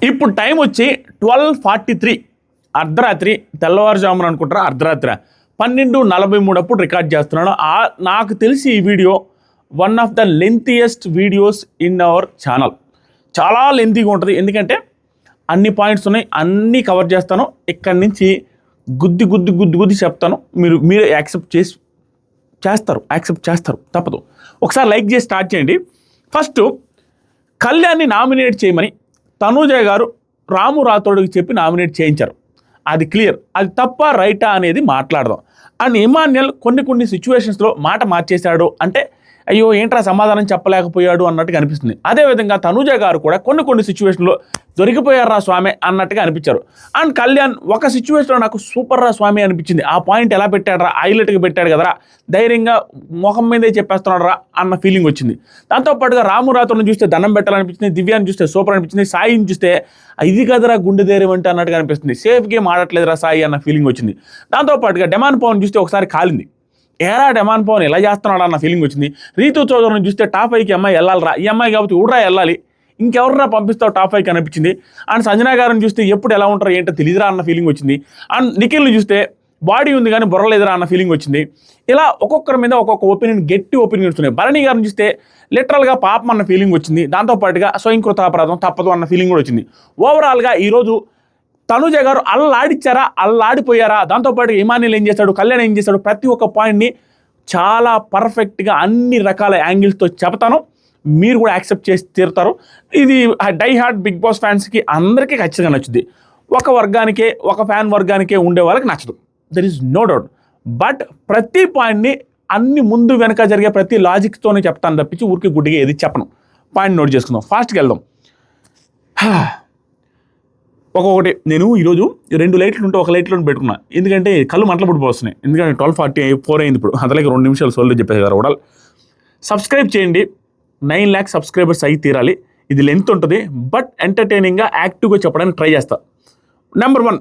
ఇప్పుడు టైం వచ్చి 12:43 అర్ధరాత్రి, తెల్లవారుజామున అనుకుంటారా అర్ధరాత్రి 12:43 అప్పుడు రికార్డ్ చేస్తున్నాను. నాకు తెలిసి ఈ video one of the lengthiest videos in our channel. చాలా లెంతీగా ఉంటుంది, ఎందుకంటే అన్ని పాయింట్స్ ఉన్నాయి, అన్నీ కవర్ చేస్తాను. ఇక్కడి నుంచి గుద్ది చెప్తాను. మీరు యాక్సెప్ట్ చేస్తారు, తప్పదు. ఒకసారి లైక్ చేసి స్టార్ట్ చేయండి. ఫస్ట్, కళ్యాణ్ని నామినేట్ చేయమని తనూజ గారు రాము రాథోడ్కి చెప్పి నామినేట్ చేయించారు. అది క్లియర్. అది తప్ప రైటా అనేది మాట్లాడదాం. అండ్ ఇమాన్యుయల్ కొన్ని సిచ్యువేషన్స్లో మాట మార్చేశాడు అంటే అయ్యో ఏంట్రా సమాధానం చెప్పలేకపోయాడు అన్నట్టుగా అనిపిస్తుంది. అదేవిధంగా తనూజ గారు కూడా కొన్ని సిచ్యువేషన్లో దొరికిపోయారా స్వామి అన్నట్టుగా అనిపించారు. అండ్ కళ్యాణ్ ఒక సిచ్యువేషన్లో నాకు సూపర్ రా స్వామి అనిపించింది. ఆ పాయింట్ ఎలా పెట్టాడరా, హైలైట్గా పెట్టాడు కదరా, ధైర్యంగా ముఖం మీదే చెప్పేస్తున్నాడు రా అన్న ఫీలింగ్ వచ్చింది. దాంతోపాటుగా రాము రాథోడ్ని చూస్తే దండం పెట్టాలనిపించింది, దివ్యాన్ని చూస్తే సూపర్ అనిపించింది, సాయిని చూస్తే ఇది కదరా గుండె ధైర్యం అంటే అన్నట్టుగా అనిపిస్తుంది. సేఫ్ గేమ్ ఆడట్లేదురా సాయి అన్న ఫీలింగ్ వచ్చింది. దాంతోపాటుగా డెమాన్ పవన్ చూస్తే ఒకసారి కాలింది, ఏరా డెమాన్ పవన్ ఎలా చేస్తున్నాడు అన్న ఫీలింగ్ వచ్చింది. రీతు చౌదరిని చూస్తే టాప్ 5కి అమ్మాయి వెళ్ళాలరా, ఈ అమ్మాయి కాబట్టి ఊడ్రా వెళ్ళాలి, ఇంకెవర్రా పంపిస్తావు టాప్ 5కి అనిపించింది. అండ్ సంజనా గారిని చూస్తే ఎప్పుడు ఎలా ఉంటారో ఏంటో తెలియదురా అన్న ఫీలింగ్ వచ్చింది. అండ్ నిఖిల్ని చూస్తే బాడీ ఉంది కానీ బుర్రలేదురా అన్న ఫీలింగ్ వచ్చింది. ఇలా ఒక్కొక్కరి మీద ఒక్కొక్క ఒపీనియన్, గట్టి ఒపీనియన్స్ ఉన్నాయి. భరణి గారిని చూస్తే లిటరల్గా పాపం అన్న ఫీలింగ్ వచ్చింది. దాంతోపాటుగా స్వయంకృత అపరాధం తప్పదు అన్న ఫీలింగ్ కూడా వచ్చింది. ఓవరాల్గా ఈరోజు తనూజ గారు అల్లాడిపోయారా, దాంతోపాటు ఇమాన్యుయల్ ఏం చేశాడు, కళ్యాణ్ ఏం చేశాడు, ప్రతి ఒక్క పాయింట్ని చాలా పర్ఫెక్ట్గా అన్ని రకాల యాంగిల్స్తో చెప్తాను. మీరు కూడా యాక్సెప్ట్ చేసి తీరుతారు. ఇది డై హార్డ్ బిగ్ బాస్ ఫ్యాన్స్కి అందరికీ ఖచ్చితంగా నచ్చుద్ది. ఒక ఫ్యాన్ వర్గానికే ఉండే వాళ్ళకి నచ్చదు, there is no doubt. But ప్రతి పాయింట్ని అన్ని ముందు వెనక జరిగే ప్రతి లాజిక్తోనే చెప్తాను తప్పించి ఊరికి గుడ్డిగా ఏది చెప్పను. పాయింట్ నోట్ చేసుకుందాం, ఫాస్ట్గా వెళ్దాం. ఒక్కొక్కటి నేను ఈరోజు 2 లైట్లు ఉంటే ఒక లైట్లో పెట్టుకున్నా, ఎందుకంటే కళ్ళు మంటలు పడిపోతున్నాయి. ఎందుకంటే 12:44 అయింది ఇప్పుడు, అంతలోకి 2 నిమిషాలు సోల్లో చెప్పేది కదా. కూడా సబ్స్క్రైబ్ చేయండి, 9 lakhs సబ్స్క్రైబర్స్ అయి తీరాలి. ఇది లెంత్ ఉంటుంది, బట్ ఎంటర్టైనింగ్గా యాక్టివ్గా చెప్పడానికి ట్రై చేస్తా. నెంబర్ 1,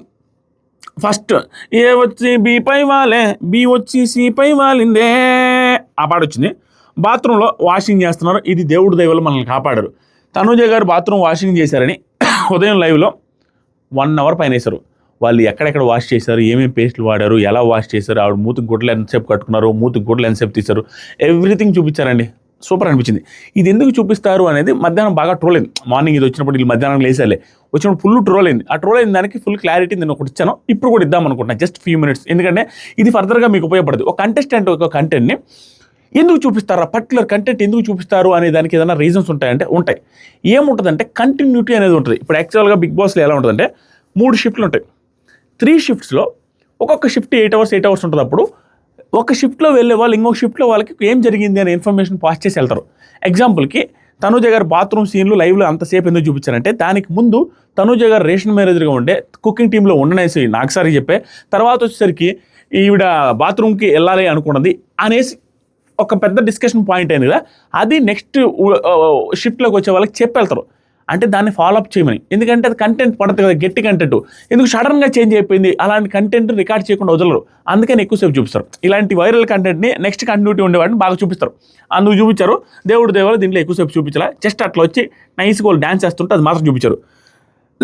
ఫస్ట్ ఏ వచ్చి బి పై వాలే, బి వచ్చి సి పై వాలిందే, ఆ పాట వచ్చింది. బాత్రూంలో వాషింగ్ చేస్తున్నారు, ఇది దేవుడి దైవలు మనల్ని కాపాడారు. తనూజ గారు బాత్రూమ్ వాషింగ్ చేశారని ఉదయం లైవ్లో 1 hour పైన వేశారు. వాళ్ళు ఎక్కడెక్కడ వాష్ చేశారు, ఏమేమి పేస్ట్లు వాడారు, ఎలా వాష్ చేశారు, ఆవిడ మూతికి గుడ్డలు ఎంతసేపు కట్టుకున్నారు, మూతికి గుడ్డలు ఎంతసేపు తీశారు, ఎవ్రీథింగ్ చూపించారండి. సూపర్ అనిపించింది. ఇది ఎందుకు చూపిస్తారు అనేది మధ్యాహ్నం బాగా ట్రోల్ అయింది. మార్నింగ్ ఇది వచ్చినప్పుడు వీళ్ళు మధ్యాహ్నం లేసాలే వచ్చినప్పుడు ఫుల్ ట్రోల్ అయింది. ఆ ట్రోల్ అయిన దానికి ఫుల్ క్లారిటీ నేను ఒకటి ఇచ్చాను, ఇప్పుడు కూడా ఇద్దాం అనుకుంటున్నాను, జస్ట్ few minutes. ఎందుకంటే ఇది ఫర్దర్గా మీకు ఉపయోగపడుతుంది. ఒక కంటెస్టెంట్ ఒక కంటెంట్ని ఎందుకు చూపిస్తారా, పర్టికులర్ కంటెంట్ ఎందుకు చూపిస్తారు అనే దానికి ఏదైనా రీజన్స్ ఉంటాయంటే ఉంటాయి. ఏముంటుందంటే కంటిన్యూటీ అనేది ఉంటుంది. ఇప్పుడు యాక్చువల్గా బిగ్ బాస్లో ఎలా ఉంటుందంటే 3 షిఫ్ట్లు ఉంటాయి. 3 షిఫ్ట్స్లో ఒక్కొక్క షిఫ్ట్ 8 hours ఉంటుంది. అప్పుడు ఒక షిఫ్ట్లో వెళ్ళే వాళ్ళు ఇంకొక షిఫ్ట్లో వాళ్ళకి ఏం జరిగింది అనే ఇన్ఫర్మేషన్ పాస్ చేసి వెళ్తారు. ఎగ్జాంపుల్కి తనూజ గారు బాత్రూమ్ సీన్లు లైవ్లో అంతసేపు ఎందుకు చూపించారంటే దానికి ముందు తనూజ గారు రేషన్ మేనేజర్గా ఉండే కుకింగ్ టీంలో ఉండనేసి నాకు సారి చెప్పే, తర్వాత వచ్చేసరికి ఈవిడ బాత్రూమ్కి వెళ్ళాలి అనుకున్నది అనేసి ఒక పెద్ద డిస్కషన్ పాయింట్ అయింది కదా, అది నెక్స్ట్ షిఫ్ట్లోకి వచ్చే వాళ్ళకి చెప్పి వెళ్తారు. అంటే దాన్ని ఫాలోఅప్ చేయమని, ఎందుకంటే అది కంటెంట్ పడుతుంది కదా, గట్టి కంటెంట్. ఎందుకు సడన్గా చేంజ్ అయిపోయింది అలాంటి కంటెంట్ రికార్డ్ చేయకుండా వదలరు, అందుకని ఎక్కువసేపు చూపిస్తారు. ఇలాంటి వైరల్ కంటెంట్ని నెక్స్ట్ కంటిన్యూటీ ఉండేవాడిని బాగా చూపిస్తారు. అందుకు చూపించారు. దేవుడు దేవాలు దీంట్లో ఎక్కువసేపు చూపించాలా, జస్ట్ అట్లా వచ్చి నైస్గా వాళ్ళు డాన్స్ చేస్తుంటే అది మాత్రం చూపించారు.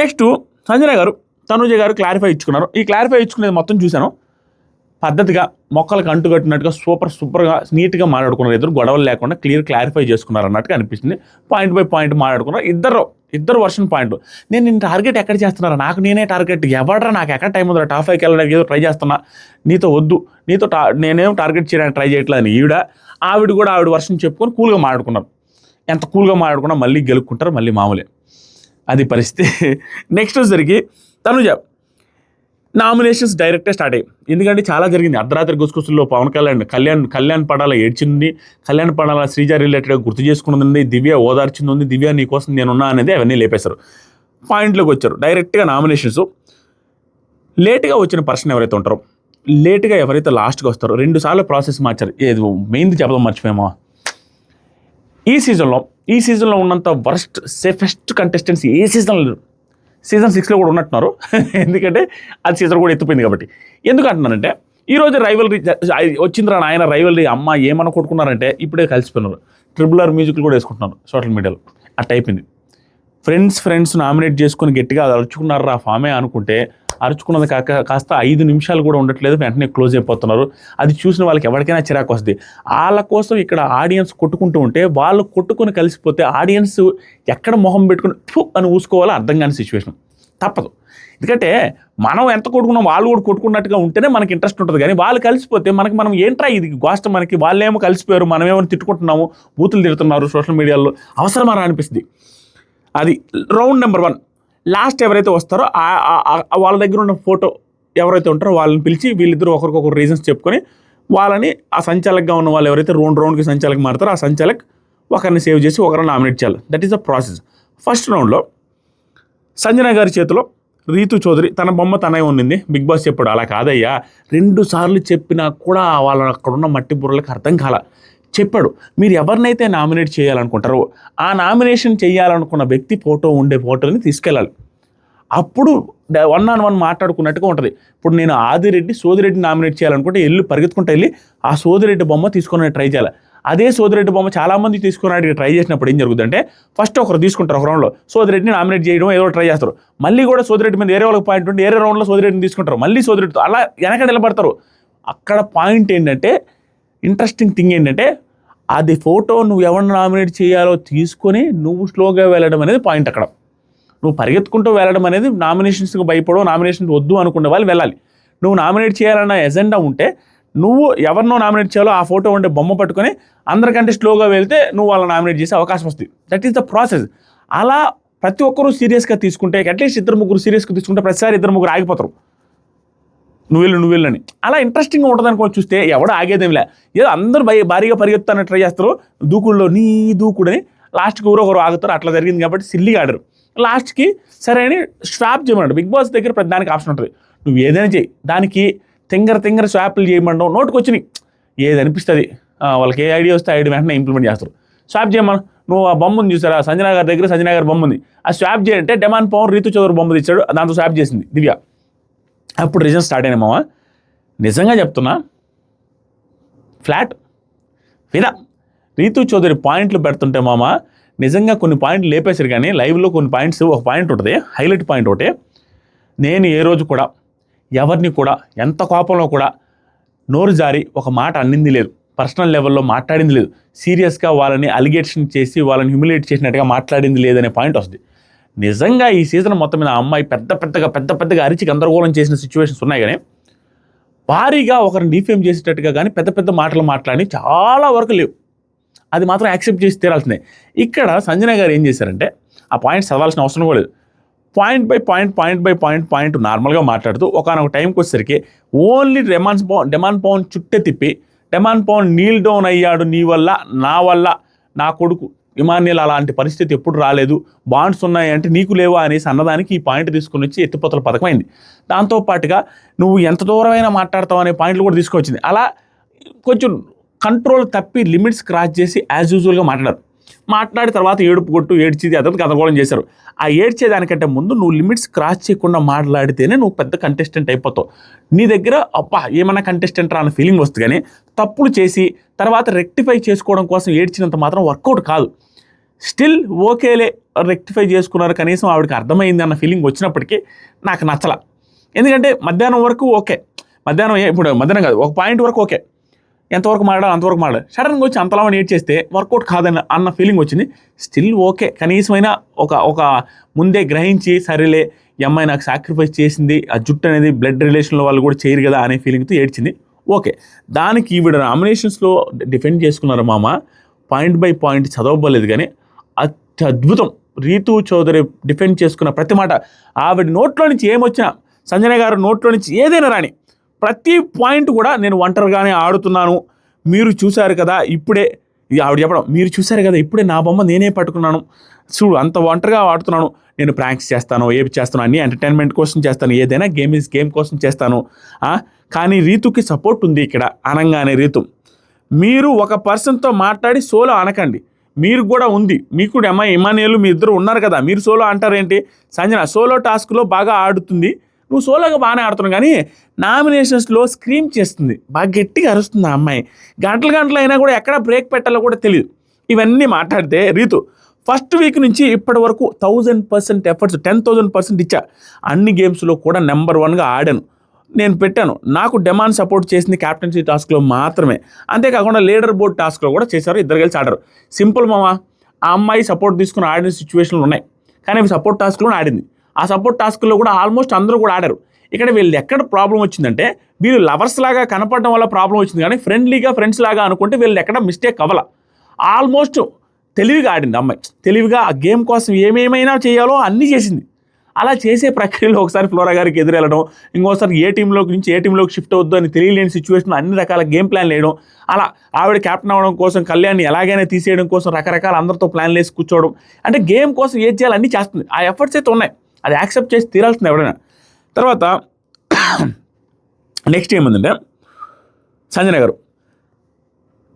నెక్స్ట్ సంజన గారు తనూజ గారు క్లారిఫై ఇచ్చుకున్నారు. ఈ క్లారిఫై ఇచ్చుకునేది మొత్తం చూశాను. పద్ధతిగా మొక్కలకు అంటుకట్టినట్టుగా సూపర్గా నీట్గా మాట్లాడుకున్నారు. ఇద్దరు గొడవలు లేకుండా క్లారిఫై చేసుకున్నారు అన్నట్టుగా అనిపిస్తుంది. పాయింట్ బై పాయింట్ మాట్లాడుకున్నారు. ఇద్దరు వర్షన్ పాయింట్. నేను టార్గెట్ ఎక్కడ చేస్తున్నారా, నాకు నేనే టార్గెట్, ఎవడరా నాకు ఎక్కడ టైం ఉందిరా, టాప్ 5కి వెళ్ళడానికి ఏదో ట్రై చేస్తున్నా, నీతో వద్దు, నేనేం టార్గెట్ చేయడానికి ట్రై చేయట్లేదు అని ఆవిడ కూడా ఆవిడ వర్షన్ చెప్పుకొని కూల్గా మాట్లాడుకున్నారు. ఎంత కూల్గా మాట్లాడుకున్నా మళ్ళీ గెలుక్కుంటారు, మళ్ళీ మామూలే, అది పరిస్థితి. నెక్స్ట్ వచ్చేసరికి తనుజ నామినేషన్స్ డైరెక్ట్గా స్టార్ట్ అయ్యాయి. ఎందుకంటే చాలా జరిగింది. అర్ధరాత్రి గుసగుసల్లో పవన్ కళ్యాణ్ పడాల ఏడ్చింది, కళ్యాణ్ పడాల శ్రీజ రిలేటెడ్గా గుర్తు చేసుకున్నది, దివ్య ఓదార్చింది ఉంది, దివ్య నీకోసం నేనున్నా అనేది అవన్నీ లేపేశారు. పాయింట్లోకి వచ్చారు డైరెక్ట్గా. నామినేషన్స్ లేట్గా వచ్చిన పర్సన్ ఎవరైతే ఉంటారో, లేట్గా ఎవరైతే లాస్ట్గా వస్తారో, 2 సార్లు ప్రాసెస్ మార్చారు. ఏది మెయిన్ది చెప్పడం మర్చిపోయామో, ఈ సీజన్లో ఉన్నంత సేఫెస్ట్ కంటెస్టెంట్స్ ఏ సీజన్లో సీజన్ 6లో కూడా ఉన్నట్టున్నారు. ఎందుకంటే అది సీజన్ కూడా ఎత్తిపోయింది కాబట్టి. ఎందుకు అంటున్నానంటే ఈరోజు రైవల్రీ వచ్చిందిరా నాయన, రైవల్రీ అమ్మ ఏమన్నా కొట్టుకున్నారంటే ఇప్పుడే కలిసిపోయినారు. RRR మ్యూజిక్లు కూడా వేసుకుంటున్నారు సోషల్ మీడియాలో, అట్ట అయిపోయింది. ఫ్రెండ్స్ నామినేట్ చేసుకుని గట్టిగా అది అరుచుకున్నారా ఫామే అనుకుంటే అరుచుకున్నది కాస్త 5 నిమిషాలు కూడా ఉండట్లేదు, వెంటనే క్లోజ్ అయిపోతున్నారు. అది చూసిన వాళ్ళకి ఎవరికైనా చిరాకు వస్తుంది. వాళ్ళ కోసం ఇక్కడ ఆడియన్స్ కొట్టుకుంటూ ఉంటే వాళ్ళు కొట్టుకొని కలిసిపోతే ఆడియన్స్ ఎక్కడ మొహం పెట్టుకుని అని ఊసుకోవాలో అర్థం కాని సిచ్యువేషన్. తప్పదు. ఎందుకంటే మనం ఎంత కొట్టుకున్నాం వాళ్ళు కూడా కొట్టుకున్నట్టుగా ఉంటేనే మనకి ఇంట్రెస్ట్ ఉంటుంది. కానీ వాళ్ళు కలిసిపోతే మనం ఏంట్రా ఇది గోష్ట, మనకి వాళ్ళేమో కలిసిపోయారు, మనమేమో తిట్టుకుంటున్నాము, బూతులు తిడుతున్నారు సోషల్ మీడియాలో, అవసరమా అనిపిస్తుంది. అది రౌండ్ నెంబర్ 1. లాస్ట్ ఎవరైతే వస్తారో వాళ్ళ దగ్గర ఉన్న ఫోటో ఎవరైతే ఉంటారో వాళ్ళని పిలిచి వీళ్ళిద్దరూ ఒకరికొకరు రీజన్స్ చెప్పుకొని వాళ్ళని ఆ సంచాలకుగా ఉన్న వాళ్ళు ఎవరైతే రౌండ్కి సంచాలకు మారుతారో ఆ సంచాలక్ ఒకరిని సేవ్ చేసి ఒకరిని నామినేట్ చేయాలి. That is the process. First రౌండ్లో సంజన గారి చేతిలో రీతు చౌదరి తన బొమ్మ తనే ఉండింది. బిగ్ బాస్ చెప్పాడు అలా కాదయ్యా, 2 సార్లు చెప్పినా కూడా వాళ్ళ అక్కడున్న మట్టి బుర్రలకు అర్థం కాల. చెప్పాడు మీరు ఎవరినైతే నామినేట్ చేయాలనుకుంటారో ఆ నామినేషన్ చేయాలనుకున్న వ్యక్తి ఫోటో ఉండే ఫోటోని తీసుకెళ్ళాలి. అప్పుడు 1-on-1 మాట్లాడుకున్నట్టుగా ఉంటుంది. ఇప్పుడు నేను ఆదిరెడ్డి సోదిరెడ్డి నామినేట్ చేయాలనుకుంటే పరిగెత్తుకుంటూ వెళ్ళి ఆ సోదిరెడ్డి బొమ్మ తీసుకొని ట్రై చేయాలి. అదే సోదిరెడ్డి బొమ్మ చాలామంది తీసుకుని ట్రై చేసినప్పుడు ఏం జరుగుతుందంటే ఫస్ట్ ఒకరు తీసుకుంటారు, ఒక రౌండ్లో సోదిరెడ్డిని నామినేట్ చేయడం ఏదో ట్రై చేస్తారు, మళ్ళీ కూడా సోదిరెడ్డి మీద వేరే వాళ్ళకి పాయింట్ ఉంటే వేరే రౌండ్లో సోదిరెడ్డిని తీసుకుంటారు, మళ్ళీ సోదిరెడ్డితో అలా వెనక నిలబడతారు. అక్కడ పాయింట్ ఏంటంటే, ఇంట్రెస్టింగ్ థింగ్ ఏంటంటే అది ఫోటో నువ్వు ఎవరిని నామినేట్ చేయాలో తీసుకొని నువ్వు స్లోగా వెళ్ళడం అనేది పాయింట్. అక్కడ నువ్వు పరిగెత్తుకుంటూ వెళ్ళడం అనేది నామినేషన్స్కి భయపడో నామినేషన్ వద్దు అనుకునే వాళ్ళు వెళ్ళాలి. నువ్వు నామినేట్ చేయాలన్న ఎజెండా ఉంటే నువ్వు ఎవరినో నామినేట్ చేయాలో ఆ ఫోటో ఉండే బొమ్మ పట్టుకొని అందరికంటే స్లోగా వెళ్తే నువ్వు వాళ్ళని నామినేట్ చేసే అవకాశం వస్తుంది. That is the process. అలా ప్రతి ఒక్కరూ సీరియస్గా తీసుకుంటే అట్లీస్ట్ 2-3 సీరియస్గా తీసుకుంటే ప్రతిసారి 2-3 ఆగిపోతారు, నువ్వు వెళ్ళని. అలా ఇంట్రెస్టింగ్గా ఉంటుంది అనుకో. చూస్తే ఎవడో ఆగేదేమిలే, ఏదో అందరూ భారీగా పరిగెత్తాలని ట్రై చేస్తారు, దూకుల్లో నీ దూకుడని లాస్ట్కి ఒకరు ఆగుతారు. అట్లా జరిగింది కాబట్టి సిల్లీగా ఆడరు. లాస్ట్కి సరే అని స్వాప్ చేయమన్నాడు. బిగ్ బాస్ దగ్గర ప్రతి దానికి ఆప్షన్ ఉంటుంది, నువ్వు ఏదైనా చేయి. దానికి తింగర స్వాప్లు చేయమంటావు, నోటుకు వచ్చినాయి ఏది అనిపిస్తుంది వాళ్ళకి, ఏ ఐడియా వస్తే ఐడియా వెంటనే ఇంప్లిమెంట్ చేస్తారు. స్వాప్ చేయమని నువ్వు ఆ బొమ్మ ఉంది చూసారా, సంజన గారి దగ్గర సంజన గారి బొమ్మ ఉంది, ఆ స్వాప్ చేయంటే డెమాన్ పవన్ రీతు చౌదరి బొమ్మ తెచ్చాడు, దాంతో స్వాప్ చేసింది దివ్య. అప్పుడు రీజన్ స్టార్ట్ అయినా మామ. నిజంగా చెప్తున్నా, ఫ్లాట్ వినా రీతు చౌదరి పాయింట్లు పెడుతుంటే మామ నిజంగా కొన్ని పాయింట్లు లేపేశారు. కానీ లైవ్లో కొన్ని పాయింట్స్, ఒక పాయింట్ ఉంటుంది హైలైట్ పాయింట్ ఒకటి, నేను ఏ రోజు కూడా ఎవరిని కూడా ఎంత కోపంలో కూడా నోరు జారి ఒక మాట అన్నింది లేదు, పర్సనల్ లెవెల్లో మాట్లాడింది లేదు, సీరియస్గా వాళ్ళని అలిగేషన్ చేసి వాళ్ళని హ్యూమిలేట్ చేసినట్టుగా మాట్లాడింది లేదనే పాయింట్ వస్తుంది. నిజంగా ఈ సీజన్ మొత్తం మీద ఆ అమ్మాయి పెద్దగా అరిచి గందరగోళం చేసిన సిచ్యువేషన్స్ ఉన్నాయి. కానీ భారీగా ఒకరిని డిఫేమ్ చేసేటట్టుగా కానీ పెద్ద మాటలు మాట్లాడి చాలా వరకు లేవు. అది మాత్రం యాక్సెప్ట్ చేసి తీరాల్సిందే. ఇక్కడ సంజన గారు ఏం చేశారంటే ఆ పాయింట్ చదవాల్సిన అవసరం కూడా లేదు, పాయింట్ బై పాయింట్ నార్మల్గా మాట్లాడుతూ ఒకనొక టైంకి వచ్చేసరికి ఓన్లీ డెమాన్ పవన్ చుట్టే తిప్పి డెమాన్ పవన్ నీల్ డౌన్ అయ్యాడు నీ వల్ల, నా వల్ల, నా కొడుకు ఇమాన్యుల్ అలాంటి పరిస్థితి ఎప్పుడు రాలేదు, బాండ్స్ ఉన్నాయి అంటే నీకు లేవా అనేసి అన్నదానికి ఈ పాయింట్ తీసుకుని వచ్చి ఎత్తిపోతల పథకమైంది. దాంతోపాటుగా నువ్వు ఎంత దూరమైనా మాట్లాడతావు అనే పాయింట్లు కూడా తీసుకొచ్చింది. అలా కొంచెం కంట్రోల్ తప్పి లిమిట్స్ క్రాస్ చేసి యాజ్ యూజువల్గా మాట్లాడి తర్వాత ఏడుపు కొట్టు ఏడ్చేది అదంతా గందరగోళం చేశారు. ఆ ఏడ్చేదానికంటే ముందు నువ్వు లిమిట్స్ క్రాస్ చేయకుండా మాట్లాడితేనే నువ్వు పెద్ద కంటెస్టెంట్ అయిపోతావు. నీ దగ్గర ఏమన్నా కంటెస్టెంట్ అన్న ఫీలింగ్ వస్తుంది. కానీ తప్పులు చేసి తర్వాత రెక్టిఫై చేసుకోవడం కోసం ఏడ్చినంత మాత్రం వర్కౌట్ కాదు. స్టిల్ ఓకేలే రెక్టిఫై చేసుకున్నారు, కనీసం ఆవిడకి అర్థమైంది అన్న ఫీలింగ్ వచ్చినప్పటికీ నాకు నచ్చల. ఎందుకంటే మధ్యాహ్నం వరకు ఓకే, మధ్యాహ్నం కాదు ఒక పాయింట్ వరకు ఓకే, ఎంతవరకు మాట్లాడాలి అంతవరకు మాట్లాడాలి. సడన్గా వచ్చి అంతలా ఏడ్ చేస్తే వర్కౌట్ కాదని అన్న ఫీలింగ్ వచ్చింది. స్టిల్ ఓకే, కనీసమైనా ఒక ముందే గ్రహించి సరేలే ఈ అమ్మాయి నాకు సాక్రిఫైస్ చేసింది, ఆ జుట్టు అనేది బ్లడ్ రిలేషన్లో వాళ్ళు కూడా చేయరు కదా అనే ఫీలింగ్తో ఏడ్చింది. ఓకే, దానికి ఈవిడ నామినేషన్స్లో డిఫెండ్ చేసుకున్నారు మామ. పాయింట్ బై పాయింట్ చదవబోలేదు కానీ అత్యద్భుతం. రీతు చౌదరి డిఫెండ్ చేసుకున్న ప్రతి మాట, ఆవిడ నోట్లో నుంచి ఏమొచ్చినా, సంజన గారు నోట్లో నుంచి ఏదైనా రాని ప్రతి పాయింట్ కూడా నేను ఒంటరిగానే ఆడుతున్నాను, మీరు చూశారు కదా ఇప్పుడే, ఆవిడ చెప్పడం మీరు చూశారు కదా ఇప్పుడే నా బొమ్మ నేనే పట్టుకున్నాను, చూడు అంత ఒంటరిగా ఆడుతున్నాను, నేను ప్రాంక్స్ చేస్తాను, ఏవి చేస్తాను, అన్నీ ఎంటర్టైన్మెంట్ కోసం చేస్తాను, ఏదైనా గేమ్ ఈజ్ గేమ్ కోసం చేస్తాను. కానీ రీతుకి సపోర్ట్ ఉంది ఇక్కడ అనగానే రీతు, మీరు ఒక పర్సన్తో మాట్లాడి సోలో అనకండి, మీరు కూడా ఉంది, మీకు కూడా ఇమాన్యుల్ మీ ఇద్దరు ఉన్నారు కదా, మీరు సోలో అంటారేంటి? సంజన సోలో టాస్క్లో బాగా ఆడుతుంది, నువ్వు సోలోగా బాగానే ఆడుతున్నావు, కానీ నామినేషన్స్లో స్క్రీమ్ చేస్తుంది, బాగా గట్టిగా అరుస్తుంది ఆ అమ్మాయి, గంటలు అయినా కూడా ఎక్కడ బ్రేక్ పెట్టాలో కూడా తెలియదు. ఇవన్నీ మాట్లాడితే రీతు ఫస్ట్ వీక్ నుంచి ఇప్పటి వరకు 1000% ఎఫర్ట్స్ 10,000% ఇచ్చా. అన్ని గేమ్స్లో కూడా నెంబర్ 1గా ఆడాను. నేను పెట్టాను. నాకు డెమాన్ సపోర్ట్ చేసింది క్యాప్టెన్సీ టాస్క్లో మాత్రమే. అంతేకాకుండా లీడర్ బోర్డ్ టాస్క్లో కూడా చేశారు. ఇద్దరు కలిసి ఆడారు. సింపుల్ మామా, ఆ అమ్మాయి సపోర్ట్ తీసుకుని ఆడిన సిచ్యువేషన్లు ఉన్నాయి, కానీ అవి సపోర్ట్ టాస్క్లో ఆడింది. ఆ సపోర్ట్ టాస్క్లో కూడా ఆల్మోస్ట్ అందరూ కూడా ఆడారు. ఇక్కడ వీళ్ళు ఎక్కడ ప్రాబ్లం వచ్చిందంటే, వీళ్ళు లవర్స్ లాగా కనపడడం వల్ల ప్రాబ్లం వచ్చింది, కానీ ఫ్రెండ్లీగా ఫ్రెండ్స్ లాగా అనుకుంటే వీళ్ళు ఎక్కడ మిస్టేక్ అవ్వాల. ఆల్మోస్ట్ తెలివిగా ఆడింది అమ్మాయి. తెలివిగా ఆ గేమ్ కోసం ఏమేమైనా చేయాలో అన్నీ చేసింది. అలా చేసే ప్రక్రియలో ఒకసారి ఫ్లోరా గారికి ఎదురెళ్ళడం, ఇంకోసారి ఏ టీంలోకి నుంచి ఏ టీంలోకి షిఫ్ట్ అవుద్దు అని తెలియలేని సిచ్యువేషన్ అన్ని రకాల గేమ్ ప్లాన్లు వేయడం, అలా ఆవిడ క్యాప్టెన్ అవ్వడం కోసం, కళ్యాణ్ని ఎలాగైనా తీసేయడం కోసం రకరకాల అందరితో ప్లాన్లు వేసి కూర్చోవడం, అంటే గేమ్ కోసం ఏది చేయాలి అన్నీ చేస్తుంది. ఆ ఎఫర్ట్స్ అయితే ఉన్నాయి, అది యాక్సెప్ట్ చేసి తీరాల్సింది ఎవడైనా. తర్వాత నెక్స్ట్ ఏముందంటే, సంజన గారు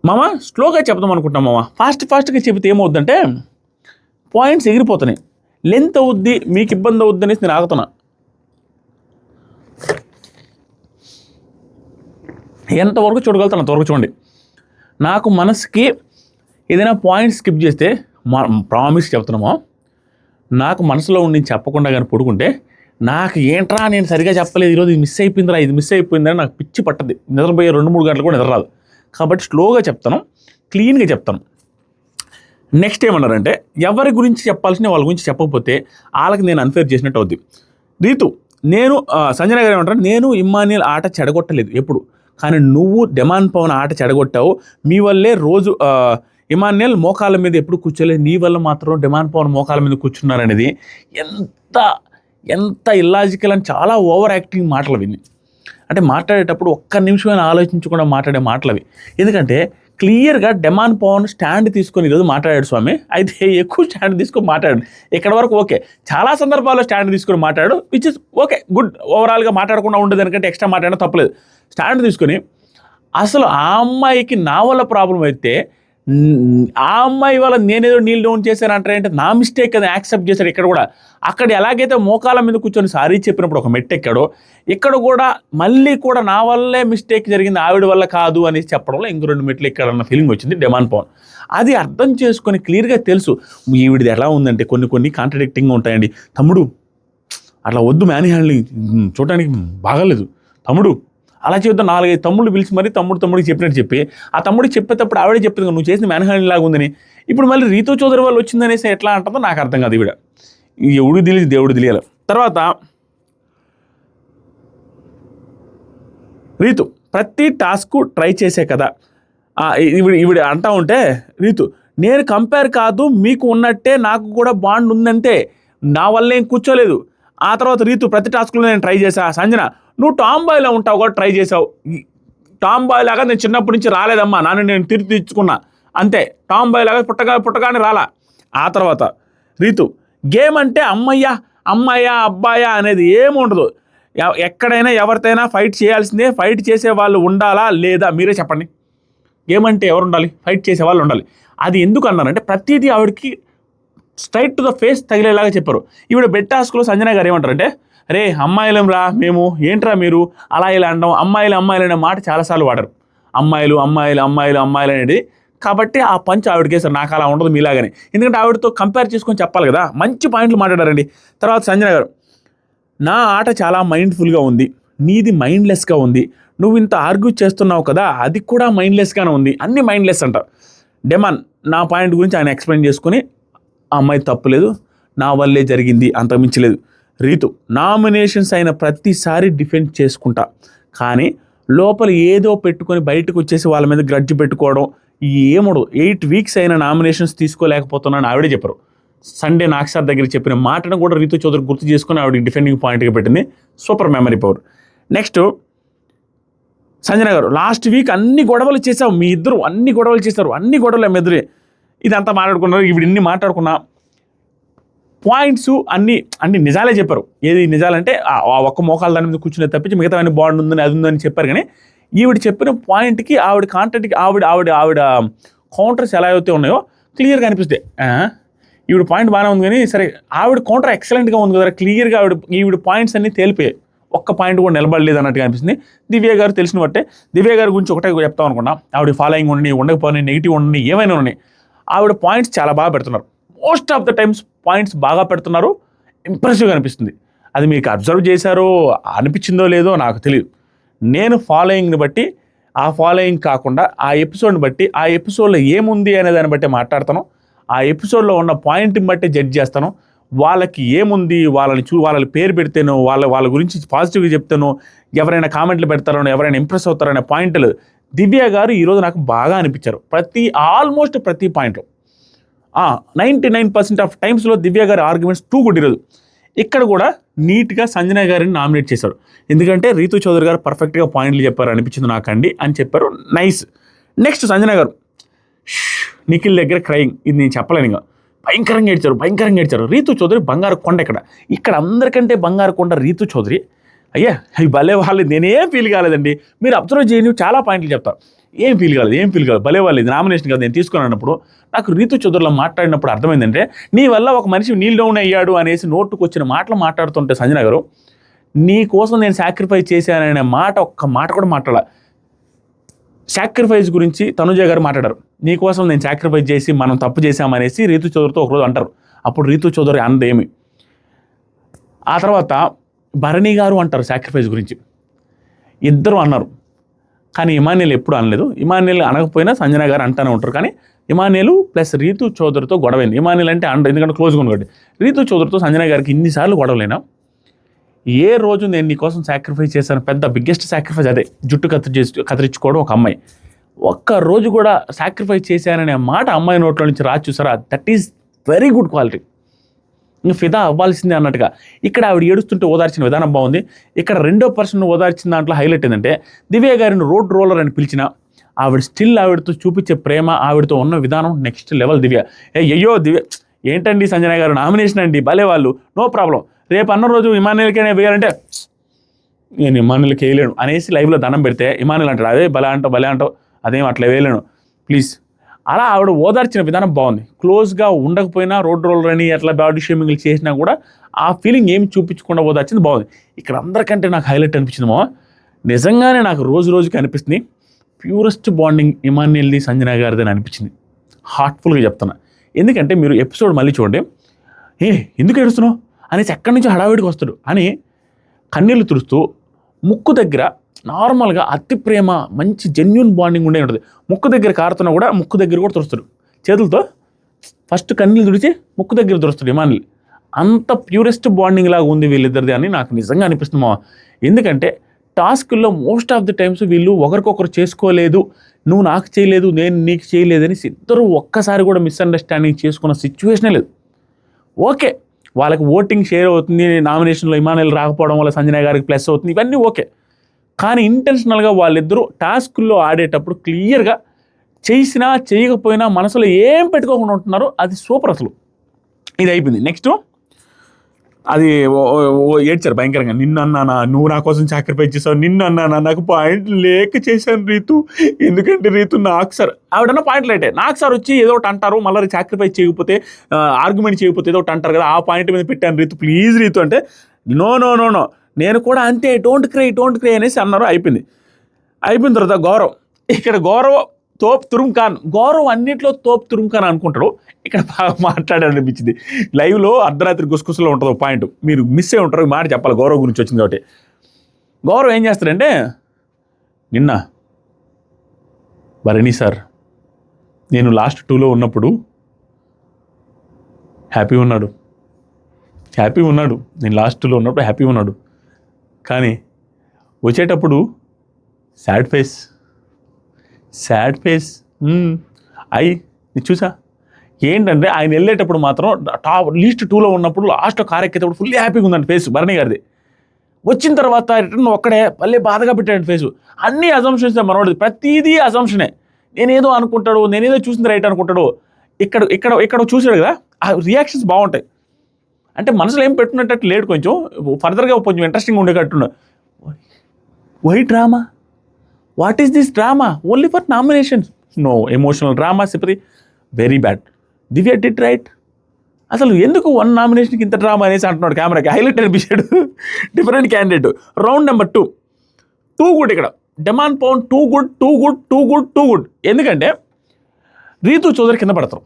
మామ స్లోగా చెప్దాం అనుకుంటున్నాం మామ, ఫాస్ట్గా చెబితే ఏమవుద్దంటే పాయింట్స్ ఎగిరిపోతున్నాయి, లెంత్ అవుద్ది, మీకు ఇబ్బంది అవుద్ది అనేసి నేను ఆగుతున్నా. ఎంతవరకు చూడగలుగుతాను అంతవరకు చూడండి. నాకు మనసుకి ఏదైనా పాయింట్ స్కిప్ చేస్తే ప్రామిస్ చెప్తున్నామో, నాకు మనసులో ఉండి చెప్పకుండా కానీ పడుకుంటే, నాకు ఏంట్రా నేను సరిగా చెప్పలేదు ఈరోజు, ఇది మిస్ అయిపోయిందిరా, ఇది మిస్ అయిపోయిందని నాకు పిచ్చి పట్టది. నిద్రపోయే 2-3 గంటలు కూడా నిద్ర రాదు. కాబట్టి స్లోగా చెప్తాను, క్లీన్గా చెప్తాను. నెక్స్ట్ ఏమన్నారంటే, ఎవరి గురించి చెప్పాల్సిన వాళ్ళ గురించి చెప్పకపోతే వాళ్ళకి నేను అన్ఫేర్ చేసినట్టు అవుద్ది. రీతు, నేను సంజన గారు ఏమంటారు, నేను ఇమ్మాన్యుయల్ ఆట చెడగొట్టలేదు ఎప్పుడు, కానీ నువ్వు డెమాన్ పవన్ ఆట చెడగొట్టావు. మీ వల్లే రోజు ఇమాన్యుయల్ మోకాళ్ళ మీద ఎప్పుడు కూర్చోలేదు, నీ వల్ల మాత్రం డెమాన్ పవన్ మోకాళ్ళ మీద కూర్చున్నారనేది ఎంత ఇల్లాజికల్ అని చాలా ఓవర్ యాక్టింగ్ మాటలు విని. అంటే మాట్లాడేటప్పుడు ఒక్క నిమిషమైనా ఆలోచించకుండా మాట్లాడే మాటలు అవి. ఎందుకంటే క్లియర్గా డెమాన్ పవన్ స్టాండ్ తీసుకొని ఈరోజు మాట్లాడాడు స్వామి, అయితే ఎక్కువ స్టాండ్ తీసుకొని మాట్లాడాడు. ఇక్కడ వరకు ఓకే, చాలా సందర్భాల్లో స్టాండ్ తీసుకొని మాట్లాడు, విచ్ ఇస్ ఓకే, గుడ్. ఓవరాల్గా మాట్లాడకుండా ఉండదు ఎందుకంటే ఎక్స్ట్రా మాట్లాడడం తప్పలేదు. స్టాండ్ తీసుకొని అసలు ఆ అమ్మాయికి నా వల్ల ప్రాబ్లం అయితే, ఆ అమ్మాయి వల్ల నేనేదో నీళ్ళు డౌన్ చేశానంటే నా మిస్టేక్ అని యాక్సెప్ట్ చేశాడు. ఇక్కడ కూడా అక్కడ ఎలాగైతే మోకాల మీద కూర్చొని సారీ చెప్పినప్పుడు ఒక మెట్టెక్కాడో, ఇక్కడ కూడా మళ్ళీ కూడా నా వల్లే మిస్టేక్ జరిగింది, ఆవిడ వల్ల కాదు అని చెప్పడంలో ఇంకో 2 మెట్లు ఎక్కాడన్న ఫీలింగ్ వచ్చింది డెమాన్ పవన్. అది అర్థం చేసుకొని క్లియర్గా తెలుసు ఈవిడిది ఎలా ఉందంటే కొన్ని కాంట్రడిక్టింగ్గా ఉంటాయండి. తమ్ముడు అట్లా వద్దు, మ్యాన్ హ్యాండ్లింగ్ చూడడానికి బాగాలేదు తమ్ముడు, అలా చేద్దాం 4-5 తమ్ముళ్ళు పిలిచి మరి తమ్ముడికి చెప్పినట్టు చెప్పి, ఆ తమ్ముడికి చెప్పేటప్పుడు ఆవిడే చెప్పింది నువ్వు చేసిన మ్యాన్ హ్యాండ్లింగ్ లాగా ఉందని. ఇప్పుడు మళ్ళీ రీతు చౌదరి వాళ్ళు వచ్చిందనేసి ఎట్లా అంటుందో నాకు అర్థం కాదు. ఈవిడ ఎవడు తెలియదు, దేవుడు తెలియాలి. తర్వాత రీతు ప్రతి టాస్క్ ట్రై చేసే కదా ఈవిడ అంటా ఉంటే, రీతు నేను కంపేర్ కాదు, మీకు ఉన్నట్టే నాకు కూడా బాండ్ ఉందంటే, నా వల్ల ఏం కూర్చోలేదు. ఆ తర్వాత రీతు ప్రతి టాస్క్లో నేను ట్రై చేశా. సంజన నువ్వు టామ్ బాయ్లో ఉంటావు కూడా ట్రై చేసావు. టామ్ బాయ్ లాగా నేను చిన్నప్పటి నుంచి రాలేదమ్మా, నన్ను నేను తీర్చుకున్నా అంతే. టామ్ బాయ్ లాగా పుట్టగానే రాలా. ఆ తర్వాత రీతు గేమ్ అంటే అమ్మాయ్యా అబ్బాయా అనేది ఏముండదు. ఎక్కడైనా ఎవరితోనైనా ఫైట్ చేయాల్సిందే. ఫైట్ చేసే వాళ్ళు ఉండాలా లేదా మీరే చెప్పండి. గేమ్ అంటే ఎవరు ఉండాలి? ఫైట్ చేసే వాళ్ళు ఉండాలి. అది ఎందుకు అన్నారంటే ప్రతిదీ ఆవిడకి స్ట్రైట్ టు ద ఫేస్ తగిలేలాగా చెప్పారు. ఈవిడ బెడ్ టాస్క్లో సంజన గారు ఏమంటారంటే, రే అమ్మాయిలం రా మేము, ఏంట్రా మీరు అలా ఇలా అనడం, అమ్మాయిలు అనే మాట చాలాసార్లు వాడరు. అమ్మాయిలు అనేది. కాబట్టి ఆ పంచ్ ఆవిడకేసారు. నాకు అలా ఉండదు మీలాగానే, ఎందుకంటే ఆవిడతో కంపేర్ చేసుకొని చెప్పాలి కదా. మంచి పాయింట్లు మాట్లాడారండి. తర్వాత సంజన గారు, నా ఆట చాలా మైండ్ఫుల్గా ఉంది, నీది మైండ్లెస్గా ఉంది. నువ్వు ఇంత ఆర్గ్యూ చేస్తున్నావు కదా, అది కూడా మైండ్లెస్గానే ఉంది. అన్నీ మైండ్లెస్ అంట. డెమాన్ నా పాయింట్ గురించి ఆయన ఎక్స్ప్లెయిన్ చేసుకుని, ఆ అమ్మాయి తప్పులేదు, నా వల్లే జరిగింది, అంత మించలేదు. రీతు నామినేషన్స్ అయిన ప్రతిసారి డిఫెండ్ చేసుకుంటా, కానీ లోపల ఏదో పెట్టుకొని బయటకు వచ్చేసి వాళ్ళ మీద గ్రడ్జ్ పెట్టుకోవడం ఏముడదు. 8 వీక్స్ అయిన నామినేషన్స్ తీసుకోలేకపోతున్నాను ఆవిడే చెప్పారు. సండే నాక్షర్ దగ్గర చెప్పిన మాటను కూడా రీతు చౌదరి గుర్తు చేసుకుని ఆవిడకి డిఫెండింగ్ పాయింట్గా పెట్టింది. Super memory power. Next Sanjana గారు, లాస్ట్ వీక్ అన్ని గొడవలు చేసావు, మీ ఇద్దరు అన్ని గొడవలు చేశారు, అన్ని గొడవలు మీ ఇద్దరే, ఇదంతా మాట్లాడుకున్నారు. ఇవి ఇన్ని మాట్లాడుకున్నా పాయింట్స్ అన్ని నిజాలే చెప్పారు. ఏది నిజాలంటే ఆ ఒక్క మోకాల దాని మీద కూర్చునే తప్పించి మిగతా అన్ని బాండ్ ఉందని అది ఉందని చెప్పారు. కానీ ఈవిడ చెప్పిన పాయింట్కి ఆవిడ కాంట్రాక్ట్కి ఆవిడ కౌంటర్స్ ఎలా అయితే ఉన్నాయో క్లియర్గా అనిపిస్తాయి. ఈవిడ పాయింట్ బాగానే ఉంది కానీ సరే ఆవిడ కౌంటర్ ఎక్సలెంట్గా ఉంది కదా, క్లియర్గా ఈవిడ పాయింట్స్ అన్నీ తేలిపోయాయి. ఒక్క పాయింట్ కూడా నిలబడలేదు అన్నట్టుగా అనిపిస్తుంది. దివ్య గారు తెలిసిన బట్టే, దివ్య గారి గురించి ఒకటే చెప్తాం అనుకున్నా, ఆవిడ ఫాలోయింగ్ ఉండని ఉండకపోయినా నెగిటివ్ ఉండని ఏమైనా ఉన్నాయి, ఆవిడ పాయింట్స్ చాలా బాగా పెడుతున్నారు. Most of the times points బాగా పెడుతున్నారు, ఇంప్రెసివ్గా అనిపిస్తుంది. అది మీకు అబ్జర్వ్ చేశారో అనిపించిందో లేదో నాకు తెలియదు. నేను ఫాలోయింగ్ని బట్టి, ఆ ఫాలోయింగ్ కాకుండా ఆ ఎపిసోడ్ని బట్టి, ఆ ఎపిసోడ్లో ఏముంది అనే దాన్ని బట్టి మాట్లాడతాను. ఆ ఎపిసోడ్లో ఉన్న పాయింట్ని బట్టి జడ్జ్ చేస్తాను. వాళ్ళకి ఏముంది, వాళ్ళ పేరు పెడితేనో, వాళ్ళ గురించి పాజిటివ్గా చెప్తానో, ఎవరైనా కామెంట్లు పెడతారనో, ఎవరైనా ఇంప్రెస్ అవుతారనే పాయింట్లు దివ్య గారు ఈరోజు నాకు బాగా అనిపించారు. ఆల్మోస్ట్ ప్రతి పాయింట్లో 99% ఆఫ్ టైమ్స్లో దివ్య గారి ఆర్గ్యుమెంట్స్ టూ గుడ్ ఈరోజు. ఇక్కడ కూడా నీట్గా సంజన గారిని నామినేట్ చేశారు. ఎందుకంటే రీతు చౌదరి గారు పర్ఫెక్ట్గా పాయింట్లు చెప్పారు అనిపించింది నాకండి అని చెప్పారు. నైస్. నెక్స్ట్ సంజన గారు నిఖిల్ దగ్గర క్రయింగ్, ఇది నేను చెప్పలేను. ఇంకా భయంకరంగా ఏడ్చారు. రీతు చౌదరి బంగారు కొండ. ఇక్కడ అందరికంటే బంగారు కొండ రీతు చౌదరి. అయ్యా అవి భలే వాళ్ళు, నేనేం ఫీల్ కాలేదండి. మీరు అబ్జర్వ్ చేయని చాలా పాయింట్లు చెప్తారు. ఏం ఫీల్ కాలేదు. భలే వాళ్ళు, ఇది నామినేషన్ కదా నేను తీసుకున్నప్పుడు నాకు రీతు చౌదరిలో మాట్లాడినప్పుడు అర్థమైందంటే, నీ వల్ల ఒక మనిషి నీల్ డౌన్ అయ్యాడు అనేసి నోటుకు వచ్చిన మాటలు మాట్లాడుతుంటే సంజన గారు, నీ కోసం నేను సాక్రిఫైస్ చేశాననే మాట ఒక్క మాట కూడా మాట్లాడాల. సాక్రిఫైస్ గురించి తనుజ గారు మాట్లాడారు. నీకోసం నేను సాక్రిఫైస్ చేసి మనం తప్పు చేశామనేసి రీతు చౌదరితో ఒకరోజు అంటారు. అప్పుడు రీతు చౌదరి అందేమి. ఆ తర్వాత భరణి గారు అంటారు సాక్రిఫైస్ గురించి. ఇద్దరు అన్నారు, కానీ ఇమాన్యుల్ ఎప్పుడు అనలేదు. ఇమాన్యుల్ అనకపోయినా సంజన గారు అంటానే ఉంటారు. కానీ ఇమాన్యుల్ ప్లస్ రీతు చౌదరితో గొడవైంది. ఇమాన్యుల్ అంటే ఎందుకంటే క్లోజ్గా ఉన్నాడు. రీతు చౌదరితో సంజన గారికి ఇన్నిసార్లు గొడవలేనా, ఏ రోజు నేను నీకోసం సాక్రిఫైస్ చేశాను, పెద్ద బిగ్గెస్ట్ సాక్రిఫైస్ అదే, జుట్టు కత్తిరించుకోవడం ఒక అమ్మాయి. ఒక్క రోజు కూడా సాక్రిఫైస్ చేశాననే మాట అమ్మాయి నోట్లో నుంచి రాసి చూసారా, that is very good quality. ఇంకా ఫిదా అవ్వాల్సిందే అన్నట్టుగా. ఇక్కడ ఆవిడ ఏడుస్తుంటే ఓదార్చిన విధానం బాగుంది. ఇక్కడ రెండో పర్సన్ ఓదార్చిన దాంట్లో హైలైట్ ఏంటంటే, దివ్య గారిని రోడ్ రోలర్ అని పిలిచిన ఆవిడ స్టిల్ ఆవిడతో చూపించే ప్రేమ, ఆవిడతో ఉన్న విధానం నెక్స్ట్ లెవెల్. దివ్య దివ్య ఏంటండి సంజన గారు నామినేషన్ అండి, భలే వాళ్ళు, నో ప్రాబ్లం. రేపు అన్న రోజు ఇమాన్యుల్కైనా వేయాలంటే నేను ఇమాన్యుల్కి వేయలేను అనేసి లైవ్లో దండం పెడితే ఇమాన్యుల్ అంటాడు, అదే భలే అంటావు అదేం అట్లా వేయలేను ప్లీజ్. అలా ఆవిడ ఓదార్చిన విధానం బాగుంది. క్లోజ్గా ఉండకపోయినా రోడ్ రోలర్ అని అట్లా బాడీ షేమింగ్లు చేసినా కూడా ఆ ఫీలింగ్ ఏమి చూపించకుండా ఓదార్చింది బాగుంది. ఇక్కడ అందరికంటే నాకు హైలైట్ అనిపించిందేమో, నిజంగానే నాకు రోజుకి అనిపిస్తుంది ప్యూరెస్ట్ బాండింగ్ ఇమాన్యుల్ది సంజన గారిది అని అనిపించింది. హార్ట్ఫుల్గా చెప్తున్నా. ఎందుకంటే మీరు ఎపిసోడ్ మళ్ళీ చూడండి, ఎందుకు ఏడుస్తున్నావు అనేసి ఎక్కడి నుంచి హడావిడికి వస్తాడు అని కన్నీళ్ళు తుడుస్తూ ముక్కు దగ్గర నార్మల్గా అతి ప్రేమ, మంచి జెన్యున్ బాండింగ్ ఉండే ఉంటుంది. ముక్కు దగ్గర కారుతున్నా కూడా ముక్కు దగ్గర కూడా తుడుస్తాడు చేతులతో. ఫస్ట్ కన్నీళ్ళు తుడిచి ముక్కు దగ్గర తుడుస్తాడు ఇమాన్యుల్. అంత ప్యూరెస్ట్ బాండింగ్ లాగా ఉంది వీళ్ళిద్దరిది అని నాకు నిజంగా అనిపిస్తుంది. ఎందుకంటే టాస్కుల్లో మోస్ట్ ఆఫ్ ది టైమ్స్ వీళ్ళు ఒకరికొకరు చేసుకోలేదు, నువ్వు నాకు చేయలేదు నేను నీకు చేయలేదని ఇద్దరు ఒక్కసారి కూడా మిస్అండర్స్టాండింగ్ చేసుకున్న సిచ్యువేషనే లేదు. ఓకే, వాళ్ళకి ఓటింగ్ షేర్ అవుతుంది, నామినేషన్లో ఇమాన్యుల్ రాకపోవడం వల్ల సంజన గారికి ప్లస్ అవుతుంది, ఇవన్నీ ఓకే. కానీ ఇంటెన్షనల్గా వాళ్ళిద్దరూ టాస్కుల్లో ఆడేటప్పుడు క్లియర్గా చేసినా చేయకపోయినా మనసులో ఏం పెట్టుకోకుండా ఉంటున్నారు. అది సూపర్. అసలు ఇది అయిపోయింది. నెక్స్ట్ అది ఏడ్చారు భయంకరంగా. నిన్ను అన్నానా, నువ్వు నా కోసం సాక్రిఫైస్ చేసావు, నిన్ను అన్నానా, నాకు పాయింట్ లేక చేశాను రీతు, ఎందుకంటే రీతు నాకు సార్ ఆవిడన్న పాయింట్ లేటే, నాకు సార్ వచ్చి ఏదో ఒకటి అంటారు, మళ్ళీ సాక్రిఫైస్ చేయకపోతే ఆర్గ్యుమెంట్ చేయకపోతే ఏదో ఒకటి అంటారు కదా, ఆ పాయింట్ మీద పెట్టాను రీతు ప్లీజ్ రీతు అంటే, నో నేను కూడా అంతే, డోంట్ క్రై అనేసి అన్నారు. అయిపోయిన తర్వాత గౌరవ్ తోప్ తురుంఖాన్, గౌరవ్ అన్నింటిలో తోప్ తురుంఖాన్ అనుకుంటాడు. ఇక్కడ బాగా మాట్లాడాలనిపించింది. లైవ్లో అర్ధరాత్రి గుసగుసలో ఉంటుంది ఒక పాయింట్, మీరు మిస్ అయి ఉంటారు. ఈ మాట చెప్పాలి, గౌరవ్ గురించి వచ్చింది కాబట్టి. గౌరవ్ ఏం చేస్తాడంటే, నిన్న భరణి సార్ నేను లాస్ట్ 2లో ఉన్నప్పుడు హ్యాపీ ఉన్నాడు, నేను లాస్ట్ 2లో ఉన్నప్పుడు హ్యాపీ ఉన్నాడు, కానీ వచ్చేటప్పుడు సాడ్ ఫేస్ చూసా. ఏంటంటే ఆయన వెళ్ళేటప్పుడు మాత్రం లీస్ట్ 2లో ఉన్నప్పుడు లాస్ట్లో కార్ ఎక్కేటప్పుడు ఫుల్లీ హ్యాపీగా ఉందండి ఫేస్ భరణి గారిది. వచ్చిన తర్వాత రిటర్న్ ఒక్కడే మళ్ళీ బాధగా పెట్టాడు ఫేసు. అన్నీ అజంప్షన్స్ మనోడిది, ప్రతిదీ అజంప్షనే. నేనేదో అనుకుంటాడు, నేనేదో చూసింది రైట్ అనుకుంటాడు. ఇక్కడ చూసాడు కదా, ఆ రియాక్షన్స్ బాగుంటాయి. అంటే మనసులో ఏం పెట్టుకున్నట్టు లేడు, కొంచెం ఫర్దర్గా కొంచెం ఇంట్రెస్టింగ్ ఉండేటట్టున్నాడు. Why drama, what is this drama, only for nominations, no emotional drama, sympathy, very bad. Divya did right. అసలు ఎందుకు 1 నామినేషన్కి ఇంత డ్రామా అనేసి అంటున్నాడు. కెమెరాకి హైలైట్ అనిపించాడు. Different candidate. Round number 2 good. ఇక్కడ డెమాన్ పవన్ టూ గుడ్. ఎందుకంటే రీతు చౌదరి కింద పడతారు.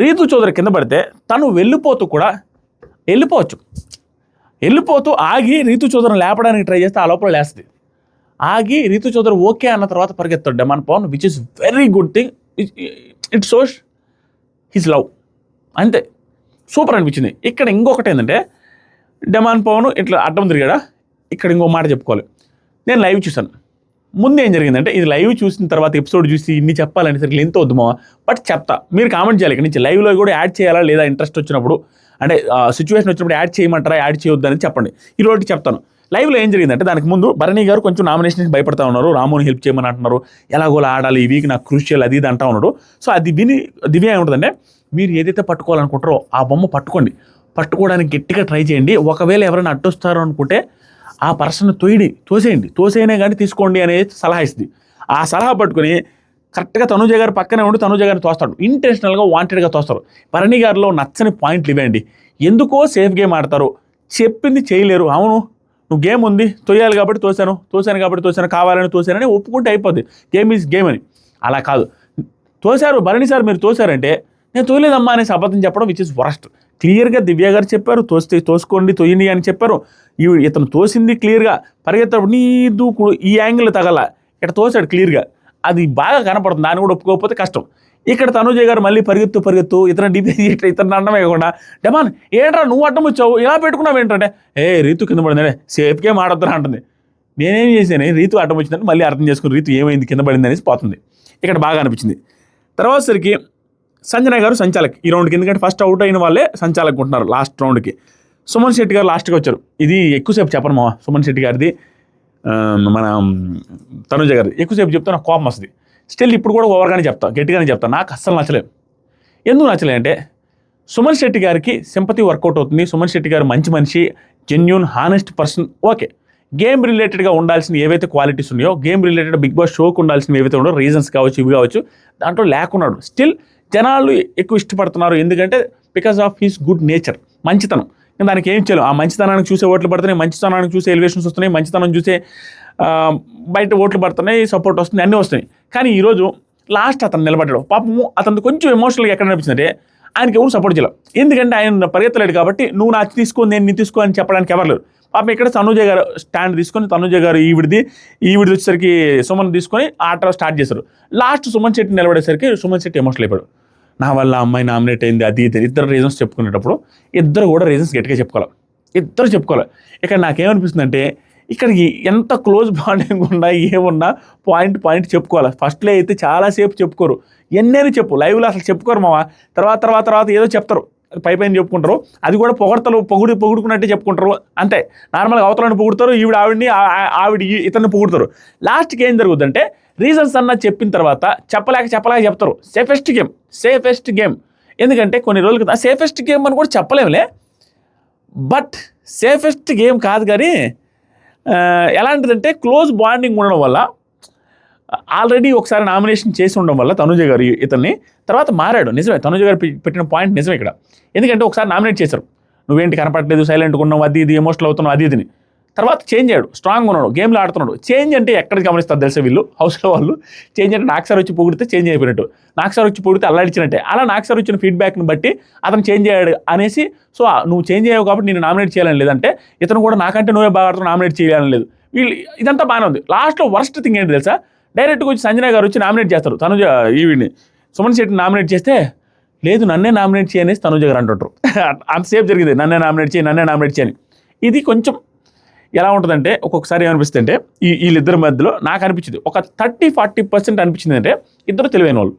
రీతు చౌదరి కింద పడితే తను వెళ్ళిపోతూ ఆగి రీతు చౌదరిని లేపడానికి ట్రై చేస్తే ఆ లోపల లేస్తుంది. ఆగి రీతు చౌదరి ఓకే అన్న తర్వాత పరిగెత్తాడు demon Pawan, which is very good thing. It shows his love, అంతే. సూపర్ అనిపించింది. ఇక్కడ ఇంకొకటి ఏంటంటే డెమాన్ పవన్ ఇట్లా అడ్డం తిరిగాడా. ఇక్కడ ఇంకో మాట చెప్పుకోవాలి. నేను లైవ్ చూశాను. ముందు ఏం జరిగిందంటే, ఇది లైవ్ చూసిన తర్వాత ఎపిసోడ్ చూసి ఇన్ని చెప్పాలనేసరికి ఎంత వద్దు మావా, బట్ చెప్తా, మీరు కామెంట్ చేయాలి. ఇక్కడ నుంచి లైవ్లో కూడా యాడ్ చేయాలా లేదా, ఇంట్రెస్ట్ వచ్చినప్పుడు అంటే సిచ్యువేషన్ వచ్చినప్పుడు యాడ్ చేయమంటారా, యాడ్ చేయొద్దు అని చెప్పండి. ఈరోజు చెప్తాను. లైవ్లో ఏం జరిగిందంటే, దానికి ముందు భరణి గారు కొంచెం నామినేషన్కి భయపడతా ఉన్నారు. రాముని హెల్ప్ చేయమని అంటున్నారు, ఎలాగోలా ఆడాలి, ఈ వీక్ నాకు క్రూషియల్ అది ఇది అంటా ఉన్నాడు. సో అది విని దివ్య ఏముంటుందంటే, మీరు ఏదైతే పట్టుకోవాలనుకుంటారో ఆ బొమ్మ పట్టుకోవడానికి గట్టిగా ట్రై చేయండి. ఒకవేళ ఎవరైనా అడ్డొస్తారో అనుకుంటే ఆ పర్సన్ తోసేయనే కానీ తీసుకోండి అనేది సలహా ఇస్తుంది. ఆ సలహా పట్టుకొని కరెక్ట్గా తనుజ గారు పక్కనే ఉండి తనుజ గారిని తోస్తాడు. ఇంటెన్షనల్గా వాంటెడ్గా తోస్తారు. భరణి గారిలో నచ్చని పాయింట్లు ఇవ్వండి. ఎందుకో సేఫ్ గేమ్ ఆడతారు, చెప్పింది చేయలేరు. అవును, నువ్వు గేమ్ ఉంది, తోయాలి కాబట్టి తోసాను, కావాలని తోసానని ఒప్పుకుంటే అయిపోద్ది. గేమ్ ఈజ్ గేమ్ అని. అలా కాదు, తోశారు భరణి సార్, మీరు తోశారంటే నేను తోయలేదమ్మా అనేసి అబద్ధం చెప్పడం, విచ్ ఇస్ వరస్ట్. క్లియర్గా దివ్య గారు చెప్పారు, తోసుకోండి తోయండి అని చెప్పారు. ఇతను తోసింది క్లియర్గా, పరిగెత్తప్పుడు నీ దూకుడు ఈ యాంగిల్ తగల, ఇక్కడ తోసాడు క్లియర్గా, అది బాగా కనపడుతుంది. దాన్ని కూడా ఒప్పుకోకపోతే కష్టం. ఇక్కడ తనుజ గారు మళ్ళీ పరిగెత్తు ఇతను డిబేట్ ఇతను అడ్డమే కాకుండా, డెమాన్ ఏంట్రా నువ్వు అడ్డం వచ్చావు, ఇలా పెట్టుకున్నావు ఏంటంటే, రీతు కింద పడింది, సేఫ్ గేమ్ ఆడొద్దురా అంటుంది. నేనేం చేశాను, రీతు అడ్డం వచ్చిందని మళ్ళీ అర్థం చేసుకుని రీతు ఏమైంది కింద పడింది అనేసి పోతుంది. ఇక్కడ బాగా అనిపించింది. తర్వాత సరికి సంజన గారు సంచాలక్ ఈ రౌండ్కి, ఎందుకంటే ఫస్ట్ అవుట్ అయిన వాళ్ళే సంచాలక్ ఉంటున్నారు లాస్ట్ రౌండ్కి. సుమన్ శెట్టి గారు లాస్ట్కి వచ్చారు. ఇది ఎక్కువసేపు చెప్పను మావా, సుమన్ శెట్టి గారిది మన తనుజ గారిది ఎక్కువసేపు చెప్తే నాకు కోపం వస్తుంది. స్టిల్ ఇప్పుడు కూడా ఓవర్గానే గట్టిగానే చెప్తాను. నాకు అస్సలు నచ్చలేదు. ఎందుకు నచ్చలేదు అంటే, సుమన్ శెట్టి గారికి సింపతి వర్కౌట్ అవుతుంది. సుమన్ శెట్టి గారు మంచి మనిషి, genuine honest person, okay. Game రిలేటెడ్గా ఉండాల్సిన ఏవైతే క్వాలిటీస్ ఉన్నాయో, గేమ్ రిలేటెడ్ బిగ్ బాస్ షోకి ఉండాల్సినవి ఏవైతే ఉన్నాయో, రీజన్స్ కావచ్చు ఇవి కావచ్చు, దాంట్లో లేకున్నాడు. స్టిల్ జనాలు ఎక్కువ ఇష్టపడుతున్నారు. ఎందుకంటే because of his good nature, మంచితనం. దానికి ఏం చేయలేం. ఆ మంచితనానికి చూసే ఓట్లు పడుతున్నాయి, మంచితనానికి చూసే ఎలివేషన్స్ వస్తున్నాయి, మంచితనం చూసే బయట ఓట్లు పడుతున్నాయి, సపోర్ట్ వస్తుంది, అన్నీ వస్తున్నాయి. కానీ ఈరోజు లాస్ట్ అతను నిలబడ్డాడు. పాపము అతను కొంచెం ఎమోషనల్గా ఎక్కడ అనిపించిందంటే, ఆయనకి ఎవరు సపోర్ట్ చేయలేం. ఎందుకంటే ఆయన పరిగెత్తలేడు కాబట్టి, నువ్వు నాకు తీసుకో నేను నీ తీసుకో అని చెప్పడానికి ఎవరు లేరు. పాపం ఇక్కడ తనుజ గారు స్టాండ్ తీసుకొని, తనుజ గారు ఈవిడిది వచ్చేసరికి సుమన్ తీసుకొని ఆట స్టార్ట్ చేశారు. లాస్ట్ సుమన్ శెట్టి నిలబడేసరికి సుమన్ శెట్టి ఎమోషనల్ అయిపోయాడు. నా వల్ల అమ్మాయి నామినేట్ అయింది, అది ఇది ఇద్దరు రీజన్స్ చెప్పుకునేటప్పుడు ఇద్దరు కూడా రీజన్స్ గట్టిగా చెప్పుకోవాలి. ఇక్కడ నాకేమనిపిస్తుంది అంటే, ఇక్కడికి ఎంత క్లోజ్ బాండింగ్ ఉన్నా ఏమున్నా పాయింట్ చెప్పుకోవాలి. ఫస్ట్లో అయితే చాలాసేపు చెప్పుకోరు, ఎన్నేది చెప్పు లైవ్లో అసలు చెప్పుకోరు మావా. తర్వాత ఏదో చెప్తారు, పైన చెప్పుకుంటారు. అది కూడా పొగుడుకున్నట్టే చెప్పుకుంటారు, అంతే. నార్మల్గా అవతలని పొగుడుతారు, ఆవిడ ఇతన్ని పొగుడుతారు. లాస్ట్కి ఏం జరుగుతుందంటే, రీజన్స్ అన్న చెప్పిన తర్వాత చెప్పలేక చెప్తారు. సేఫెస్ట్ గేమ్ ఎందుకంటే కొన్ని రోజుల క్రితం సేఫెస్ట్ గేమ్ అని కూడా చెప్పలేములే, బట్ సేఫెస్ట్ గేమ్ కాదు. కానీ ఎలాంటిదంటే, క్లోజ్ బాండింగ్ ఉండడం వల్ల, ఆల్రెడీ ఒకసారి నామినేషన్ చేసి ఉండడం వల్ల తనుజ గారు ఇతన్ని తర్వాత మారాడు. నిజమే, తనుజ గారు పెట్టిన పాయింట్ నిజమే ఇక్కడ. ఎందుకంటే ఒకసారి నామినేట్ చేశారు, నువ్వేంటి కనపడలేదు, సైలెంట్గా ఉన్నావు, అది ఇది ఎమోషనల్ అవుతున్నావు, అది ఇదిని. తర్వాత చేంజ్ అయ్యాడు, స్ట్రాంగ్ ఉన్నాడు, గేమ్లో ఆడుతున్నాడు. చేంజ్ అంటే ఎక్కడికి గమనిస్తారు తెలుసా వీళ్ళు హౌస్లో వాళ్ళు? చేంజ్ అంటే నాకు సార్ వచ్చి పొగిడితే చేంజ్ అయిపోయినట్టు, నాకు సార్ వచ్చి పొగిడితే అల్లాడిచ్చినట్టే. అలా నాకు సార్ వచ్చిన ఫీడ్బ్యాక్ని బట్టి అతను చేంజ్ అయ్యాడు అనేసి, సో నువ్వు చేంజ్ అయ్యావు కాబట్టి నేను నామినేట్ చేయాలని లేదంటే, ఇతను కూడా నాకంటే నువ్వే బాగా ఆడుతున్నావు నామినేట్ చేయాలని లేదు. వీళ్ళు ఇదంతా బాగానే ఉంది. లాస్ట్లో వర్స్ట్ థింగ్ ఏంటి తెలుసా, డైరెక్ట్గా వచ్చి సంజన గారు వచ్చి నామినేట్ చేస్తారు. తనుజ ఈవిడ్ని సుమన్ శెట్టిని నామినేట్ చేస్తే, లేదు నన్నే నామినేట్ చేయనేసి తనుజ గారు అంటుంటారు. అంతసేపు జరిగింది నన్నే నామినేట్ చేయని. ఇది కొంచెం ఎలా ఉంటుందంటే, ఒక్కొక్కసారి ఏమనిపిస్తుంది అంటే, వీళ్ళిద్దరి మధ్యలో నాకు అనిపించింది ఒక 30-40% అనిపించింది అంటే, ఇద్దరు తెలివైన వాళ్ళు.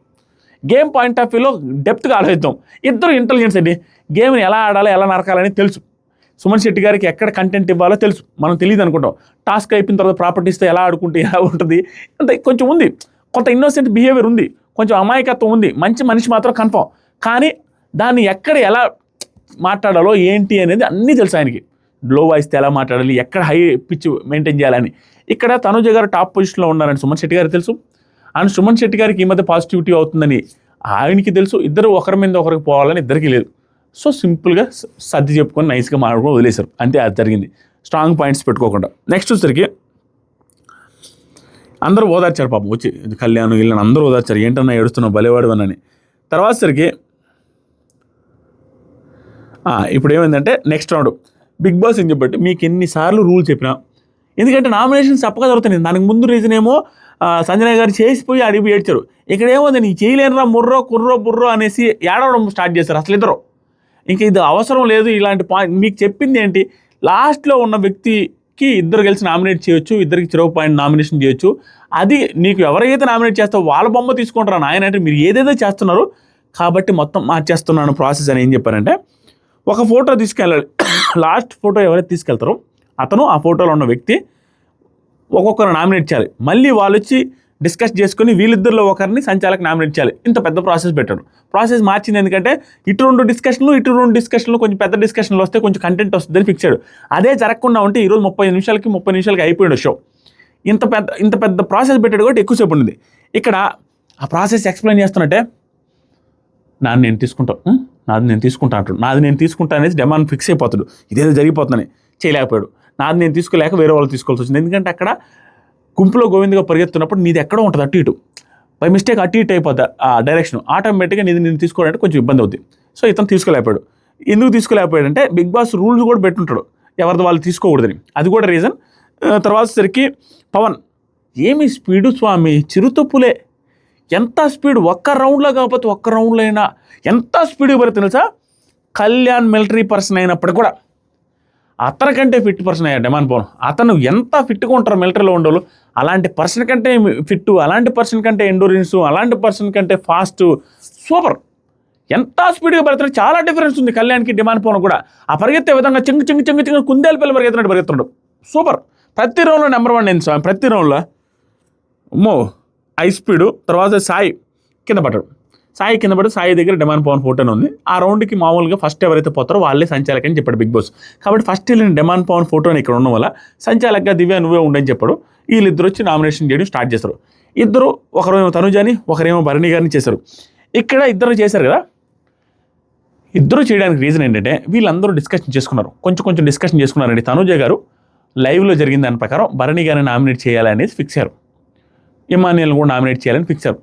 గేమ్ పాయింట్ ఆఫ్ వ్యూలో డెప్త్గా ఆలోచిద్దాం. ఇద్దరు ఇంటెలిజెన్స్ అండి, గేమ్ని ఎలా ఆడాలో ఎలా నరకాలని తెలుసు. సుమన్ శెట్టి గారికి ఎక్కడ కంటెంట్ ఇవ్వాలో తెలుసు, మనం తెలియదు అనుకుంటాం. టాస్క్ అయిపోయిన తర్వాత ప్రాపర్టీస్తో ఎలా ఆడుకుంటే ఎలా ఉంటుంది అంటే కొంచెం ఉంది, కొంత ఇన్నోసెంట్ బిహేవియర్ ఉంది, కొంచెం అమాయకత్వం ఉంది, మంచి మనిషి మాత్రం కన్ఫర్మ్. కానీ దాన్ని ఎక్కడ ఎలా మాట్లాడాలో ఏంటి అనేది అన్నీ తెలుసు ఆయనకి. లో వాయిస్తో ఎలా మాట్లాడాలి, ఎక్కడ హై పిచ్ మెయింటైన్ చేయాలని. ఇక్కడ తనుజ గారు టాప్ పొజిషన్లో ఉన్నారని సుమన్ శెట్టి గారికి తెలుసు, అండ్ సుమన్ శెట్టి గారికి ఈ మధ్య పాజిటివిటీ అవుతుందని ఆయనకి తెలుసు. ఇద్దరు ఒకరి మీద ఒకరికి పోవాలని ఇద్దరికీ లేదు. సో సింపుల్గా సర్ది చెప్పుకొని నైస్గా మాట్లాడుకొని వదిలేశారు, అంతే. అది జరిగింది, స్ట్రాంగ్ పాయింట్స్ పెట్టుకోకుండా. నెక్స్ట్ వచ్చరికి అందరూ ఓదార్చారు పాపం వచ్చి, కళ్యాణ్ వీళ్ళని అందరూ ఓదార్చారు, ఏంటన్నా ఏడుస్తున్నావు బలేవాడు అని. తర్వాత సరికి ఇప్పుడు ఏమైందంటే నెక్స్ట్ రౌండ్ బిగ్ బాస్ ఏం చెప్పట్టు మీకు ఎన్నిసార్లు రూల్ చెప్పినా, ఎందుకంటే నామినేషన్స్ తప్పక జరుగుతున్నాయి. దానికి ముందు రీజన్ ఏమో సంజయ్ గారు చేసిపోయి అడిగి ఏడ్చారు. ఇక్కడ ఏమో నీ చేయలేనరా ముర్రో కుర్రో బుర్రో అనేసి ఏడవడం స్టార్ట్ చేశారు అసలు ఇద్దరు. ఇంకా ఇది అవసరం లేదు ఇలాంటి పాయింట్. మీకు చెప్పింది ఏంటి, లాస్ట్లో ఉన్న వ్యక్తికి ఇద్దరు కలిసి నామినేట్ చేయొచ్చు, ఇద్దరికి 0 పాయింట్ నామినేషన్ చేయొచ్చు. అది నీకు ఎవరైతే నామినేట్ చేస్తారో వాళ్ళ బొమ్మ తీసుకుంటారా నాయన అంటే మీరు ఏదేదో చేస్తున్నారు కాబట్టి మొత్తం మార్చేస్తున్నాను ప్రాసెస్ అని ఏం చెప్పారంటే, ఒక ఫోటో తీసుకెళ్ళాలి. లాస్ట్ ఫోటో ఎవరైతే తీసుకెళ్తారో అతను ఆ ఫోటోలో ఉన్న వ్యక్తి ఒక్కొక్కరు నామినేట్ చేయాలి. మళ్ళీ వాళ్ళు వచ్చి డిస్కస్ చేసుకుని వీళ్ళిద్దరిలో ఒకరిని సంచాలక నామినేట్ చేయాలి. ఇంత పెద్ద ప్రాసెస్ పెట్టాడు. ప్రాసెస్ మార్చింది ఎందుకంటే ఇటు 2 డిస్కషన్లు కొంచెం పెద్ద డిస్కషన్లు వస్తే కొంచెం కంటెంట్ వస్తుందని ఫిక్స్ అయ్యాడు. అదే జరగకుండా ఉంటే ఈరోజు 30 నిమిషాలకి అయిపోయాడు షో. ఇంత పెద్ద ప్రాసెస్ పెట్టాడు కాబట్టి ఎక్కువసేపు ఉండింది. ఇక్కడ ఆ ప్రాసెస్ ఎక్స్ప్లెయిన్ చేస్తున్నట్టే నాది నేను తీసుకుంటా అంటాడు. నాది నేను తీసుకుంటా అనేది డెమాండ్ ఫిక్స్ అయిపోతాడు. ఇదేదో జరిగిపోతుందని చేయలేకపోయాడు. నాది నేను తీసుకోలేక వేరే వాళ్ళు తీసుకోవాల్సి వచ్చింది. ఎందుకంటే అక్కడ గుంపులో గోవిందగా పరిగెత్తున్నప్పుడు నీది ఎక్కడో ఉంటుంది అటు ఇటు, బై మిస్టేక్ అటు ఇటు అయిపోద్ది ఆ డైరెక్షన్. ఆటోమేటిక్గా నేను తీసుకోవాలంటే కొంచెం ఇబ్బంది అవుతుంది. సో ఇతను తీసుకోలేకపోయాడు. ఎందుకు తీసుకోలేకపోయాడంటే బిగ్ బాస్ రూల్స్ కూడా పెట్టుంటాడు ఎవరిది వాళ్ళు తీసుకోకూడదని. అది కూడా రీజన్. తర్వాత సరికి పవన్ ఏమి స్పీడు స్వామి, చిరుతపులే ఎంత స్పీడ్, ఒక్క రౌండ్లో కాకపోతే ఒక్క రౌండ్లో అయినా ఎంత స్పీడ్గా పడుతుంది తెలుసా. కళ్యాణ్ మిలిటరీ పర్సన్ అయినప్పుడు కూడా అతనికంటే ఫిట్ పర్సన్ అయ్యాడు డెమాన్ పవన్. అతను ఎంత ఫిట్గా ఉంటారు మిలిటరీలో ఉండేవాళ్ళు, అలాంటి పర్సన్ కంటే ఫిట్, అలాంటి పర్సన్ కంటే ఎండూరెన్స్, అలాంటి పర్సన్ కంటే ఫాస్ట్, సూపర్. ఎంత స్పీడ్గా పెడుతున్నాడు, చాలా డిఫరెన్స్ ఉంది కళ్యాణ్కి డెమాన్ పవన్ కూడా. ఆ పరిగెత్తే విధంగా చెంగు కుందేలు పిల్ల పరిగెత్తున్నాడు సూపర్. ప్రతి రౌండ్లో నెంబర్ 1 నేను స్వామి, ప్రతి రౌండ్లో అమ్మో హై స్పీడు. తర్వాత సాయి కింద పడి సాయి దగ్గర డెమాన్ పవన్ ఫోటోనే ఉంది. ఆ రౌండ్కి మామూలుగా ఫస్ట్ ఎవరైతే పోతారో వాళ్ళే సంచాలక అని చెప్పాడు బిగ్ బాస్. కాబట్టి ఫస్ట్ వెళ్ళిన డెమాన్ పవన్ ఫోటోని ఇక్కడ ఉండడం వల్ల సంచాలకగా దివ్య నువ్వే ఉండని చెప్పాడు. వీళ్ళిద్దరు వచ్చి నామినేషన్ చేయడం స్టార్ట్ చేస్తారు. ఇద్దరు, ఒకరేమో తనుజాని, ఒకరేమో భరణి గారిని చేశారు. ఇక్కడ ఇద్దరు చేశారు కదా, ఇద్దరు చేయడానికి రీజన్ ఏంటంటే వీళ్ళందరూ డిస్కషన్ చేసుకున్నారు, కొంచెం డిస్కషన్ చేసుకున్నారండి. తనుజ గారు లైవ్లో జరిగిన దాని ప్రకారం భరణి గారిని నామినేట్ చేయాలనేది ఫిక్స్ అయ్యారు. ఇమాన్యుయల్ని కూడా నామినేట్ చేయాలని ఫిక్స్ అయ్యారు.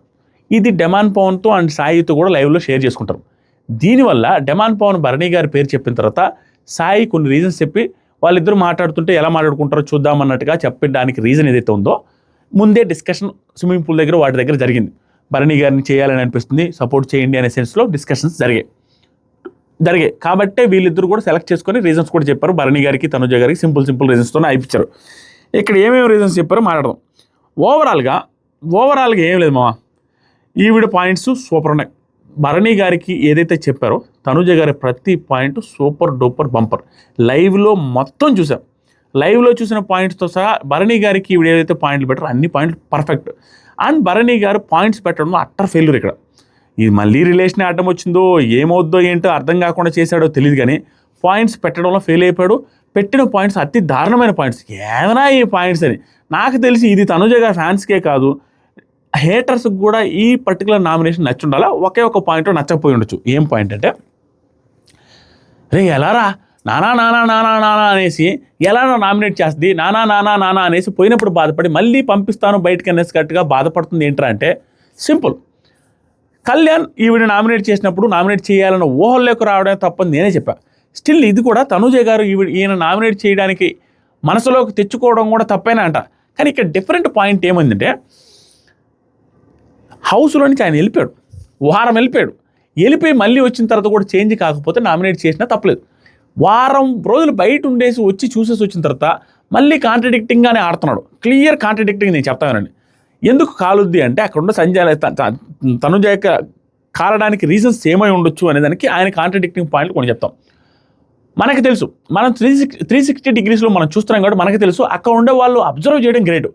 ఇది డెమాన్ పవన్తో అండ్ సాయితో కూడా లైవ్లో షేర్ చేసుకుంటారు. దీనివల్ల డెమాన్ పవన్ భరణి గారి పేరు చెప్పిన తర్వాత సాయి కొన్ని రీజన్స్ చెప్పి వాళ్ళిద్దరూ మాట్లాడుతుంటే ఎలా మాట్లాడుకుంటారో చూద్దామన్నట్టుగా చెప్పడానికి రీజన్ ఏదైతే ఉందో ముందే డిస్కషన్ స్విమ్మింగ్ పూల్ దగ్గర వాటి దగ్గర జరిగింది. భరణి గారిని చేయాలని అనిపిస్తుంది, సపోర్ట్ చేయండి అనే సెన్స్లో డిస్కషన్స్ జరిగాయి. కాబట్టే వీళ్ళిద్దరు కూడా సెలెక్ట్ చేసుకొని రీజన్స్ కూడా చెప్పారు. భరణి గారికి తనుజ గారికి సింపుల్ రీజన్స్తోనే అయిపించారు. ఇక్కడ ఏమేమి రీజన్స్ చెప్పారో మాట్లాడదాం. ఓవరాల్గా ఏం లేదు మావా, ఈవిడ పాయింట్స్ సూపర్ ఉన్నాయి. భరణి గారికి ఏదైతే చెప్పారో తనుజ గారి ప్రతి పాయింట్ సూపర్ డూపర్ బంపర్. లైవ్లో మొత్తం చూసాం. లైవ్లో చూసిన పాయింట్స్తో సహా భరణి గారికి ఈవిడ ఏదైతే పాయింట్లు పెట్టారో అన్ని పాయింట్లు perfect. And Bharani garu points పెట్టడంలో అట్టర్ ఫెయిల్యూర్. ఇక్కడ ఇది మళ్ళీ రిలేషన్ అడ్డం వచ్చిందో ఏమవుద్దో ఏంటో అర్థం కాకుండా చేశాడో తెలియదు, కానీ పాయింట్స్ పెట్టడంలో ఫెయిల్ అయిపోయాడు. పెట్టిన పాయింట్స్ అతి దారుణమైన పాయింట్స్. ఏమైనా ఈ పాయింట్స్ అని నాకు తెలిసి ఇది తనుజ గారి ఫ్యాన్స్కే కాదు, హేటర్స్కి కూడా ఈ పర్టికులర్ నామినేషన్ నచ్చి ఉండాలా. ఒకే ఒక పాయింట్లో నచ్చకపోయి ఉండొచ్చు. ఏం పాయింట్ అంటే, రే ఎలారా నానా అనేసి ఎలా నామినేట్ చేస్తుంది, నానా అనేసి పోయినప్పుడు బాధపడి మళ్ళీ పంపిస్తాను బయటకు అనేసినట్టుగా బాధపడుతుంది ఏంట్రా అంటే, సింపుల్. కళ్యాణ్ ఈవిడ నామినేట్ చేసినప్పుడు నామినేట్ చేయాలన్న ఊహల్లోకి రావడమే తప్పని నేనే చెప్పాను. స్టిల్ ఇది కూడా తనుజ గారు ఈయన నామినేట్ చేయడానికి మనసులోకి తెచ్చుకోవడం కూడా తప్పేనా అంట. కానీ ఇక్కడ డిఫరెంట్ పాయింట్ ఏమైందంటే, హౌస్లో నుంచి ఆయన వారం వెళ్ళిపోయి మళ్ళీ వచ్చిన తర్వాత కూడా చేంజ్ కాకపోతే నామినేట్ చేసినా తప్పలేదు. వారం రోజులు బయట ఉండేసి వచ్చి చూసేసి వచ్చిన తర్వాత మళ్ళీ కాంట్రడిక్టింగ్గానే ఆడుతున్నాడు. క్లియర్ కాంట్రడిక్టింగ్ నేను చెప్తానండి. ఎందుకు కాలుద్ది అంటే అక్కడ ఉన్న సంజయ్ తనుజ కాలడానికి రీజన్స్ ఏమై ఉండొచ్చు అనేదానికి ఆయన కాంట్రడిక్టింగ్ పాయింట్లు కొన్ని చెప్తాం. మనకి తెలుసు, మనం 360 డిగ్రీస్లో మనం చూస్తున్నాం కాబట్టి మనకి తెలుసు అక్కడ ఉండే వాళ్ళు అబ్జర్వ్ చేయడం గ్రేట్.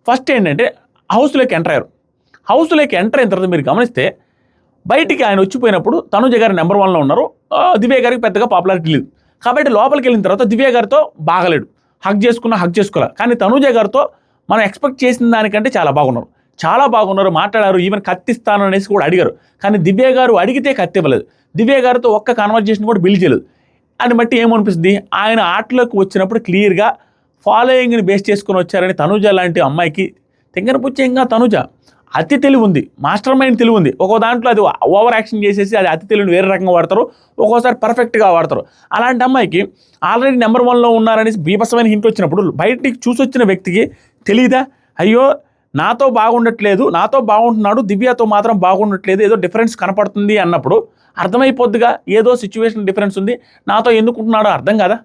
ఫస్ట్ ఏంటంటే హౌస్లోకి ఎంటర్ అయిన తర్వాత మీరు గమనిస్తే బయటికి ఆయన వచ్చిపోయినప్పుడు తనుజ గారు నెంబర్ 1లో ఉన్నారు, దివ్య గారికి పెద్దగా పాపులారిటీ లేదు. కాబట్టి లోపలికి వెళ్ళిన తర్వాత దివ్య గారితో బాగలేడు, హగ్ చేసుకోలే. కానీ తనుజ గారితో మనం ఎక్స్పెక్ట్ చేసిన దానికంటే చాలా బాగున్నారు, మాట్లాడారు. ఈవెన్ కత్తిస్తాను అనేసి కూడా అడిగారు. కానీ దివ్య గారు అడిగితే కత్తి ఇవ్వలేదు. దివ్య గారితో ఒక్క కన్వర్జేషన్ కూడా బిల్డ్ చేయలేదు. అని బట్టి ఏమనిపిస్తుంది, ఆయన ఆటలోకి వచ్చినప్పుడు క్లియర్గా ఫాలోయింగ్ని బేస్ చేసుకొని వచ్చారని తనుజ లాంటి అమ్మాయికి తెంగనపుచ్చేంగా తనుజ అతి తెలివి ఉంది, మాస్టర్ మైండ్ తెలివి ఉంది. ఒక్కో దాంట్లో అది ఓవర్ యాక్షన్ చేసేసి అది అతి తెలివిని వేరే రకంగా వాడతారు, ఒక్కోసారి పర్ఫెక్ట్గా వాడతారు. అలాంటి అమ్మాయికి ఆల్రెడీ నెంబర్ 1లో ఉన్నారనేసి బీభత్సమైన హింట్ వచ్చినప్పుడు బయటికి చూసొచ్చిన వ్యక్తికి తెలియదా, అయ్యో నాతో బాగుండట్లేదు, నాతో బాగుంటున్నాడు, దివ్యతో మాత్రం బాగుండట్లేదు, ఏదో డిఫరెన్స్ కనపడుతుంది అన్నప్పుడు అర్థమైపోద్దిగా ఏదో సిచ్యువేషన్ డిఫరెన్స్ ఉంది, నాతో ఎందుకుంటున్నాడో అర్థం కదా.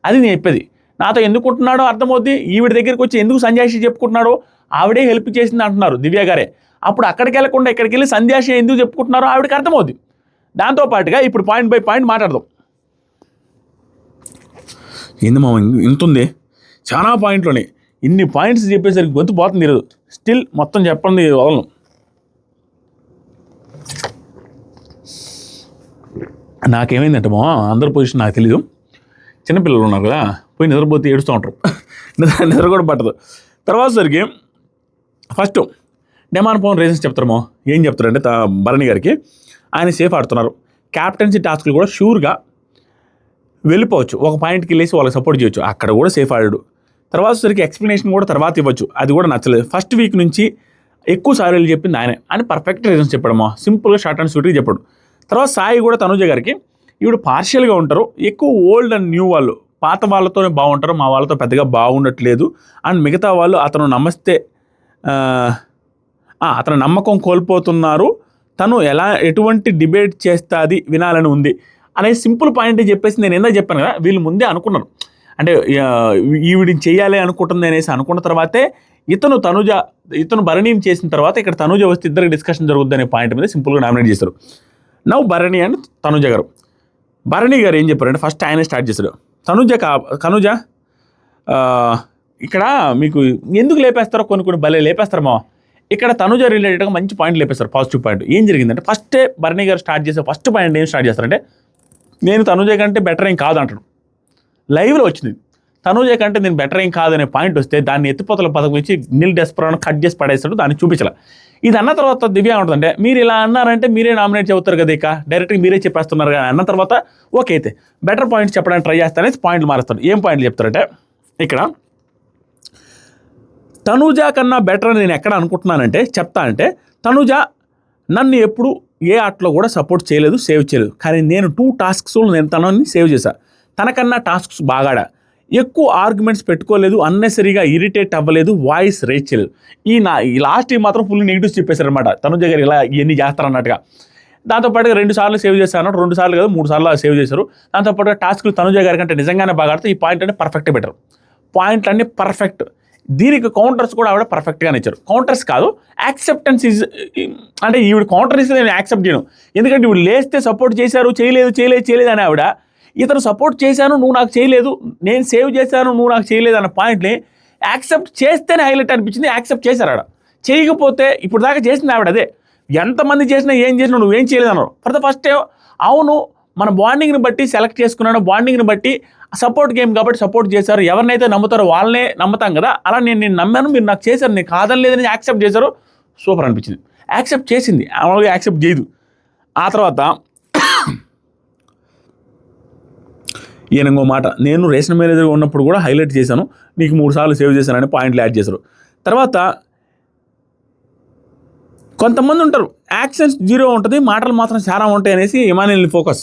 అది నేను చెప్పేది. నాతో ఎందుకుంటున్నాడో అర్థమవుద్ది. ఈవిడ దగ్గరికి వచ్చి ఎందుకు సంజాయిషి చెప్పుకుంటున్నాడో ఆవిడే హెల్ప్ చేసింది అంటున్నారు దివ్య గారే. అప్పుడు అక్కడికి వెళ్ళకుండా ఇక్కడికి వెళ్ళి సంధ్యాషి ఎందుకు చెప్పుకుంటున్నారో ఆవిడకి అర్థమవుద్ది. దాంతోపాటుగా ఇప్పుడు పాయింట్ బై పాయింట్ మాట్లాడదాం. ఏంది మామ ఇంత ఉంది, చాలా పాయింట్లోనే ఇన్ని పాయింట్స్ చెప్పేసరికి గొంతు పోతుంది ఈరోజు. స్టిల్ మొత్తం చెప్పండి వదలను. నాకేమైందంటే మా అందరి పొజిషన్ నాకు తెలీదు. చిన్నపిల్లలు ఉన్నారు కదా, పోయి నిద్రపోతే ఏడుస్తూ ఉంటారు, నిద్ర కూడా పట్టదు. తర్వాత సరికి ఫస్ట్ డెమాన్ పవన్ రీజన్స్ చెప్తారేమో. ఏం చెప్తారంటే భరణి గారికి ఆయన సేఫ్ ఆడుతున్నారు, క్యాప్టెన్సీ టాస్క్లు కూడా షూర్గా వెళ్ళిపోవచ్చు, ఒక పాయింట్కి వెళ్ళేసి వాళ్ళకి సపోర్ట్ చేయొచ్చు, అక్కడ కూడా సేఫ్ ఆడాడు. తర్వాత సరికి ఎక్స్ప్లెనేషన్ కూడా తర్వాత ఇవ్వచ్చు, అది కూడా నచ్చలేదు. ఫస్ట్ వీక్ నుంచి ఎక్కువ సార్లు చెప్పింది ఆయనే అని పర్ఫెక్ట్ రీజన్స్ చెప్పడమో, సింపుల్గా షార్ట్ అండ్ స్వీట్గా చెప్పాడు. తర్వాత సాయి కూడా తనుజ గారికి ఈవిడ పార్షియల్గా ఉంటారు, ఎక్కువ ఓల్డ్ అండ్ న్యూ వాళ్ళు పాత వాళ్ళతోనే బాగుంటారు, మా వాళ్ళతో పెద్దగా బాగుండట్లేదు అండ్ మిగతా వాళ్ళు అతను నమ్మకం కోల్పోతున్నారు, తను ఎటువంటి డిబేట్ చేస్తుంది వినాలని ఉంది అనే సింపుల్ పాయింట్ చెప్పేసి నేను ఏందో చెప్పాను కదా. వీళ్ళు ముందే అనుకున్నారు, అంటే ఈవిడిని చేయాలి అనుకుంటుంది అనేసి అనుకున్న తర్వాతే ఇతను భరణిని చేసిన తర్వాత ఇక్కడ తనుజ వస్తే ఇద్దరికి డిస్కషన్ జరుగుద్ది అనే పాయింట్ మీద సింపుల్గా నామినేట్ చేశారు. నవ్వు భరణి అండ్ తనుజ గారు. భరణి గారు ఏం చెప్పారంటే ఫస్ట్ ఆయనే స్టార్ట్ చేశాడు. తనుజ ఇక్కడ మీకు ఎందుకు లేపేస్తారో కొన్ని భలే లేపేస్తారు మా. ఇక్కడ తనుజ రిలేటెడ్గా మంచి పాయింట్ లేపేస్తారు, పాజిటివ్ పాయింట్. ఏం జరిగిందంటే ఫస్టే భరణి గారు స్టార్ట్ చేసే ఫస్ట్ పాయింట్ ఏం స్టార్ట్ చేస్తారంటే నేను తనుజ కంటే బెటర్ ఏం కాదు అంటాడు. లైవ్లో వచ్చింది తనుజ కంటే నేను బెటర్ ఏం కాదనే పాయింట్ వస్తే దాన్ని ఎత్తిపోతల పదం ఇచ్చి నిల్ డెస్పరాను కట్ చేసి పడేస్తాడు, దాన్ని చూపించాల. ఇది అన్న తర్వాత దివ్య ఉంటుందంటే మీరు ఇలా అన్నారంటే మీరే నామినేట్ చెబుతారు కదా, ఇక డైరెక్ట్గా మీరే చెప్పేస్తున్నారు కానీ అన్న తర్వాత ఓకే అయితే బెటర్ పాయింట్స్ చెప్పడానికి ట్రై చేస్తారనేసి పాయింట్లు మారుస్తాడు. ఏం పాయింట్లు చెప్తారంటే ఇక్కడ తనుజ కన్నా బెటర్ అని నేను ఎక్కడ అనుకుంటున్నానంటే చెప్తా అంటే తనుజ నన్ను ఎప్పుడు ఏ ఆటలో కూడా సపోర్ట్ చేయలేదు, సేవ్ చేయలేదు, కానీ నేను 2 టాస్క్స్లో నేను తనని సేవ్ చేశా. తనకన్నా టాస్క్స్ బాగాడా, ఎక్కువ ఆర్గ్యుమెంట్స్ పెట్టుకోలేదు, అన్నెసరీగా ఇరిటేట్ అవ్వలేదు, వాయిస్ రేజ్ చేయలేదు. ఈ లాస్ట్ మాత్రం ఫుల్ నెగిటివ్స్ చెప్పేశారనమాట. తనుజ గారు ఇలా ఇవన్నీ చేస్తారన్నట్టుగా. దాంతోపాటుగా 2 సార్లు సేవ్ చేశాను, 2 సార్లు కాదు 3 సార్లు సేవ్ చేశారు. దాంతోపాటుగా టాస్క్లు తనుజ గారి కంటే నిజంగానే బాగా ఆడితే ఈ పాయింట్ అంటే పర్ఫెక్ట్ బెటర్. పాయింట్లు అన్నీ పర్ఫెక్ట్. దీనికి కౌంటర్స్ కూడా ఆవిడ పర్ఫెక్ట్గానే ఇచ్చారు. కౌంటర్స్ కాదు, యాక్సెప్టెన్స్ ఈజ్, అంటే ఈవిడ కౌంటర్ ఇస్తే నేను యాక్సెప్ట్ చేయను. ఎందుకంటే ఈవిడ లేస్తే సపోర్ట్ చేశారు, చేయలేదు అని ఆవిడ, ఇతను సపోర్ట్ చేశాను నువ్వు నాకు చేయలేదు, నేను సేవ్ చేశాను నువ్వు నాకు చేయలేదు అన్న పాయింట్ని యాక్సెప్ట్ చేస్తేనే హైలైట్ అనిపించింది. యాక్సెప్ట్ చేశారు ఆడ. చేయకపోతే ఇప్పుడు దాకా చేసింది ఆవిడ అదే. ఎంతమంది చేసినా ఏం చేసినా నువ్వేం చేయలేదు అన్నారు. ఫర్ ద ఫస్ట్ అవును మన బాండింగ్ని బట్టి సెలెక్ట్ చేసుకున్నాను, బాండింగ్ని బట్టి సపోర్ట్ గేమ్ కాబట్టి సపోర్ట్ చేశారు, ఎవరినైతే నమ్ముతారో వాళ్ళనే నమ్ముతాం కదా, అలా నేను నమ్మాను, మీరు నాకు చేశారు, నేను కాదని లేదని యాక్సెప్ట్ చేశారు. సూపర్ అనిపించింది. యాక్సెప్ట్ చేసింది, మామూలుగా యాక్సెప్ట్ చేయదు. ఆ తర్వాత ఈయన ఇంకో మాట, నేను రేషన్ మేనేజర్గా ఉన్నప్పుడు కూడా హైలైట్ చేశాను, నీకు 3 సార్లు సేవ్ చేశానని పాయింట్లు యాడ్ చేశారు. తర్వాత కొంతమంది ఉంటారు యాక్షన్స్ 0 ఉంటుంది, మాటలు మాత్రం చాలా ఉంటాయి అనేసి ఇమానియల్ని ఫోకస్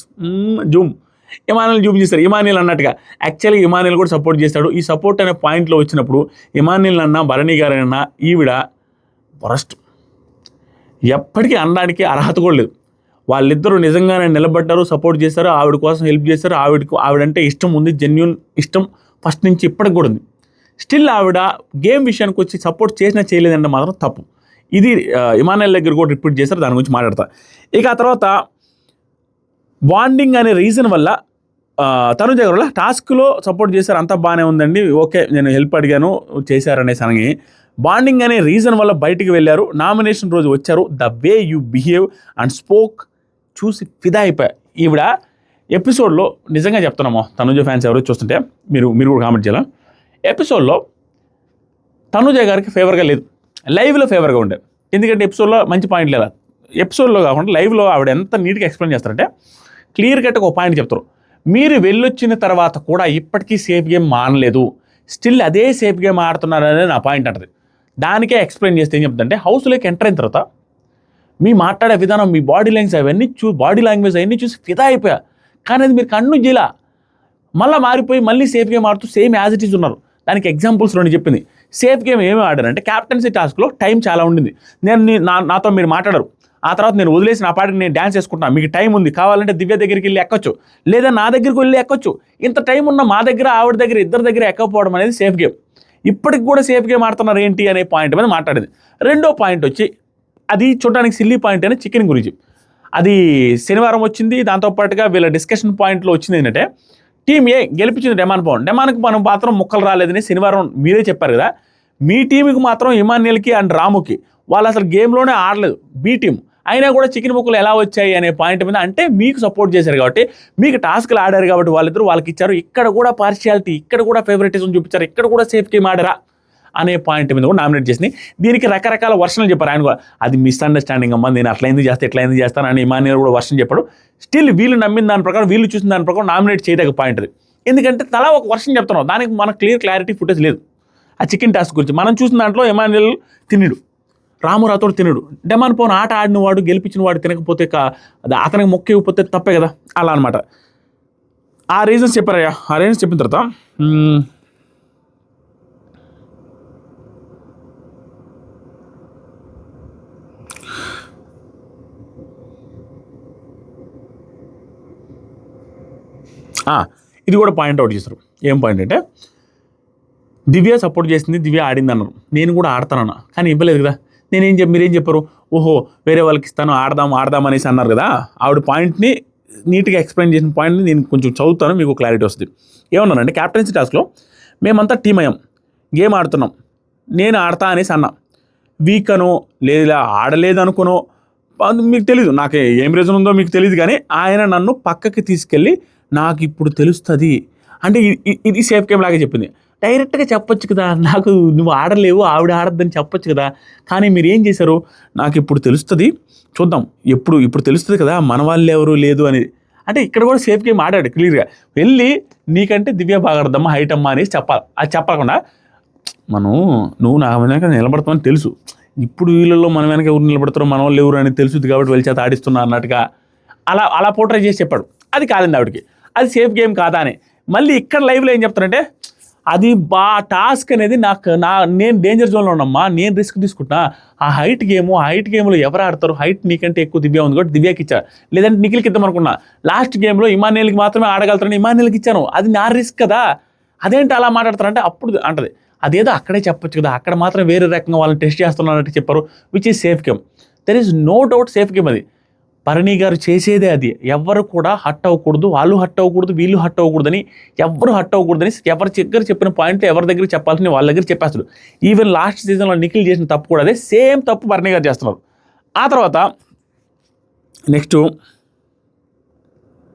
ఇమానియల్ జూమ్ చేస్తారు. ఇమానియల్ అన్నట్టుగా యాక్చువల్గా ఇమానియల్ కూడా సపోర్ట్ చేస్తాడు. ఈ సపోర్ట్ అనే పాయింట్లో వచ్చినప్పుడు ఇమానియల్ అన్నా భరణి గారైనా ఈవిడ వరస్ట్, ఎప్పటికీ అనడానికి అర్హత కూడా లేదు. వాళ్ళిద్దరూ నిజంగానే నిలబడ్డారు, సపోర్ట్ చేశారు, ఆవిడ కోసం హెల్ప్ చేశారు. ఆవిడంటే ఇష్టం ఉంది, జెన్యూన్ ఇష్టం ఫస్ట్ నుంచి ఇప్పటికి కూడా ఉంది. స్టిల్ ఆవిడ గేమ్ విషయానికి వచ్చి సపోర్ట్ చేసినా చేయలేదంటే మాత్రం తప్పు. ఇది ఇమానియల్ దగ్గర కూడా రిపీట్ చేశారు, దాని గురించి మాట్లాడతా. ఇక ఆ తర్వాత బాండింగ్ అనే రీజన్ వల్ల తనుజ గారు టాస్క్లో సపోర్ట్ చేశారు, అంతా బాగానే ఉందండి, ఓకే నేను హెల్ప్ అడిగాను చేశారనేసి అని బాండింగ్ అనే రీజన్ వల్ల బయటికి వెళ్ళారు. నామినేషన్ రోజు వచ్చారు. The way you behave and spoke చూసి ఫిదా అయిపోయా. ఈవిడ ఎపిసోడ్లో నిజంగా చెప్తున్నామో, తనుజ ఫ్యాన్స్ ఎవరో చూస్తుంటే మీరు కూడా కామెంట్ చేయాలి. ఎపిసోడ్లో తనుజ గారికి ఫేవర్గా లేదు, లైవ్లో ఫేవర్గా ఉండే. ఎందుకంటే ఎపిసోడ్లో మంచి పాయింట్ లేదా, ఎపిసోడ్లో కాకుండా లైవ్లో ఆవిడ ఎంత నీట్గా ఎక్స్ప్లెయిన్ చేస్తారంటే క్లియర్ కట్గా ఒక పాయింట్ చెప్తారు. మీరు వెళ్ళొచ్చిన తర్వాత కూడా ఇప్పటికీ సేఫ్ గేమ్ మానలేదు, స్టిల్ అదే సేఫ్ గేమ్ ఆడుతున్నారనేది నా పాయింట్ అంటది. దానికే ఎక్స్ప్లెయిన్ చేస్తే ఏం చెప్తుందంటే హౌస్లోకి ఎంటర్ అయిన తర్వాత మీ మాట్లాడే విధానం, మీ బాడీ లాంగ్వేజ్ అవన్నీ బాడీ లాంగ్వేజ్ అవన్నీ చూసి ఫిదా అయిపోయా. కానీ అది మీరు కన్ను జీలా మళ్ళీ మారిపోయి మళ్ళీ సేఫ్ గేమ్ ఆడుతూ సేమ్ యాజ్ ఇట్ ఈజ్ ఉన్నారు. దానికి ఎగ్జాంపుల్స్ రెండు చెప్పింది. సేఫ్ గేమ్ ఏమి ఆడారంటే క్యాప్టెన్సీ టాస్క్లో టైం చాలా ఉండింది. నాతో మీరు మాట్లాడరు, ఆ తర్వాత నేను వదిలేసి నా పాటికి నేను డ్యాన్స్ చేసుకుంటాను, మీకు టైం ఉంది, కావాలంటే దివ్య దగ్గరికి వెళ్ళి ఎక్కొచ్చు, లేదా నా దగ్గరికి వెళ్ళి ఎక్కొచ్చు. ఇంత టైం ఉన్న మా దగ్గర ఆవిడ దగ్గర ఇద్దరి దగ్గర ఎక్కకపోవడం అనేది సేఫ్ గేమ్. ఇప్పటికి కూడా సేఫ్ గేమ్ ఆడుతున్నారు ఏంటి అనే పాయింట్ మీద మాట్లాడింది. రెండో పాయింట్ వచ్చి అది చూడడానికి సిల్లీ పాయింట్ అనే చికెన్ గురించి. అది శనివారం వచ్చింది. దాంతోపాటుగా వీళ్ళ డిస్కషన్ పాయింట్లో వచ్చింది ఏంటంటే టీం ఏ గెలిపించింది డెమాన్ పవన్. డెమాన్కి మనం మాత్రం ముక్కలు రాలేదని శనివారం మీరే చెప్పారు కదా. మీ టీంకి మాత్రం ఇమాన్యుయల్కి అండ్ రాముకి వాళ్ళు అసలు గేమ్లోనే ఆడలేదు, బీ టీం అయినా కూడా చికెన్ ముక్కలు ఎలా వచ్చాయి అనే పాయింట్ మీద, అంటే మీకు సపోర్ట్ చేశారు కాబట్టి, మీకు టాస్క్లు ఆడారు కాబట్టి వాళ్ళిద్దరూ వాళ్ళకి ఇచ్చారు. ఇక్కడ కూడా పార్షియాలిటీ, ఇక్కడ కూడా ఫేవరెటిజం చూపించారు, ఇక్కడ కూడా సేఫ్ గేమ్ ఆడారా అనే పాయింట్ మీద కూడా నామినేట్ చేసింది. దీనికి రకరకాల వర్షన్లు చెప్పారు. ఆయన కూడా అది మిస్అండర్స్టాండింగ్ అమ్మా, నేను అట్లా ఎందుకు చేస్తే ఇట్లా ఎందుకు చేస్తాను అని ఇమాన్యుయల్ కూడా వర్షన్ చెప్పాడు. స్టిల్ వీళ్ళు నమ్మిన దాని ప్రకారం, వీళ్ళు చూసిన దాని ప్రకారం నామినేట్ చేయదగ్గ పాయింట్ అది. ఎందుకంటే తలా ఒక వర్షన్ చెప్తున్నాం, దానికి మనకు క్లారిటీ ఫుటేజ్ లేదు ఆ చికెన్ టాస్క్ గురించి. మనం చూసిన దాంట్లో ఇమాన్యుయల్ తినడు, రాము రాథోడ్ తినడు, డెమాన్ పవన్ ఆట ఆడిన వాడు గెలిపించిన వాడు తినకపోతే అతనికి మొక్క ఇవ్వకపోతే తప్పే కదా, అలా అనమాట. ఆ రీజన్స్ చెప్పారయ్యా. ఆ రీజన్స్ చెప్పిన తర్వాత ఇది కూడా పాయింట్ అవుట్ చేస్తారు. ఏం పాయింట్ అంటే దివ్య సపోర్ట్ చేసింది, దివ్య ఆడింది అన్నారు. నేను కూడా ఆడతానన్నా, కానీ ఇవ్వలేదు కదా. మీరేం చెప్పారు, ఓహో వేరే వాళ్ళకి ఇస్తాను, ఆడదాం అనేసి అన్నారు కదా. ఆవిడ పాయింట్ని నీట్గా ఎక్స్ప్లెయిన్ చేసిన పాయింట్ని నేను కొంచెం చదువుతాను, మీకు క్లారిటీ వస్తుంది. ఏమన్నానంటే క్యాప్టెన్సీ టాస్క్లో మేమంతా టీం అయ్యాం, గేమ్ ఆడుతున్నాం, నేను ఆడతా అనేసి అన్నా. వీక్ అనో లేదా ఆడలేదు అనుకునో మీకు తెలీదు, నాకు ఏం రీజన్ ఉందో మీకు తెలియదు, కానీ ఆయన నన్ను పక్కకి తీసుకెళ్ళి నాకు ఇప్పుడు తెలుస్తుంది అంటే ఇది సేఫ్ గేమ్ లాగా చెప్పింది. డైరెక్ట్గా చెప్పొచ్చు కదా, నాకు నువ్వు ఆడలేవు, ఆవిడ ఆడద్దని చెప్పొచ్చు కదా. కానీ మీరు ఏం చేశారు, నాకు ఇప్పుడు తెలుస్తుంది, చూద్దాం ఇప్పుడు తెలుస్తుంది కదా మన వాళ్ళు ఎవరు లేదు అనేది. అంటే ఇక్కడ కూడా సేఫ్ గేమ్ ఆడాడు క్లియర్గా. వెళ్ళి నీకంటే దివ్య బాగా ఆడదమ్మా, హైట్ అమ్మా అనేసి చెప్పాలి. అది చెప్పకుండా నువ్వు నా వెనక నిలబడతామని తెలుసు, ఇప్పుడు వీళ్ళలో మన వెనక ఎవరు నిలబడతారో మన వాళ్ళు ఎవరు అని తెలుసుది కాబట్టి వెళ్ళి చేత ఆడిస్తున్నా అన్నట్టుగా అలా పోర్ట్రే చేసి చెప్పాడు. అది కాదండి ఆవిడకి, అది సేఫ్ గేమ్ కాదా అని. మళ్ళీ ఇక్కడ లైవ్లో ఏం చెప్తారంటే అది టాస్క్ అనేది నేను డేంజర్ జోన్లో ఉన్నమ్మా, నేను రిస్క్ తీసుకుంటున్నా. ఆ హైట్ గేమ్లో ఎవరు ఆడతారు, హైట్ నీకంటే ఎక్కువ దివ్య ఉంది కాబట్టి దివ్యకి ఇచ్చా, లేదంటే నిఖిల్కి ఇద్దాం అనుకున్నా. లాస్ట్ గేమ్లో ఇమాన్యుయల్కి మాత్రమే ఆడగలుగుతారని ఇమాన్యుయల్కి ఇచ్చాను, అది నా రిస్క్ కదా. అదేంటి అలా మాట్లాడతారంటే అప్పుడు అంటది అదేదో అక్కడే చెప్పొచ్చు కదా, అక్కడ మాత్రం వేరే రకంగా వాళ్ళని టెస్ట్ చేస్తున్నట్టు చెప్పారు, which is safe game. There is no doubt safe game అది. భరణి గారు చేసేదే అది. ఎవరు కూడా హట్ అవ్వకూడదు, వాళ్ళు హట్ అవ్వకూడదు, వీళ్ళు హట్ అవ్వకూడదని, ఎవరు హట్ అవ్వకూడదని ఎవరి దగ్గర చెప్పిన పాయింట్లు ఎవరి దగ్గర చెప్పాల్సిన వాళ్ళ దగ్గర చెప్పేస్తాడు. ఈవెన్ లాస్ట్ సీజన్లో నిఖిల్ చేసిన తప్పు కూడా అదే, సేమ్ తప్పు భరణి గారు చేస్తున్నారు. ఆ తర్వాత నెక్స్ట్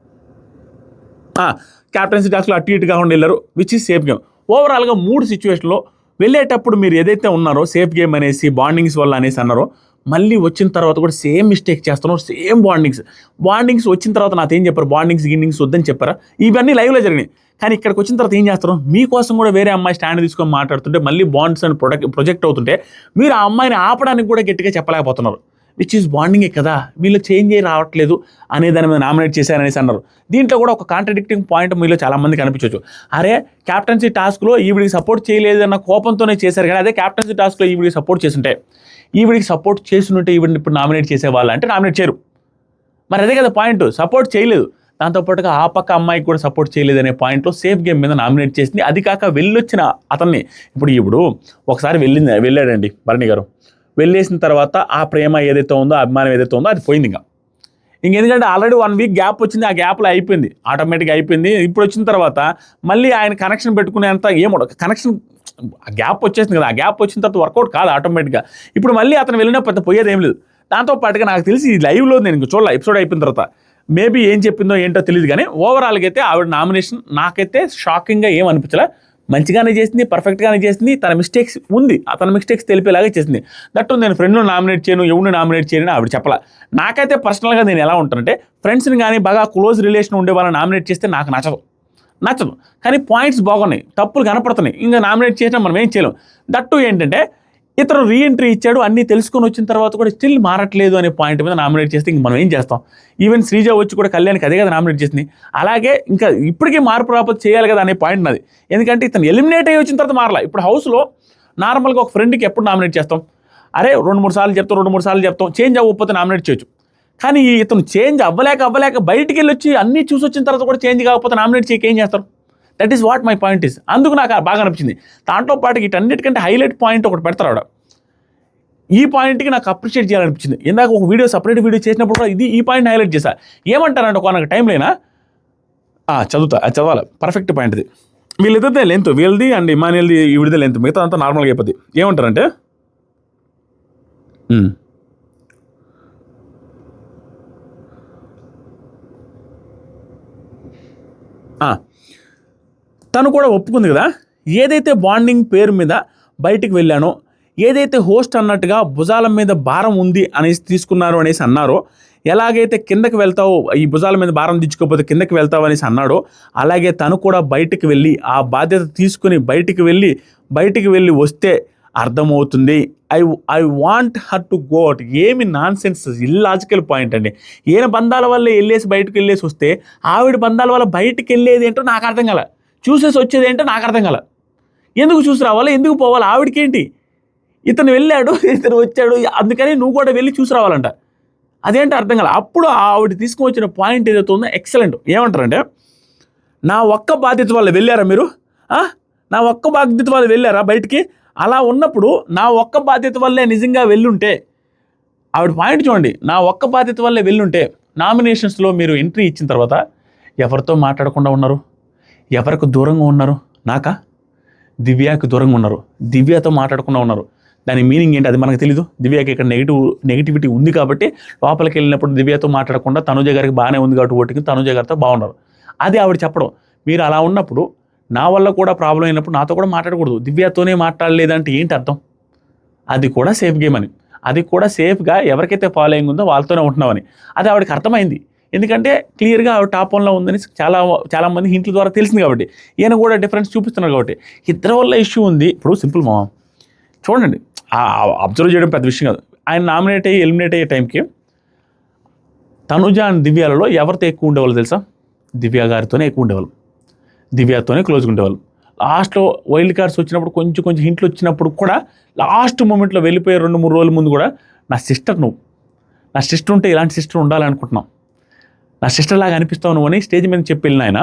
క్యాప్టెన్సీ టాస్క్లో అటు ఇటు కాకుండా వెళ్ళారు, విచ్ ఈజ్ సేఫ్ గేమ్. ఓవరాల్గా 3 సిచ్యువేషన్లో వెళ్ళేటప్పుడు మీరు ఏదైతే ఉన్నారో సేఫ్ గేమ్ అనేసి బాండింగ్స్ వల్ల అనేసి అన్నారో, మళ్ళీ వచ్చిన తర్వాత కూడా సేమ్ మిస్టేక్ చేస్తున్నారు, సేమ్ బాండింగ్స్ వచ్చిన తర్వాత నాతో ఏం చెప్పారు, గిన్నింగ్స్ వద్దని చెప్పారా, ఇవన్నీ లైవ్లో జరిగినాయి. కానీ ఇక్కడికి వచ్చిన తర్వాత ఏం చేస్తారు, మీకోసం కూడా వేరే అమ్మాయి స్టాండ్ తీసుకొని మాట్లాడుతుంటే మళ్ళీ బాండ్స్ అని ప్రొజెక్ట్ అవుతుంటే మీరు ఆ అమ్మాయిని ఆపడానికి కూడా గట్టిగా చెప్పలేకపోతున్నారు, విచ్ ఈజ్ బాండింగే కదా, మీలో చేంజ్ అయ్యి రావట్లేదు అనే దాని మీద నామినేట్ చేశారనేసి అన్నారు. దీంట్లో కూడా ఒక కాంట్రడిక్టింగ్ పాయింట్ మీలో చాలామంది కనిపించవచ్చు. అరే క్యాప్టెన్సీ టాస్క్లో ఈవిడికి సపోర్ట్ చేయలేదన్న కోపంతోనే చేశారు, కానీ అదే క్యాప్టెన్సీ టాస్క్లో ఈవిడికి సపోర్ట్ చేస్తుంటే, ఈవిడికి సపోర్ట్ చేస్తుంటే ఈవిడిని ఇప్పుడు నామినేట్ చేసేవాళ్ళు అంటే నామినేట్ చేయరు. మరి అదే కదా పాయింట్, సపోర్ట్ చేయలేదు, దాంతోపాటుగా ఆ పక్క అమ్మాయికి కూడా సపోర్ట్ చేయలేదు అనే పాయింట్లో సేఫ్ గేమ్ మీద నామినేట్ చేసింది. అది కాక వెళ్ళొచ్చిన అతన్ని ఇప్పుడు ఒకసారి వెళ్ళాడండి భరణి గారు, వెళ్ళేసిన తర్వాత ఆ ప్రేమ ఏదైతే ఉందో, అభిమానం ఏదైతే ఉందో అది పోయింది. ఇంకెందుకంటే ఆల్రెడీ 1 వీక్ గ్యాప్ వచ్చింది, ఆ గ్యాప్లో అయిపోయింది, ఆటోమేటిక్గా అయిపోయింది. ఇప్పుడు వచ్చిన తర్వాత మళ్ళీ ఆయన కనెక్షన్ పెట్టుకునేంత కనెక్షన్ గ్యాప్ వచ్చేసింది కదా, ఆ గ్యాప్ వచ్చిన తర్వాత వర్కౌట్ కాదు ఆటోమేటిక్గా. ఇప్పుడు మళ్ళీ అతను వెళ్ళినా పెద్ద పోయేది ఏం లేదు. దాంతోపాటుగా నాకు తెలిసి ఈ లైవ్లో నేను చూడాలి, ఎపిసోడ్ అయిపోయిన తర్వాత మేబీ ఏం చెప్పిందో ఏంటో తెలియదు, కానీ ఓవరాల్గా అయితే ఆవిడ నామినేషన్ నాకైతే షాకింగ్గా ఏం అనిపించలే. మంచిగానే చేసింది, పర్ఫెక్ట్గానే చేసింది. తన మిస్టేక్స్ ఉంది, తన మిస్టేక్స్ తెలిపేలాగా చేసింది. దట్టు నేను ఫ్రెండ్ను నామినేట్ చేయను, ఎవరిని నామినేట్ చేయను ఆవిడ చెప్పాల. నాకైతే పర్సనల్గా నేను ఎలా ఉంటానంటే, ఫ్రెండ్స్ని కానీ బాగా క్లోజ్ రిలేషన్ ఉండే వాళ్ళని నామినేట్ చేస్తే నాకు నచ్చదు, కానీ పాయింట్స్ బాగున్నాయి, తప్పులు కనపడుతున్నాయి, ఇంకా నామినేట్ చేసినా మనం ఏం చేయలేం. దట్టు ఏంటంటే ఇతను రీఎంట్రీ ఇచ్చాడు, అన్నీ తెలుసుకొని వచ్చిన తర్వాత కూడా స్టిల్ మారట్లేదు అనే పాయింట్ మీద నామినేట్ చేస్తే ఇంక మనం ఏం చేస్తాం? ఈవెన్ శ్రీజ వచ్చి కూడా కళ్యాణ్కి అదే కదా నామినేట్ చేసింది. అలాగే ఇంకా ఇప్పటికీ మార్పు రాకపోతే చేయాలి కదా అనే పాయింట్ నాది. ఎందుకంటే ఇతను ఎలిమినేట్ అయ్యి వచ్చిన తర్వాత మారలా. ఇప్పుడు హౌస్లో నార్మల్గా ఒక ఫ్రెండ్కి ఎప్పుడు నామినేట్ చేస్తాం? అరే 2-3 సార్లు చెప్తాం, 2-3 సార్లు చెప్తాం, చేంజ్ అవ్వకపోతే నామినేట్ చేయొచ్చు. కానీ ఇతను చేంజ్ అవ్వలేక బయటికి వెళ్ళి వచ్చి అన్నీ చూసి వచ్చిన తర్వాత కూడా చేంజ్ కాకపోతే నామినేట్ చేయక ఏం చేస్తారు? That is what my point is. అందుకు నాకు బాగా అనిపించింది. దాంట్లో పాటు వీటన్నిటికంటే హైలైట్ పాయింట్ ఒకటి పెడతారు ఆవిడ. ఈ పాయింట్కి నాకు అప్రిషియేట్ చేయాలనిపించింది. ఇందాక ఒక వీడియో సపరేట్ వీడియో చేసినప్పుడు కూడా ఈ పాయింట్ హైలైట్ చేశా. ఏమంటారంటే ఒక నాకు టైం లేనా చదవాలి పర్ఫెక్ట్ పాయింట్ ఇది. వీళ్ళిద్దరిదే లెంత్, వీళ్ళది అండ్ ఇమానియల్ది వీడిదే లెంత్, మిగతా అంతా నార్మల్గా అయిపోద్ది. ఏమంటారంటే తను కూడా ఒప్పుకుంది కదా, ఏదైతే బాండింగ్ పేరు మీద బయటికి వెళ్ళానో, ఏదైతే హోస్ట్ అన్నట్టుగా భుజాల మీద భారం ఉంది అనేసి తీసుకున్నారు అనేసి అన్నారో, ఎలాగైతే కిందకి వెళ్తావు, ఈ భుజాల మీద భారం దించుకోకపోతే కిందకి వెళ్తావు అనేసి అన్నాడో, అలాగే తను కూడా బయటికి వెళ్ళి ఆ బాధ్యత తీసుకుని బయటికి వెళ్ళి వస్తే అర్థమవుతుంది. I want her to go out. ఏమి నాన్ సెన్స్, ఇల్లాజికల్ పాయింట్ అండి. ఈయన బంధాల వల్ల బయటకు వెళ్ళేసి వస్తే ఆవిడ బంధాల వల్ల బయటికి వెళ్ళేది ఏంటో నాకు అర్థం కాల, చూసేసి వచ్చేది ఏంటో నాకు అర్థం కాల. ఎందుకు చూసి రావాలి, ఎందుకు పోవాలి? ఆవిడకేంటి? ఇతను వెళ్ళాడు, ఇతను వచ్చాడు, అందుకని నువ్వు కూడా వెళ్ళి చూసి రావాలంట. అదేంటో అర్థం కాల. అప్పుడు ఆవిడ తీసుకుని వచ్చిన పాయింట్ ఏదైతే ఉందో ఎక్సలెంట్. ఏమంటారంటే, నా ఒక్క బాధ్యత వల్ల వెళ్ళారా మీరు? నా ఒక్క బాధ్యత వల్ల వెళ్ళారా బయటికి? అలా ఉన్నప్పుడు నా ఒక్క బాధ్యత వల్లే నిజంగా వెళ్ళుంటే, ఆవిడ పాయింట్ చూడండి, నా ఒక్క బాధ్యత వల్లే వెళ్ళుంటే నామినేషన్స్లో మీరు ఎంట్రీ ఇచ్చిన తర్వాత ఎవరితో మాట్లాడకుండా ఉన్నారు? ఎవరికి దూరంగా ఉన్నారు? నాకా? దివ్యాకి దూరంగా ఉన్నారు, దివ్యతో మాట్లాడకుండా ఉన్నారు. దాని మీనింగ్ ఏంటి? అది మనకు తెలీదు. దివ్యకి ఇక్కడ నెగిటివిటీ ఉంది కాబట్టి లోపలికి వెళ్ళినప్పుడు దివ్యతో మాట్లాడకుండా తనుజ గారికి బాగానే ఉంది కాబట్టి ఓటికి తనుజ గారితో బాగున్నారు. అది ఆవిడ చెప్పడం. మీరు అలా ఉన్నప్పుడు నా వల్ల కూడా ప్రాబ్లం అయినప్పుడు నాతో కూడా మాట్లాడకూడదు, దివ్యతోనే మాట్లాడలేదంటే ఏంటి అర్థం? అది కూడా సేఫ్ గేమ్ అని, అది కూడా సేఫ్గా ఎవరికైతే ఫాలోయింగ్ ఉందో వాళ్ళతోనే ఉంటున్నామని అది ఆవిడకి అర్థమైంది. ఎందుకంటే క్లియర్గా ఆవిడ టాప్ 1లో ఉందని చాలామంది హింట్ల ద్వారా తెలిసింది కాబట్టి, ఈయన కూడా డిఫరెన్స్ చూపిస్తున్నారు కాబట్టి ఇద్దరి వల్ల ఇష్యూ ఉంది. ఇప్పుడు సింపుల్ మా చూడండి, అబ్జర్వ్ చేయడం పెద్ద విషయం కాదు. ఆయన ఎలిమినేట్ అయ్యే టైంకి తనుజ అండ్ దివ్యాలలో ఎవరితో ఎక్కువ ఉండేవాళ్ళు తెలుసా? దివ్య గారితోనే ఎక్కువ ఉండేవాళ్ళు, దివ్యతోనే క్లోజ్గా ఉండేవాళ్ళు. లాస్ట్లో వైల్డ్ కార్డ్స్ వచ్చినప్పుడు కొంచెం హింట్లు వచ్చినప్పుడు కూడా లాస్ట్ మూమెంట్లో వెళ్ళిపోయే 2-3 రోజుల ముందు కూడా నా సిస్టర్ ఉంటే ఇలాంటి సిస్టర్ ఉండాలనుకుంటున్నాం, నా సిస్టర్ లాగా అనిపిస్తావు నువ్వు అని స్టేజ్ మీద చెప్పి వెళ్ళిన ఆయన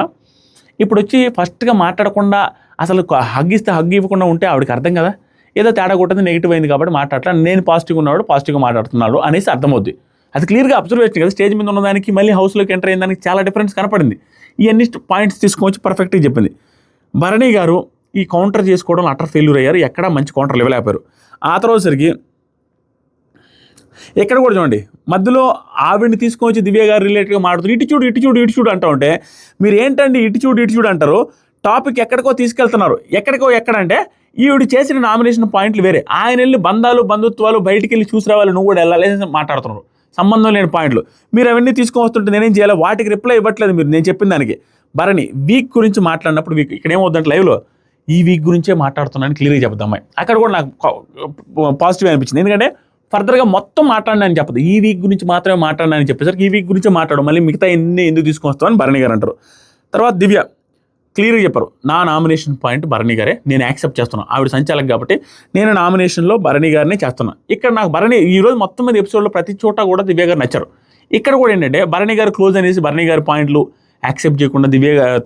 ఇప్పుడు వచ్చి ఫస్ట్గా మాట్లాడకుండా అసలు హగ్ ఇవ్వకుండా ఉంటే ఆవిడకి అర్థం కదా, ఏదో తేడా కొట్టది, నెగిటివ్ అయింది కాబట్టి మాట్లాడలే, నేను పాజిటివ్గా ఉన్నవాడు పాజిటివ్గా మాట్లాడుతున్నాడు అనేసి అర్థమవుద్ది. అది క్లియర్గా అబ్జర్వేషన్ కదా. స్టేజ్ మీద ఉన్నదానికి మళ్ళీ హౌస్లోకి ఎంటర్ అయిన దానికి చాలా డిఫరెన్స్ కనపడింది. ఇవన్నీ పాయింట్స్ తీసుకొచ్చి పర్ఫెక్ట్గా చెప్పింది. భరణి గారు ఈ కౌంటర్ చేసుకోవడం అటర్ ఫెయిల్యూర్ అయ్యారు, ఎక్కడ మంచి కౌంటర్లు ఇవ్వలేకపోయారు. ఆ తర్వాత సరికి ఎక్కడ కూడా చూడండి, మధ్యలో ఆవిడని తీసుకొచ్చి దివ్య గారు రిలేటెడ్గా మాట్లాడుతూ ఇటు చూడు అంటూ ఉంటే మీరు ఏంటండి ఇటు చూడు అంటారు? టాపిక్ ఎక్కడికో తీసుకెళ్తున్నారు. ఎక్కడంటే ఈవిడ చేసిన నామినేషన్ పాయింట్లు వేరే, ఆయన వెళ్ళి బంధుత్వాలు బయటికి వెళ్ళి చూసి రావాలి, నువ్వు కూడా వెళ్ళాలి మాట్లాడుతున్నారు, సంబంధం లేని పాయింట్లు. మీరు అవన్నీ తీసుకొని వస్తుంటే నేనేం చేయాలి? వాటికి రిప్లై ఇవ్వట్లేదు మీరు నేను చెప్పిన దానికి. భరణి వీక్ గురించి మాట్లాడినప్పుడు ఇక్కడ ఏమవుతుందంటే లైవ్లో ఈ వీక్ గురించే మాట్లాడుతున్నాను క్లియర్గా చెప్తాం అమ్మాయి. అక్కడ కూడా నాకు పాజిటివ్ అనిపించింది. ఎందుకంటే ఫర్దర్గా మొత్తం మాట్లాడినని చెప్పదు, ఈ వీక్ గురించి మాత్రమే మాట్లాడినని చెప్పేసరికి ఈ వీక్ గురించే మాట్లాడు, మళ్ళీ మిగతా ఎన్ని ఎందుకు తీసుకొస్తామని భరణి గారు అంటారు. తర్వాత దివ్య క్లియర్గా చెప్పారు, నా నామినేషన్ పాయింట్ భరణి గారే, నేను యాక్సెప్ట్ చేస్తున్నాను, ఆవిడ సంచాలక కాబట్టి నేను నామినేషన్లో భరణి గారినే చేస్తున్నాను. ఇక్కడ నాకు భరణి ఈరోజు మొత్తం మీద ఎపిసోడ్లో ప్రతి చోట కూడా దివ్య గారు నచ్చారు. ఇక్కడ కూడా ఏంటంటే భరణి గారు క్లోజ్ అనేసి భరణి గారి పాయింట్లు యాక్సెప్ట్ చేయకుండా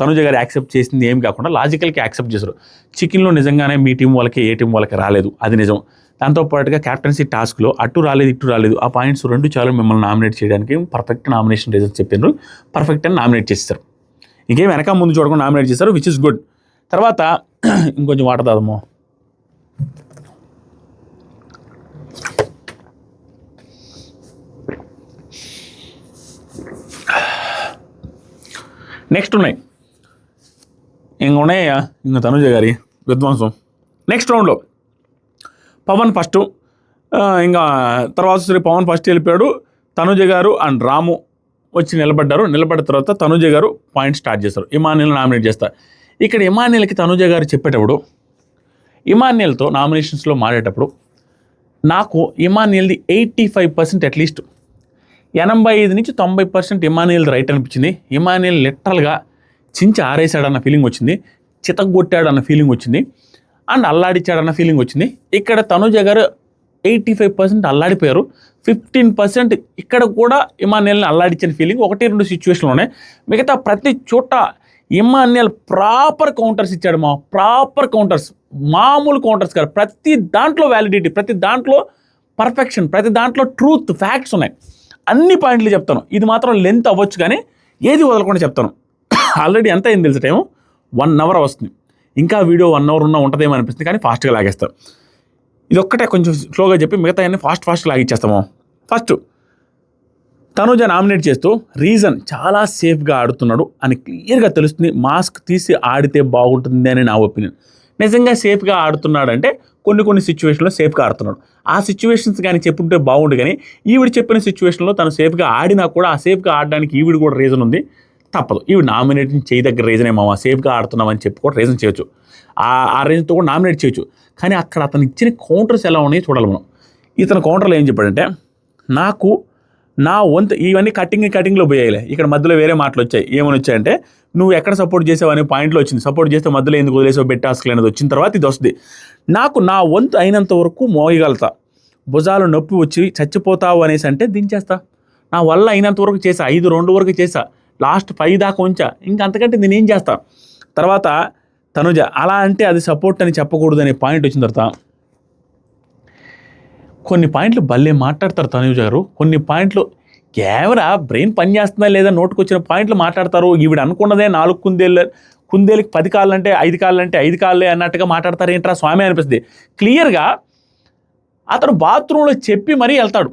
తనుజ గారు యాక్సెప్ట్ చేసింది ఏం కాకుండా లాజికల్కి యాక్సెప్ట్ చేశారు. చికెన్లో నిజంగానే మీ టీం వాళ్ళకి ఏ టీం వాళ్ళకి రాలేదు, అది నిజం. దాంతోపాటుగా క్యాప్టెన్సీ టాస్క్లో అటు రాలేదు ఇటు రాలేదు, ఆ పాయింట్స్ 2 చాలు మిమ్మల్ని నామినేట్ చేయడానికి పర్ఫెక్ట్ నామినేషన్ రిజల్ట్స్ చెప్పారు, పర్ఫెక్ట్ అని నామినేట్ చేస్తారు. ఇంకేం వెనక ముందు చూడకుండా నామినేట్ చేస్తారు, విచ్ ఇస్ గుడ్. తర్వాత ఇంకొంచెం వాటర్ తాదము. నెక్స్ట్ ఉన్నాయి ఇంకా తనుజ గారి విధ్వంసం. నెక్స్ట్ రౌండ్లో పవన్ ఫస్ట్, ఇంకా తర్వాత సరే పవన్ ఫస్ట్ వెళ్ళిపోయాడు, తనుజ గారు అండ్ రాము వచ్చి నిలబడ్డ తర్వాత తనుజ గారు పాయింట్ స్టార్ట్ చేస్తారు, ఇమాన్యుల్ నామినేట్ చేస్తారు. ఇక్కడ ఇమాన్యుల్కి తనుజ గారు చెప్పేటప్పుడు ఇమాన్యుల్తో నామినేషన్స్లో మాడేటప్పుడు నాకు ఇమాన్యుయల్ది 85% అట్లీస్ట్ 85-90% ఇమాన్యుయల్ రైట్ అనిపించింది. ఇమాన్యుయల్ లిటరల్గా చించి ఆరేసాడన్న ఫీలింగ్ వచ్చింది, చితగొట్టాడన్న ఫీలింగ్ వచ్చింది, అండ్ అల్లాడిచ్చాడన్న ఫీలింగ్ వచ్చింది. ఇక్కడ తనుజ గారు 85% అల్లాడిపోయారు, 15% ఇక్కడ కూడా ఇమాన్యుయల్ని అల్లాడిచ్చిన ఫీలింగ్ 1-2 సిచ్యువేషన్లు ఉన్నాయి. మిగతా ప్రతి చోట ఇమాన్యుయల్ ప్రాపర్ కౌంటర్స్ ఇచ్చాడు. ప్రాపర్ కౌంటర్స్, మామూలు కౌంటర్స్ కాదు. ప్రతి దాంట్లో వ్యాలిడిటీ, ప్రతి దాంట్లో పర్ఫెక్షన్, ప్రతి దాంట్లో ట్రూత్, ఫ్యాక్ట్స్ ఉన్నాయి. అన్ని పాయింట్లు చెప్తాను. ఇది మాత్రం లెంత్ అవ్వచ్చు కానీ ఏది వదలకుండా చెప్తాను. ఆల్రెడీ ఎంత అయింది తెలుసు టైము, 1 hour వస్తుంది. ఇంకా వీడియో 1 hour ఉంటుందేమో అనిపిస్తుంది కానీ ఫాస్ట్గా లాగేస్తాం. ఇది ఒక్కటే కొంచెం స్లోగా చెప్పి మిగతా అన్ని ఫాస్ట్ లాగిచ్చేస్తాము. ఫస్ట్ తనుజ నామినేట్ చేస్తూ రీజన్ చాలా సేఫ్గా ఆడుతున్నాడు అని క్లియర్గా తెలుస్తుంది. మాస్క్ తీసి ఆడితే బాగుంటుంది అని నా ఒపీనియన్. నిజంగా సేఫ్గా ఆడుతున్నాడంటే కొన్ని సిచ్యువేషన్లో సేఫ్గా ఆడుతున్నాడు. ఆ సిచ్యువేషన్స్ కానీ చెప్పుంటే బాగుండు, కానీ ఈవిడ చెప్పిన సిచ్యువేషన్లో తను సేఫ్గా ఆడినా కూడా ఆ సేఫ్గా ఆడడానికి ఈవిడ కూడా రీజన్ ఉంది. తప్పదు, ఈవిడ నామినేటింగ్ చేయదగ్గర రీజన్ ఏమో, సేఫ్గా ఆడుతున్నామని చెప్పి కూడా రీజన్ చేయొచ్చు, ఆ రీజన్తో కూడా నామినేట్ చేయొచ్చు. కానీ అక్కడ అతను ఇచ్చిన కౌంటర్స్ ఎలా ఉన్నాయో చూడాలి మనం. ఇతను కౌంటర్లో ఏం చెప్పాడంటే, నాకు నా వంతు ఇవన్నీ కటింగ్లో పోయాయిలే, ఇక్కడ మధ్యలో వేరే మాటలు వచ్చాయి. ఏమని వచ్చాయంటే, నువ్వు ఎక్కడ సపోర్ట్ చేసావు అనే పాయింట్లో వచ్చింది. సపోర్ట్ చేస్తే మధ్యలో ఎందుకు వదిలేసావు బెట్ టాస్క్లు అనేది వచ్చిన తర్వాత ఇది వస్తుంది. నాకు నా వంతు అయినంత వరకు మోయగలుగుతా, భుజాలు నొప్పి వచ్చి చచ్చిపోతావు అనేసి అంటే దించేస్తా. నా వల్ల అయినంత వరకు చేసా, 5 రౌండ్ వరకు చేసా, లాస్ట్ 5 దాకా ఉంచా, ఇంకా అంతకంటే నేనేం చేస్తా. తర్వాత తనుజ అలా అంటే అది సపోర్ట్ అని చెప్పకూడదు అనే పాయింట్ వచ్చిన తర్వాత కొన్ని పాయింట్లు భలే మాట్లాడతారు తనుజ గారు. కొన్ని పాయింట్లు కేవలం బ్రెయిన్ పనిచేస్తుందా లేదా నోటుకొచ్చిన పాయింట్లు మాట్లాడతారు. ఈవిడ అనుకున్నదే 4 కుందేలకి 10 కాళ్ళు అంటే 5 కాళ్ళు అంటే 5 కాళ్ళే అన్నట్టుగా మాట్లాడతారు. ఏంట్రా స్వామి అనిపిస్తుంది. క్లియర్గా అతను బాత్రూంలో చెప్పి మరీ వెళ్తాడు.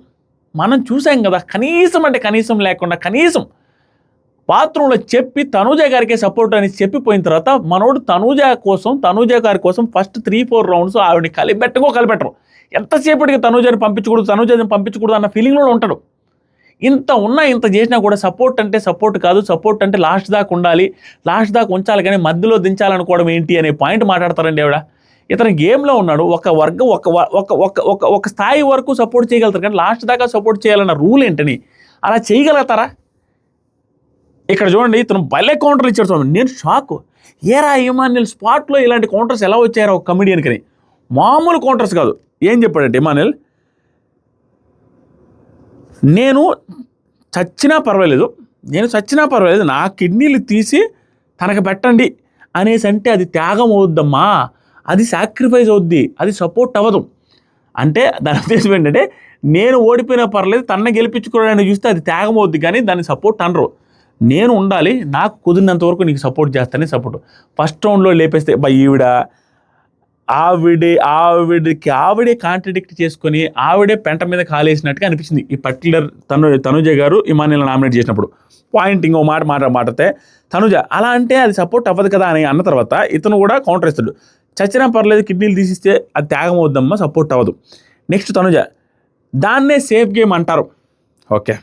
మనం చూసాం కదా, కనీసం లేకుండా కనీసం బాత్రూంలో చెప్పి తనుజ గారికే సపోర్ట్ అని చెప్పిపోయిన తర్వాత మనోడు తనుజ గారి కోసం ఫస్ట్ 3-4 రౌండ్స్ ఆవిడని కలిపెట్టరు. ఎంతసేపటికి తనుజని పంపించకూడదు అన్న ఫీలింగ్లో ఉంటాడు. ఇంత చేసినా కూడా సపోర్ట్ అంటే సపోర్ట్ కాదు, సపోర్ట్ అంటే లాస్ట్ దాకా ఉండాలి, లాస్ట్ దాకా ఉంచాలి, కానీ మధ్యలో దించాలనుకోవడం ఏంటి అనే పాయింట్ మాట్లాడతారండి ఆవిడ. ఇతను గేమ్లో ఉన్నాడు, ఒక వర్గం ఒక స్థాయి వరకు సపోర్ట్ చేయగలుగుతారు, కానీ లాస్ట్ దాకా సపోర్ట్ చేయాలన్న రూల్ ఏంటని అలా చేయగలుగుతారా? ఇక్కడ చూడండి, ఇతను భలే కౌంటర్లు ఇచ్చాడు స్వామి. నేను షాక్, ఏరా ఇమాన్యుయల్ స్పాట్లో ఇలాంటి కౌంటర్స్ ఎలా వచ్చారా ఒక కమెడియన్కి? మామూలు కౌంటర్స్ కాదు. ఏం చెప్పాడంటే ఇమాన్యుయల్, నేను చచ్చినా పర్వాలేదు, నా కిడ్నీలు తీసి తనకు పెట్టండి అనేసి అంటే అది త్యాగం అవుద్దమ్మా, అది సాక్రిఫైస్ అవుద్ది, అది సపోర్ట్ అవ్వదు. అంటే దాని ఉద్దేశం ఏంటంటే, నేను ఓడిపోయినా పర్లేదు, తనని గెలిపించుకోవడానికి చూస్తే అది త్యాగం అవుద్ది, కానీ దాన్ని సపోర్ట్ అనరు. నేను ఉండాలి, నాకు కుదిరినంత వరకు నీకు సపోర్ట్ చేస్తానే సపోర్ట్. ఫస్ట్ రౌండ్లో లేపేస్తే ఆవిడే కాంట్రడిక్ట్ చేసుకొని ఆవిడే పెంట మీద కాలేసినట్టుగా అనిపించింది ఈ పర్టికులర్ తనుజ గారు ఇమాన్యుయల్ నామినేట్ చేసినప్పుడు. పాయింట్ ఇంకో మాట్లాడితే తనుజ అలా అంటే అది సపోర్ట్ అవ్వదు కదా అని అన్న తర్వాత ఇతను కూడా కౌంటర్ ఇస్తాడు. చచ్చినా పర్లేదు, కిడ్నీలు తీసిస్తే అది త్యాగం అవుద్దమ్మా, సపోర్ట్ అవ్వదు. నెక్స్ట్ తనుజ, దాన్నే సేఫ్ గేమ్ అంటారు. ఓకే,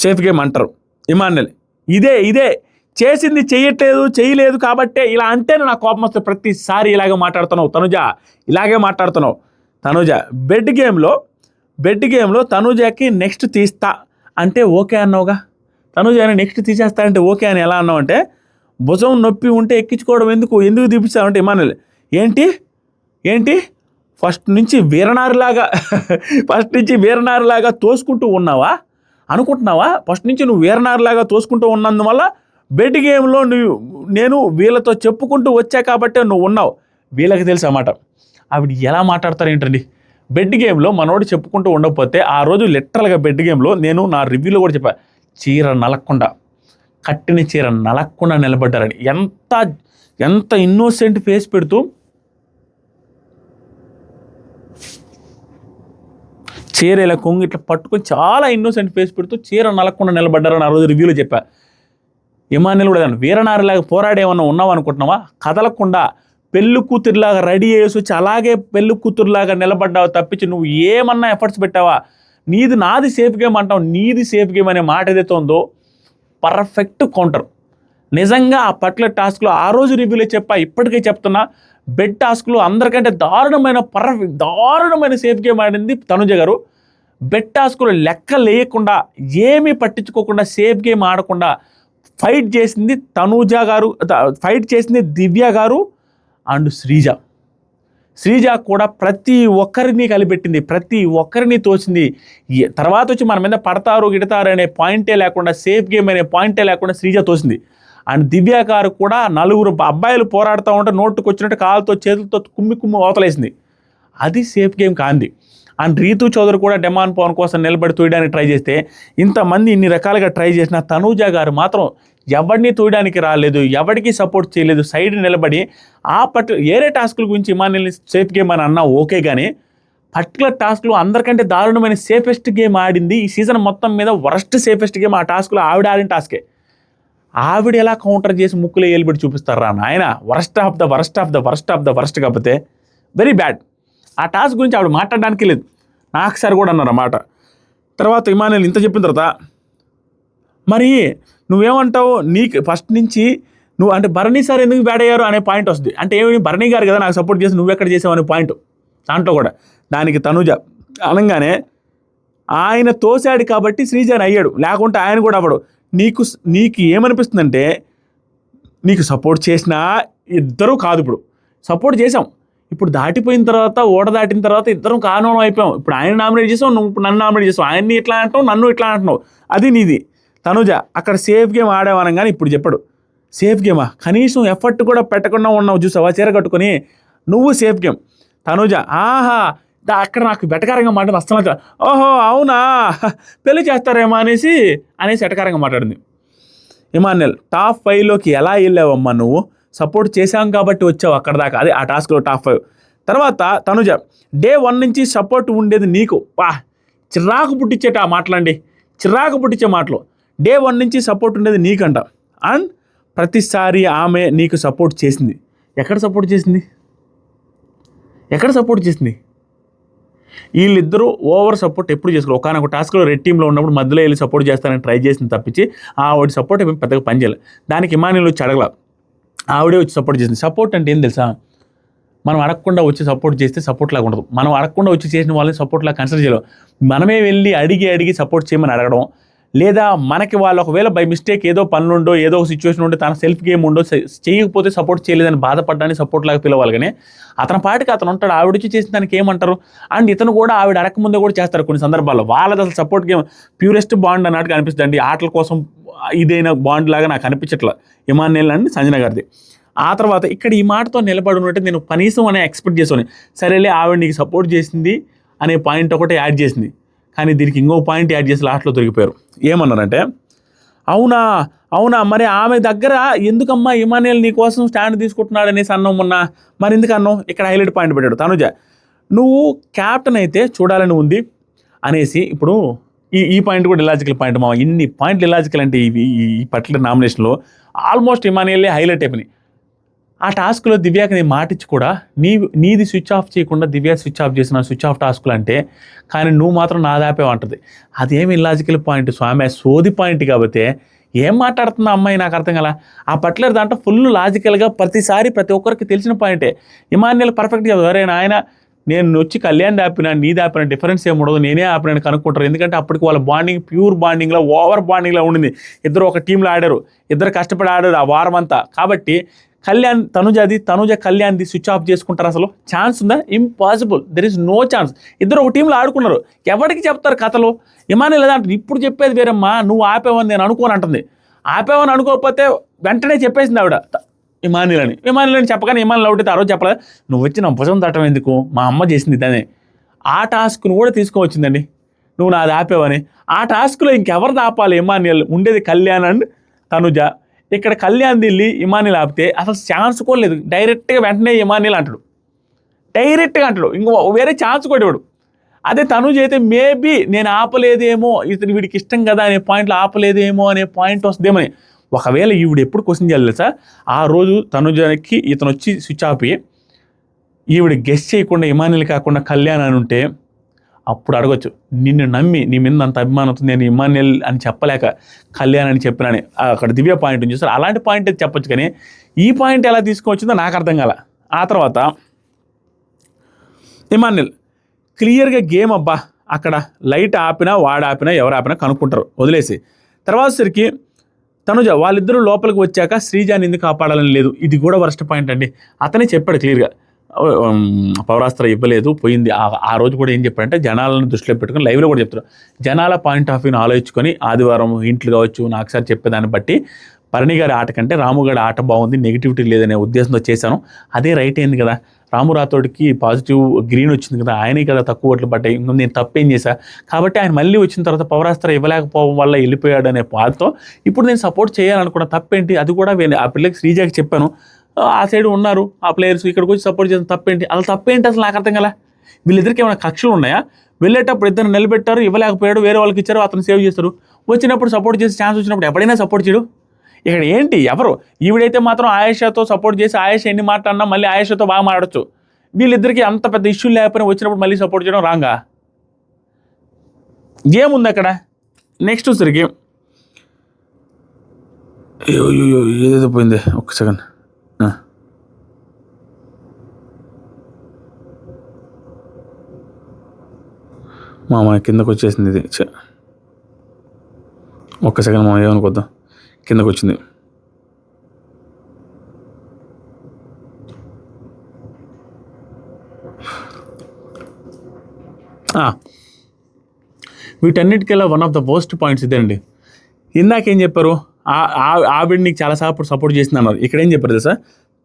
సేఫ్ గేమ్ అంటారు. ఇమాన్యుయల్ ఇదే చేసింది చేయలేదు కాబట్టే ఇలా అంటేనే నాకు కోపం వస్తుంది. ప్రతిసారి ఇలాగే మాట్లాడుతున్నావు తనుజ. బెడ్ గేమ్లో తనుజకి నెక్స్ట్ తీస్తా అంటే ఓకే అన్నావుగా, తనుజని నెక్స్ట్ తీసేస్తా అంటే ఓకే అని ఎలా అన్నావు అంటే, భుజం నొప్పి ఉంటే ఎక్కించుకోవడం ఎందుకు తీపిస్తావంటే ఇమాన్యుయల్ ఏంటి ఫస్ట్ నుంచి వీరనారిలాగా తోసుకుంటూ ఉన్నావా అనుకుంటున్నావా? ఫస్ట్ నుంచి నువ్వు వీరనారిలాగా తోసుకుంటూ ఉన్నందువల్ల బెడ్ గేమ్లో నేను వీళ్ళతో చెప్పుకుంటూ వచ్చా కాబట్టే నువ్వు ఉన్నావు. వీళ్ళకి తెలుసు అన్నమాట ఆవిడ ఎలా మాట్లాడతారు ఏంటండి. బెడ్ గేమ్లో మనోడు చెప్పుకుంటూ ఉండకపోతే ఆ రోజు లిటరల్గా బెడ్ గేమ్లో నేను నా రివ్యూలో కూడా చెప్పా, కట్టిన చీర నలక్కుండా నిలబడ్డారని. ఎంత ఇన్నోసెంట్ ఫేస్ పెడుతూ చీర ఇలా కొంగు ఇట్లా పట్టుకొని చాలా ఇన్నోసెంట్ ఫేస్ పెడుతూ చీర నలక్కుండా నిలబడ్డారని ఆ రోజు రివ్యూలో చెప్పా. ఇమాన్యుయల్ కూడా వీరనారిలాగా పోరాడేమన్నా ఉన్నావు అనుకుంటున్నావా? కదలకుండా పెళ్ళి కూతురులాగా రెడీ చేసి వచ్చి అలాగే పెళ్ళి కూతురులాగా నిలబడ్డావు తప్పించి నువ్వు ఏమన్నా ఎఫర్ట్స్ పెట్టావా? నాది సేఫ్ గేమ్ అంటావు. నీది సేఫ్ గేమ్ అనే మాట ఏదైతే ఉందో పర్ఫెక్ట్ కౌంటర్. నిజంగా ఆ పర్టికులర్ టాస్క్లో ఆ రోజు రివ్యూలో చెప్పా, ఇప్పటికే చెప్తున్నా, బెడ్ టాస్క్లో అందరికంటే దారుణమైన సేఫ్ గేమ్ ఆడింది తనుజ గారు. బెడ్ టాస్క్లో లెక్క లేకుండా, ఏమీ పట్టించుకోకుండా, సేఫ్ గేమ్ ఆడకుండా ఫైట్ చేసింది తనుజ గారు, ఫైట్ చేసింది దివ్య గారు అండ్ శ్రీజ కూడా ప్రతి ఒక్కరిని కలిపెట్టింది, ప్రతి ఒక్కరిని తోచింది. తర్వాత వచ్చి మన మీద పడతారు గిడతారు అనే పాయింటే లేకుండా, సేఫ్ గేమ్ అనే పాయింటే లేకుండా శ్రీజ తోసింది. అండ్ దివ్య గారు కూడా 4 అబ్బాయిలు పోరాడుతూ ఉంటే నోటుకు వచ్చినట్టు కాళ్ళతో చేతులతో కుమ్మి అవతలేసింది. అది సేఫ్ గేమ్ కాంది. అండ్ రీతు చౌదరి కూడా డెమాన్ పవన్ కోసం నిలబడి తోయడానికి ట్రై చేస్తే, ఇంతమంది ఇన్ని రకాలుగా ట్రై చేసిన తనూజ గారు మాత్రం ఎవరిని తోయడానికి రాలేదు, ఎవరికి సపోర్ట్ చేయలేదు, సైడ్ నిలబడి ఏరే టాస్కుల గురించి ఇమాన్యుల్ని సేఫ్ గేమ్ అని అన్నా ఓకే, కానీ పర్టికులర్ టాస్క్లో అందరికంటే దారుణమైన సేఫెస్ట్ గేమ్ ఆడింది ఈ సీజన్ మొత్తం మీద. వరస్ట్ సేఫెస్ట్ గేమ్ ఆ టాస్క్లో ఆవిడ ఆడిన టాస్కే. ఆవిడ ఎలా కౌంటర్ చేసి ముక్కులో ఏలుబెట్టి చూపిస్తారా నాయన? వరస్ట్ ఆఫ్ ద వరస్ట్ కాకపోతే వెరీ బ్యాడ్. ఆ టాస్క్ గురించి ఆవిడ మాట్లాడడానికి లేదు. నాకు సార్ కూడా అన్నారు అన్నమాట. తర్వాత ఇమాన్యుల్ ఇంత చెప్పిన తర్వాత మరి నువ్వేమంటావు? నీకు ఫస్ట్ నుంచి నువ్వు అంటే భరణి సార్ ఎందుకు బ్యాడ్ అయ్యారు అనే పాయింట్ వస్తుంది. అంటే ఏమి, భరణి గారు కదా నాకు సపోర్ట్ చేసి నువ్వెక్కడ చేసావు అనే పాయింట్ దాంట్లో కూడా. దానికి తనుజ అనగానే ఆయన తోసాడు కాబట్టి శ్రీజాని అయ్యాడు, లేకుంటే ఆయన కూడా అవ్వడు. నీకు ఏమనిపిస్తుందంటే, నీకు సపోర్ట్ చేసినా ఇద్దరూ కాదు, ఇప్పుడు సపోర్ట్ చేసాం, ఇప్పుడు దాటిపోయిన తర్వాత దాటిన తర్వాత ఇద్దరం కారణం అయిపోయాం. ఇప్పుడు ఆయన నామినేట్ చేసావు, నువ్వు ఇప్పుడు నన్ను నామినేట్ చేసావు, ఆయన్ని ఇట్లా అంటావు, నన్ను ఇట్లా అంటున్నావు. అది నీది. తనుజ అక్కడ సేఫ్ గేమ్ ఆడేవానం, కానీ ఇప్పుడు చెప్పాడు సేఫ్ గేమా? కనీసం ఎఫర్ట్ కూడా పెట్టకుండా ఉన్నావు, చూసావా చీర కట్టుకొని, నువ్వు సేఫ్ గేమ్. తనుజ ఆహా అక్కడ నాకు వెటకారంగా మాట్లాడి వస్తున్నా, ఓహో అవునా పెళ్లి చేస్తారేమో అనేసి వెటకారంగా మాట్లాడింది. ఇమాన్యుల్ టాప్ 5లోకి ఎలా వెళ్ళావమ్మా నువ్వు? సపోర్ట్ చేశాం కాబట్టి వచ్చావు అక్కడ దాకా, అదే ఆ టాస్క్లో టాప్ 5. తర్వాత తనుజ డే 1 నుంచి సపోర్ట్ ఉండేది నీకు. చిరాకు పుట్టించేట మాటలండి, చిరాకు పుట్టించే మాటలు. డే 1 నుంచి సపోర్ట్ ఉండేది నీకంట. అండ్ ప్రతిసారి ఆమె నీకు సపోర్ట్ చేసింది. ఎక్కడ సపోర్ట్ చేసింది? వీళ్ళిద్దరూ ఓవర్ సపోర్ట్ ఎప్పుడు చేసుకోరు. ఒకనొక టాస్క్లో రెడ్ టీంలో ఉన్నప్పుడు మధ్యలో వెళ్ళి సపోర్ట్ చేస్తానని ట్రై చేసింది తప్పించి ఆవిడ సపోర్ట్ ఏమి పెద్దగా పనిచేయలేదు. దానికి ఇమాన్యుల్ వచ్చి అడగల, ఆవిడే వచ్చి సపోర్ట్ చేసింది. సపోర్ట్ అంటే ఏం తెలుసా? మనం అడగకుండా వచ్చి సపోర్ట్ చేస్తే సపోర్ట్ లాగా ఉండదు. మనం అడగకుండా వచ్చి చేసిన వాళ్ళని సపోర్ట్ లాగా కన్సిడర్ చేయలేం. మనమే వెళ్ళి అడిగి సపోర్ట్ చేయమని అడగడం, లేదా మనకి వాళ్ళు ఒకవేళ బై మిస్టేక్ ఏదో పనులుండో ఏదో ఒక సిచ్యువేషన్ ఉంటే తన సెల్ఫ్ గేమ్ ఉండో చేయకపోతే సపోర్ట్ చేయలేదని బాధపడడానికి సపోర్ట్ లాగా పిలవాలి. కానీ అతని పాటికి అతను ఉంటాడు, ఆవిడొచ్చి చేసిన దానికి ఏమంటారు? అండ్ ఇతను కూడా ఆవిడ అడగకముందే కూడా చేస్తారు కొన్ని సందర్భాల్లో. వాళ్ళది అసలు సపోర్ట్ గేమ్ ప్యూరెస్ట్ బాండ్ అన్నట్టుగా అనిపిస్తుంది అండి. ఆటల కోసం ఇదైన బాండ్ లాగా నాకు అనిపించట్ల ఇమాన్యుల్ అండ్ సంజన గారిది. ఆ తర్వాత ఇక్కడ ఈ మాటతో నిలబడి ఉన్నట్టు నేను కనీసం అనే ఎక్స్పెక్ట్ చేసాను. సరేలే ఆవిడ నీకు సపోర్ట్ చేసింది అనే పాయింట్ ఒకటే యాడ్ చేసింది, కానీ దీనికి ఇంకో పాయింట్ యాడ్ చేసి లాస్ట్లో దొరికిపోయారు. ఏమన్నారంటే, అవునా మరి ఆమె దగ్గర ఎందుకమ్మా ఇమాన్యుల్ నీ కోసం స్టాండ్ తీసుకుంటున్నాడు అనేసి అన్నావు మొన్న, మరి ఎందుకు అన్నావు? ఇక్కడ హైలైట్ పాయింట్ పెట్టాడు తనుజ. నువ్వు క్యాప్టెన్ అయితే చూడాలని ఉంది అనేసి. ఇప్పుడు ఈ పాయింట్ కూడా ఇలాజికల్ పాయింట్ మా, ఇన్ని పాయింట్లు ఇలాజికల్ అంటే ఈ పర్టికులర్ నామినేషన్లో ఆల్మోస్ట్ ఇమాన్యుల్లే హైలైట్ అయిపోయినాయి. ఆ టాస్క్లో దివ్యాకి నేను మాటిచ్చి కూడా నీది స్విచ్ ఆఫ్ చేయకుండా దివ్య స్విచ్ ఆఫ్ చేసిన స్విచ్ ఆఫ్ టాస్క్లు అంటే, కానీ నువ్వు మాత్రం నాది ఆపేవంటుంది. అదేమి ఇల్లాజికల్ పాయింట్ స్వామి, సోది పాయింట్. కాబట్టి ఏం మాట్లాడుతున్నా అమ్మాయి నాకు అర్థం కదా. ఆ పర్టికులర్ దాంట్లో ఫుల్ లాజికల్గా ప్రతిసారి ప్రతి ఒక్కరికి తెలిసిన పాయింటే. ఇమాన్యుల్ పర్ఫెక్ట్గా ఎవరే నాయన నేను వచ్చి కళ్యాణ్ ఆపినా నీది ఆపిన డిఫరెన్స్ ఏమి ఉండదు, నేనే ఆపినాను కనుక్కుంటారు. ఎందుకంటే అప్పటికి వాళ్ళ బాండింగ్ ప్యూర్ బాండింగ్లో ఓవర్ బాండింగ్లో ఉండింది. ఇద్దరు ఒక టీంలో ఆడారు, ఇద్దరు కష్టపడి ఆడారు ఆ వారం అంతా. కాబట్టి కళ్యాణ్ తనుజ కళ్యాణ్ది స్విచ్ ఆఫ్ చేసుకుంటారు? అసలు ఛాన్స్ ఉందా? Impossible, there is no chance. ఇద్దరు ఒక టీంలో ఆడుకున్నారు, ఎవరికి చెప్తారు కథలు? ఇమాన్యుల్ లేదా అంటే ఇప్పుడు చెప్పేది వేరమ్మా, నువ్వు ఆపేవని నేను అనుకోని అంటుంది. ఆపేవని అనుకోకపోతే వెంటనే చెప్పేసింది ఆవిడ ఇమాన్యుల్ అని చెప్పగానే ఇమాన్యుల్ ఒకటి ఆ రోజు చెప్పలేదు, నువ్వు వచ్చి నా భుజం తట్టడం ఎందుకు, మా అమ్మ చేసింది దాన్ని. ఆ టాస్క్ను కూడా తీసుకువచ్చిందండి, నువ్వు నాది ఆపేవని. ఆ టాస్క్లో ఇంకెవరిది ఆపాలి? ఇమాన్యుల్ ఉండేది కళ్యాణ్ అండ్ తనుజ. ఇక్కడ కళ్యాణ్ దిల్లి ఇమాన్యుల్ ఆపితే అసలు ఛాన్స్ కూడా లేదు. డైరెక్ట్గా వెంటనే ఇమాన్యుల్ అంటాడు, ఇంకో వేరే ఛాన్స్ కూడా ఇవ్వడు. అదే తనుజ అయితే మేబీ నేను ఆపలేదేమో, ఇతను వీడికి ఇష్టం కదా అనే పాయింట్లో ఆపలేదేమో అనే పాయింట్ వస్తుందేమని. ఒకవేళ ఈవిడ ఎప్పుడు క్వశ్చన్ చేయాలి సార్, ఆ రోజు తనుజకి ఇతను వచ్చి స్విచ్ ఆపి ఈవిడ గెస్ట్ చేయకుండా ఇమాన్యుల్ కాకుండా కళ్యాణ్ అని ఉంటే అప్పుడు అడగొచ్చు. నిన్ను నమ్మి నీ మీద అంత అభిమానంతో నేను ఇమాన్యుయల్ అని చెప్పలేక కళ్యాణ్ అని చెప్పినని అక్కడ దివ్య పాయింట్ ఉంది చూస్తారు. అలాంటి పాయింట్ అయితే చెప్పొచ్చు, కానీ ఈ పాయింట్ ఎలా తీసుకొచ్చిందో నాకు అర్థం కాల. ఆ తర్వాత ఇమాన్యుయల్ క్లియర్గా గేమ్ అబ్బా, అక్కడ లైట్ ఆపినా వాడు ఆపినా ఎవరు ఆపినా కనుక్కుంటారు, వదిలేసి. తర్వాత సరికి తనుజ వాళ్ళిద్దరూ లోపలికి వచ్చాక శ్రీజాని ఎందుకు కాపాడాలని లేదు, ఇది కూడా వరస్ట్ పాయింట్ అండి. అతనే చెప్పాడు క్లియర్గా, పౌరాస్త్ర ఇవ్వలేదు పోయింది. ఆ రోజు కూడా ఏం చెప్పాడంటే జనాలను దృష్టిలో పెట్టుకుని లైవ్లో కూడా చెప్తారు, జనాల పాయింట్ ఆఫ్ వ్యూని ఆలోచించుకొని ఆదివారం ఇంట్లు కావచ్చు నాకు సార్ చెప్పేదాన్ని బట్టి భరణి గారి ఆట కంటే రాము గారి ఆట బాగుంది, నెగిటివిటీ లేదనే ఉద్దేశంతో చేశాను, అదే రైట్ అయింది కదా. రాము రాథోడ్కి పాజిటివ్ గ్రీన్ వచ్చింది కదా, ఆయనే కదా తక్కువ ఓట్లు పడ్డాయి, ఇంకా నేను తప్పేం చేశా కాబట్టి ఆయన మళ్ళీ వచ్చిన తర్వాత పౌరాస్త్ర ఇవ్వలేకపోవడం వల్ల వెళ్ళిపోయాడు అనే బాధతో ఇప్పుడు నేను సపోర్ట్ చేయాలనుకున్నా, తప్పేంటి. అది కూడా ఆ పిల్లకి శ్రీజాకి చెప్పాను, ఆ సైడ్ ఉన్నారు ఆ ప్లేయర్స్, ఇక్కడికి వచ్చి సపోర్ట్ చేసిన తప్పేంటి, అలా తప్పేంటి అసలు నాకు అర్థం కదా. వీళ్ళిద్దరికి ఏమైనా కక్షలు ఉన్నాయా? వెళ్ళేటప్పుడు ఇద్దరు నిలబెట్టారు, ఇవ్వలేకపోయాడు, వేరే వాళ్ళకి ఇచ్చారు, అతను సేవ్ చేస్తారు, వచ్చినప్పుడు సపోర్ట్ చేసి ఛాన్స్ వచ్చినప్పుడు ఎప్పుడైనా సపోర్ట్ చేయడు. ఇక్కడ ఏంటి ఎవరు, ఈవిడైతే మాత్రం ఆయేషాతో సపోర్ట్ చేసి ఆయేష ఎన్ని మాట్లాడినా మళ్ళీ ఆయేషతో బాగా మాట్లాడచ్చు, వీళ్ళిద్దరికి అంత పెద్ద ఇష్యూ లేకపోయినా వచ్చినప్పుడు మళ్ళీ సపోర్ట్ చేయడం రాంగా, ఏముంది అక్కడ. నెక్స్ట్ సరికి ఏదేదో పోయింది, ఒక్క సెకండ్. మామ కిందకు వచ్చేసింది ఇది, ఒక్క సెకండ్ మామ ఏమనుకోద్దాం, కిందకు వచ్చింది. వీటన్నిటికెల్లా one of the worst points ఇదేండి. ఇందాకేం చెప్పారు, ఆవిడ నీకు చాలాసార్లు సపోర్ట్ చేసింది అన్నారు, ఇక్కడ ఏం చెప్పారు తెలుసా,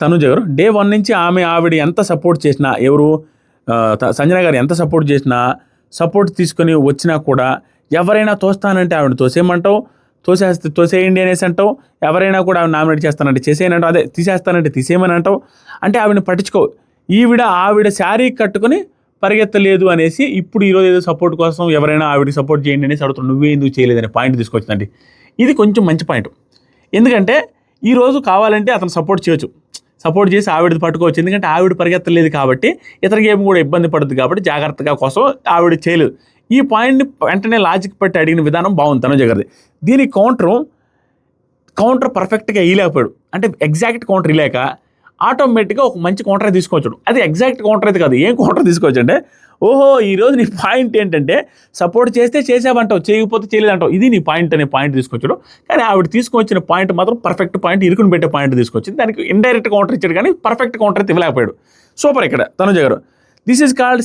తనుజ గారు డే 1 నుంచి ఆవిడ ఎంత సపోర్ట్ చేసినా, ఎవరు సంజన గారు ఎంత సపోర్ట్ చేసినా, సపోర్ట్ తీసుకొని వచ్చినా కూడా ఎవరైనా తోస్తానంటే ఆవిడ తోసేయమంటావు, తోసేయండి అనేసి అంటావు, ఎవరైనా కూడా ఆవిడ నామినేట్ చేస్తానంటే చేసేయనంటావు, అదే తీసేస్తానంటే తీసేయమని అంటావు, అంటే ఆవిడని పట్టించుకో. ఆవిడ శారీ కట్టుకొని పరిగెత్తలేదు అనేసి ఇప్పుడు ఈరోజు ఏదో సపోర్ట్ కోసం ఎవరైనా ఆవిడకి సపోర్ట్ చేయండి అనేసి అడుగుతారు, నువ్వే ఎందుకు చేయలేదనే పాయింట్ తీసుకొచ్చిందండి. ఇది కొంచెం మంచి పాయింట్, ఎందుకంటే ఈరోజు కావాలంటే అతను సపోర్ట్ చేయొచ్చు, సపోర్ట్ చేసి ఆవిడది పట్టుకోవచ్చు, ఎందుకంటే ఆవిడ పరిగెత్తలేదు కాబట్టి ఇతర గేమ్ కూడా ఇబ్బంది పడుతుంది కాబట్టి జాగ్రత్తగా కోసం ఆవిడ చేయలేదు. ఈ పాయింట్ని వెంటనే లాజిక్ పెట్టి అడిగిన విధానం బాగుంది తనుజ గారిది. దీనికి కౌంటర్ పర్ఫెక్ట్గా ఇవ్వలేకపోయాడు, అంటే ఎగ్జాక్ట్ కౌంటర్ ఇవ్వలేక ఆటోమేటిక్గా ఒక మంచి కౌంటర్ తీసుకోవచ్చు. అది ఎగ్జాక్ట్ కౌంటర్ అయితే కాదు, ఏం కౌంటర్ తీసుకోవచ్చు అంటే, ఓహో ఈరోజు నీ పాయింట్ ఏంటంటే సపోర్ట్ చేస్తే చేసావంటావు, చేయకపోతే చేయలేదంటావు, ఇది నీ పాయింట్ అనే పాయింట్ తీసుకొచ్చాడు. కానీ ఆవిడ తీసుకొచ్చిన పాయింట్ మాత్రం పర్ఫెక్ట్ పాయింట్, ఇరుకుని పెట్టే పాయింట్ తీసుకొచ్చింది. దానికి ఇండైరెక్ట్ కౌంటర్ ఇచ్చాడు కానీ పర్ఫెక్ట్ కౌంటర్ అయితే ఇవ్వలేకపోయాడు. సూపర్ ఇక్కడ తనుజ గారు. This is called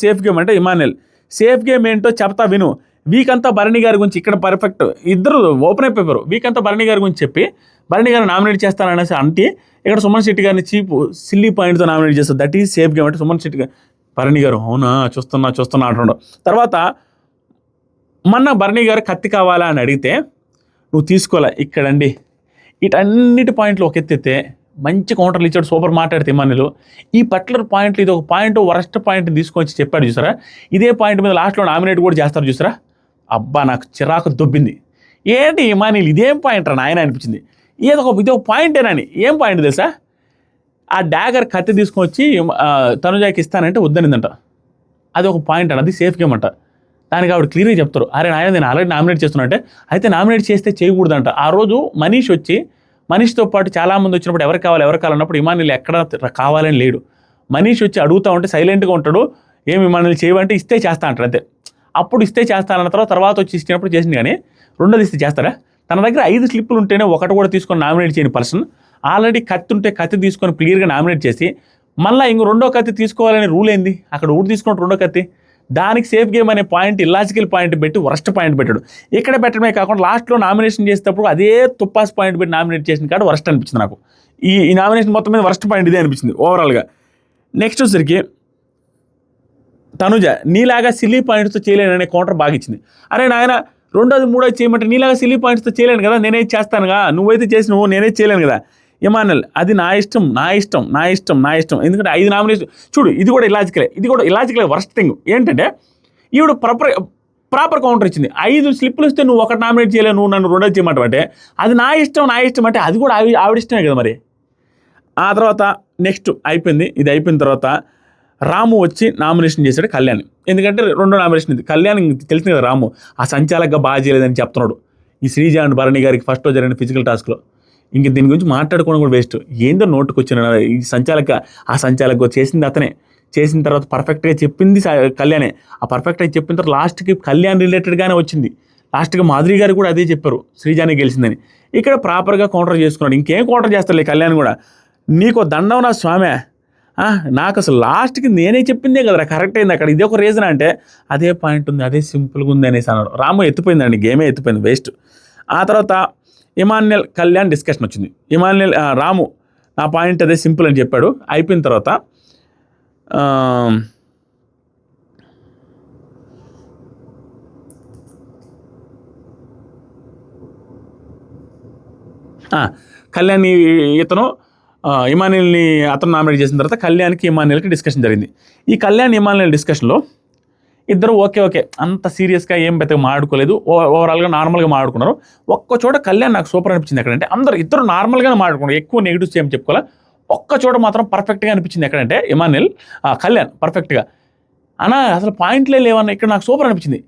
safe game అంటే ఇమాన్యుయల్ సేఫ్ గేమ్ ఏంటో చెప్తా విను. వీక్ అంతా భరణి గారి గురించి ఇక్కడ పర్ఫెక్ట్ ఇద్దరు ఓపెన్ అయిపోయారు. వీక్ అంతా భరణి గారి గురించి చెప్పి భరణి గారిని నామినేట్ చేస్తాననేసి అంటే ఇక్కడ సుమన్ శెట్టి గారిని సిల్లీ పాయింట్తో నామినేట్ చేస్తారు. దట్ ఈజ్ సేఫ్ గేమ్ అంటే సుమన్ శెట్టి గారు భరణి గారు అవునా చూస్తున్నా అంటున్నాడు. తర్వాత మొన్న భరణి గారు కత్తి కావాలా అని అడిగితే నువ్వు తీసుకోలే. ఇక్కడండి వీటన్నిటి పాయింట్లు ఒక ఎత్తితే మంచి కౌంటర్లు ఇచ్చాడు, సూపర్ మాట్లాడితే ఇమాన్యులు. ఈ పర్టికులర్ పాయింట్లు ఇది ఒక పాయింట్ వరస్ట్ పాయింట్ తీసుకొచ్చి చెప్పాడు చూసారా. ఇదే పాయింట్ మీద లాస్ట్లో నామినేట్ కూడా చేస్తారు చూసారా. అబ్బా నాకు చిరాకు దొబ్బింది. ఏంటి ఇమాన్యుల్ ఇదేం పాయింట్ రా నాయన అనిపించింది. ఇదొక పాయింటేనని. ఏం పాయింట్ తెలుసా, ఆ డాగర్ కత్తి తీసుకొని వచ్చి తనుజాకి ఇస్తానంటే వద్దనిందంట. అది ఒక పాయింట్ అంట, అది సేఫ్ గేమ్ అంట. దానికి ఆవిడ క్లియర్గా చెప్తారు, అరే నాయన నేను ఆల్రెడీ నామినేట్ చేస్తున్నా అయితే నామినేట్ చేస్తే చేయకూడదంట. ఆ రోజు మనీష్తో పాటు చాలామంది వచ్చినప్పుడు ఎవరు కావాలన్నప్పుడు ఇమాన్యుల్ ఎక్కడ కావాలని లేడు. మనీష్ వచ్చి అడుగుతూ ఉంటే సైలెంట్గా ఉంటాడు, ఏమి ఇమాన్యుల్ చేయమంటే ఇస్తే చేస్తా అంటారు అంతే. అప్పుడు ఇస్తే చేస్తానన్న తర్వాత వచ్చి ఇచ్చినప్పుడు చేసింది, కానీ రెండోది ఇస్తే చేస్తారా. తన దగ్గర 5 స్లిప్పులు ఉంటేనే ఒకటి కూడా తీసుకొని నామినేట్ చేయని పర్సన్ ఆల్రెడీ కత్తి ఉంటే కత్తి తీసుకొని క్లియర్గా నామినేట్ చేసి మళ్ళీ రెండో కత్తి తీసుకోవాలనే రూల్ ఏంది, అక్కడ ఊరు తీసుకున్నట్టు రెండో కత్తి. దానికి సేఫ్ గేమ్ అనే పాయింట్ ఇల్లాజికల్ పాయింట్ పెట్టి వరస్ట్ పాయింట్ పెట్టాడు. ఇక్కడ పెట్టడమే కాకుండా లాస్ట్లో నామినేషన్ చేసేటప్పుడు అదే తుప్పాస్ పాయింట్ పెట్టి నామినేట్ చేసిన కాదు వరస్ట్ అనిపించింది నాకు. ఈ నామినేషన్ మొత్తం మీద వరస్ట్ పాయింట్ ఇదే అనిపించింది ఓవరాల్గా. నెక్స్ట్ వచ్చరికి తనుజ నీలాగా సిల్లీ పాయింట్స్తో చేయలేననే కౌంటర్ బాగా ఇచ్చింది. అరే నాయన రెండోది మూడోది చేయమంటే నీలాగా సిల్లీ పాయింట్స్తో చేయలేను కదా, నేనే చేస్తానుగా, నువ్వైతే చేసినావు నేనే చేయలేను కదా. ఇమాన్యుల్ అది నా ఇష్టం. ఎందుకంటే 5 నామినేషన్ చూడు, ఇది కూడా ఇలాజికలే వరస్ట్ థింగ్ ఏంటంటే ఈవిడ ప్రాపర్ కౌంటర్ ఇచ్చింది. 5 స్లిప్పులు ఇస్తే నువ్వు ఒకటి నామినేట్ చేయలేవు, నువ్వు నన్ను రెండోది చేయమంటే అది నా ఇష్టం అంటే అది కూడా ఆవిడ ఇష్టమే కదా మరి. ఆ తర్వాత నెక్స్ట్ అయిపోయింది. ఇది అయిపోయిన తర్వాత రాము వచ్చి నామినేషన్ చేశాడు కళ్యాణ్. ఎందుకంటే రెండో నామినేషన్ ఇది. కళ్యాణ్ తెలిసింది కదా, రాము ఆ సంచాలకుగా బాగా చేయలేదని చెప్తున్నాడు ఈ శ్రీజ అండ్ భరణి గారికి ఫస్ట్లో జరిగిన ఫిజికల్ టాస్క్లో. ఇంక దీని గురించి మాట్లాడుకోవడం కూడా వేస్ట్. ఏందో నోటుకు వచ్చిన ఈ సంచాలక చేసింది అతనే. చేసిన తర్వాత పర్ఫెక్ట్గా చెప్పింది కళ్యాణే. ఆ పర్ఫెక్ట్గా చెప్పిన తర్వాత లాస్ట్కి కళ్యాణ్ రిలేటెడ్గానే వచ్చింది. లాస్ట్గా మాధురి గారు కూడా అదే చెప్పారు, శ్రీజానే గెలిచిందని. ఇక్కడ ప్రాపర్గా కౌంటర్ చేసుకున్నాడు. ఇంకేం కౌంటర్ చేస్తారులే కళ్యాణ్ కూడా. నీకు దండం నా స్వామి, నాకు అసలు లాస్ట్కి నేనే చెప్పిందే కదరా కరెక్ట్ అయింది అక్కడ, ఇదే ఒక రీజన్ అంటే అదే పాయింట్ ఉంది, అదే సింపుల్గా ఉంది అనేసి అన్నాడు. రాము ఎత్తిపోయిందండి, గేమే ఎత్తిపోయింది, వేస్ట్. ఆ తర్వాత ఇమాన్యుయల్ కళ్యాణ్ డిస్కషన్ వచ్చింది. రాము నా పాయింట్ అదే సింపుల్ అని చెప్పాడు. అయిపోయిన తర్వాత కళ్యాణ్ ఇతను ఇమాన్యుయల్ని అతను నామినేట్ చేసిన తర్వాత కళ్యాణ్కి ఇమాన్యుయల్కి డిస్కషన్ జరిగింది. ఈ కళ్యాణ్ ఇమాన్యుయల్ డిస్కషన్లో ఇద్దరు ఓకే అంత సీరియస్గా ఏం పెద్దగా మాట్లాడుకోలేదు, ఓవరాల్గా నార్మల్గా మాట్లాడుకున్నారు. ఒక్క చోట కళ్యాణ్ నాకు సూపర్ అనిపించింది. ఎక్కడంటే ఇద్దరు నార్మల్గానే మాట్లాడుకున్నారు, ఎక్కువ నెగిటివ్స్ ఏం చెప్పుకోవాలి. ఒక్క చోట మాత్రం పర్ఫెక్ట్గా అనిపించింది. ఎక్కడంటే కళ్యాణ్ పర్ఫెక్ట్గా అసలు పాయింట్లే లేవన్న ఇక్కడ నాకు సూపర్ అనిపించింది.